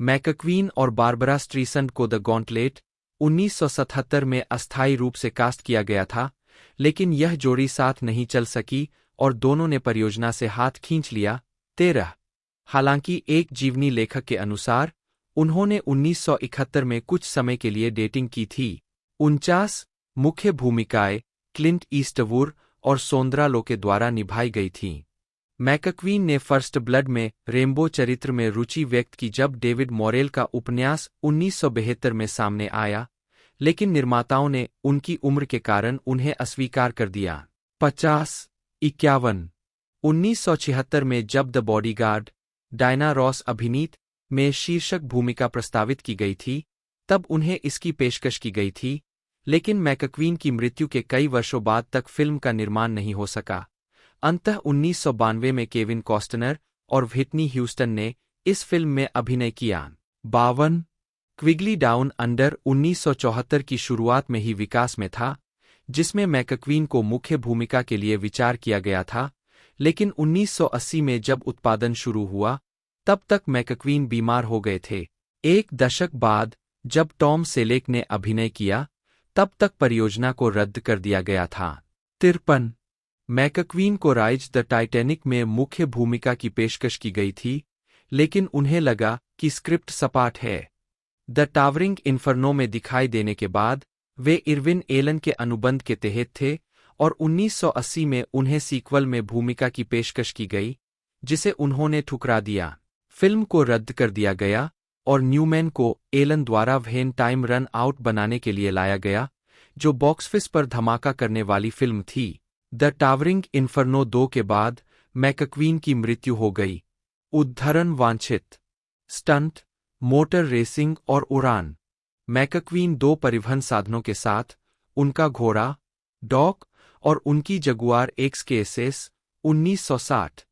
S2: मैकक्वीन और बारबरा स्ट्रीसंड को द गॉन्टलेट 1977 में अस्थायी रूप से कास्ट किया गया था, लेकिन यह जोड़ी साथ नहीं चल सकी और दोनों ने परियोजना से हाथ खींच लिया। 13 हालांकि एक जीवनी लेखक के अनुसार, उन्होंने 1971 में कुछ समय के लिए डेटिंग की थी। 49 मुख्य भूमिकाएं क्लिंट ईस्टवुड और सोंद्रा लोके द्वारा निभाई गई थीं। मैकक्वीन ने फर्स्ट ब्लड में रेम्बो चरित्र में रुचि व्यक्त की जब डेविड मॉरेल का उपन्यास 1972 में सामने आया, लेकिन निर्माताओं ने उनकी उम्र के कारण उन्हें अस्वीकार कर दिया। 50-51 1976 में जब द बॉडीगार्ड, डायना रॉस अभिनीत में शीर्षक भूमिका प्रस्तावित की गई थी, तब उन्हें इसकी पेशकश की गई थी, लेकिन मैकक्वीन की मृत्यु के कई वर्षों बाद तक फिल्म का निर्माण नहीं हो सका। अंततः 1992 में केविन कॉस्टनर और व्हिटनी ह्यूस्टन ने इस फिल्म में अभिनय किया। 52 क्विगली डाउन अंडर 1974 की शुरुआत में ही विकास में था, जिसमें मैकक्वीन को मुख्य भूमिका के लिए विचार किया गया था, लेकिन 1980 में जब उत्पादन शुरू हुआ, तब तक मैकक्वीन बीमार हो गए थे। एक दशक बाद, जब टॉम सेलेक ने अभिनय किया, तब तक परियोजना को रद्द कर दिया गया था। 53 मैकक्वीन को राइज द टाइटैनिक में मुख्य भूमिका की पेशकश की गई थी, लेकिन उन्हें लगा कि स्क्रिप्ट सपाट है। द टावरिंग इन्फर्नो में दिखाई देने के बाद, वे इरविन एलन के अनुबंध के तहत थे, और 1980 में उन्हें सीक्वल में भूमिका की पेशकश की गई, जिसे उन्होंने ठुकरा दिया। फिल्म को रद्द कर दिया गया, और न्यूमैन को एलन द्वारा व्हेन टाइम रन आउट बनाने के लिए लाया गया, जो बॉक्स ऑफिस पर धमाका करने वाली फिल्म थी। द टावरिंग इन्फर्नो 2 के बाद मैकक्वीन की मृत्यु हो गई। उद्धरण वांछित स्टंट, मोटर रेसिंग और उड़ान। मैकक्वीन 2 परिवहन साधनों के साथ उनका घोड़ा, डॉग और उनकी जगुआर XKSS 1960।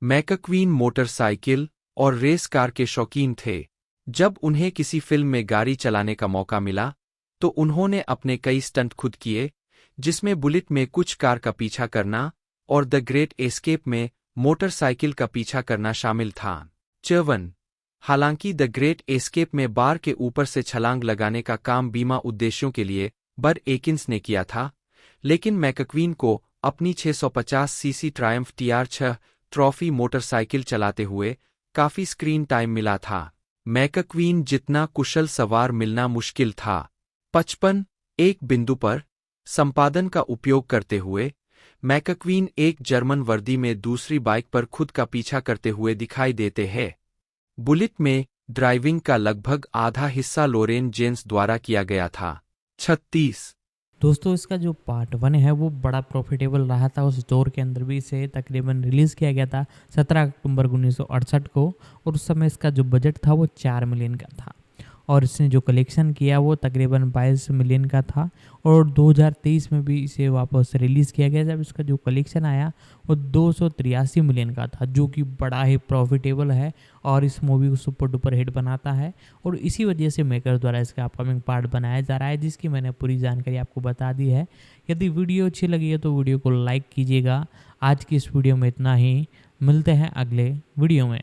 S2: मैकक्वीन मोटरसाइकिल और रेस कार के शौकीन थे। जब उन्हें किसी फिल्म में गाड़ी चलाने का मौका मिला तो उन्होंने अपने कई स्टंट खुद किए, जिसमें बुलेट में कुछ कार का पीछा करना और द ग्रेट एस्केप में मोटरसाइकिल का पीछा करना शामिल था। 54। हालांकि द ग्रेट एस्केप में बार के ऊपर से छलांग लगाने का काम बीमा उद्देश्यों के लिए बड एकिंस ने किया था, लेकिन मैकक्वीन को अपनी 650 CC Triumph TR6 trophy motorcycle चलाते हुए काफी स्क्रीन टाइम मिला था। मैकक्वीन जितना कुशल सवार मिलना मुश्किल था। 55। एक बिंदु पर संपादन का उपयोग करते हुए मैकक्वीन एक जर्मन वर्दी में दूसरी बाइक पर खुद का पीछा करते हुए दिखाई देते हैं। बुलेट में ड्राइविंग का लगभग आधा हिस्सा लोरेन जेन्स द्वारा किया गया था। 36।
S1: दोस्तों इसका जो पार्ट 1 है वो बड़ा प्रॉफिटेबल रहा था। उस दौर के अंदर भी इसे तकरीबन रिलीज़ किया गया था 17 अक्टूबर 1968 को, और उस समय इसका जो बजट था वो 4 मिलियन का था और इसने जो कलेक्शन किया वो तकरीबन 22 मिलियन का था। और 2023 में भी इसे वापस रिलीज़ किया गया, जब इसका जो कलेक्शन आया वो 283 मिलियन का था, जो कि बड़ा ही प्रॉफिटेबल है और इस मूवी को सुपर डुपर हिट बनाता है। और इसी वजह से मेकर द्वारा इसका अपकमिंग पार्ट बनाया जा रहा है, जिसकी मैंने पूरी जानकारी आपको बता दी है। यदि वीडियो अच्छी लगी है तो वीडियो को लाइक कीजिएगा। आज की इस वीडियो में इतना ही, मिलते हैं अगले वीडियो में।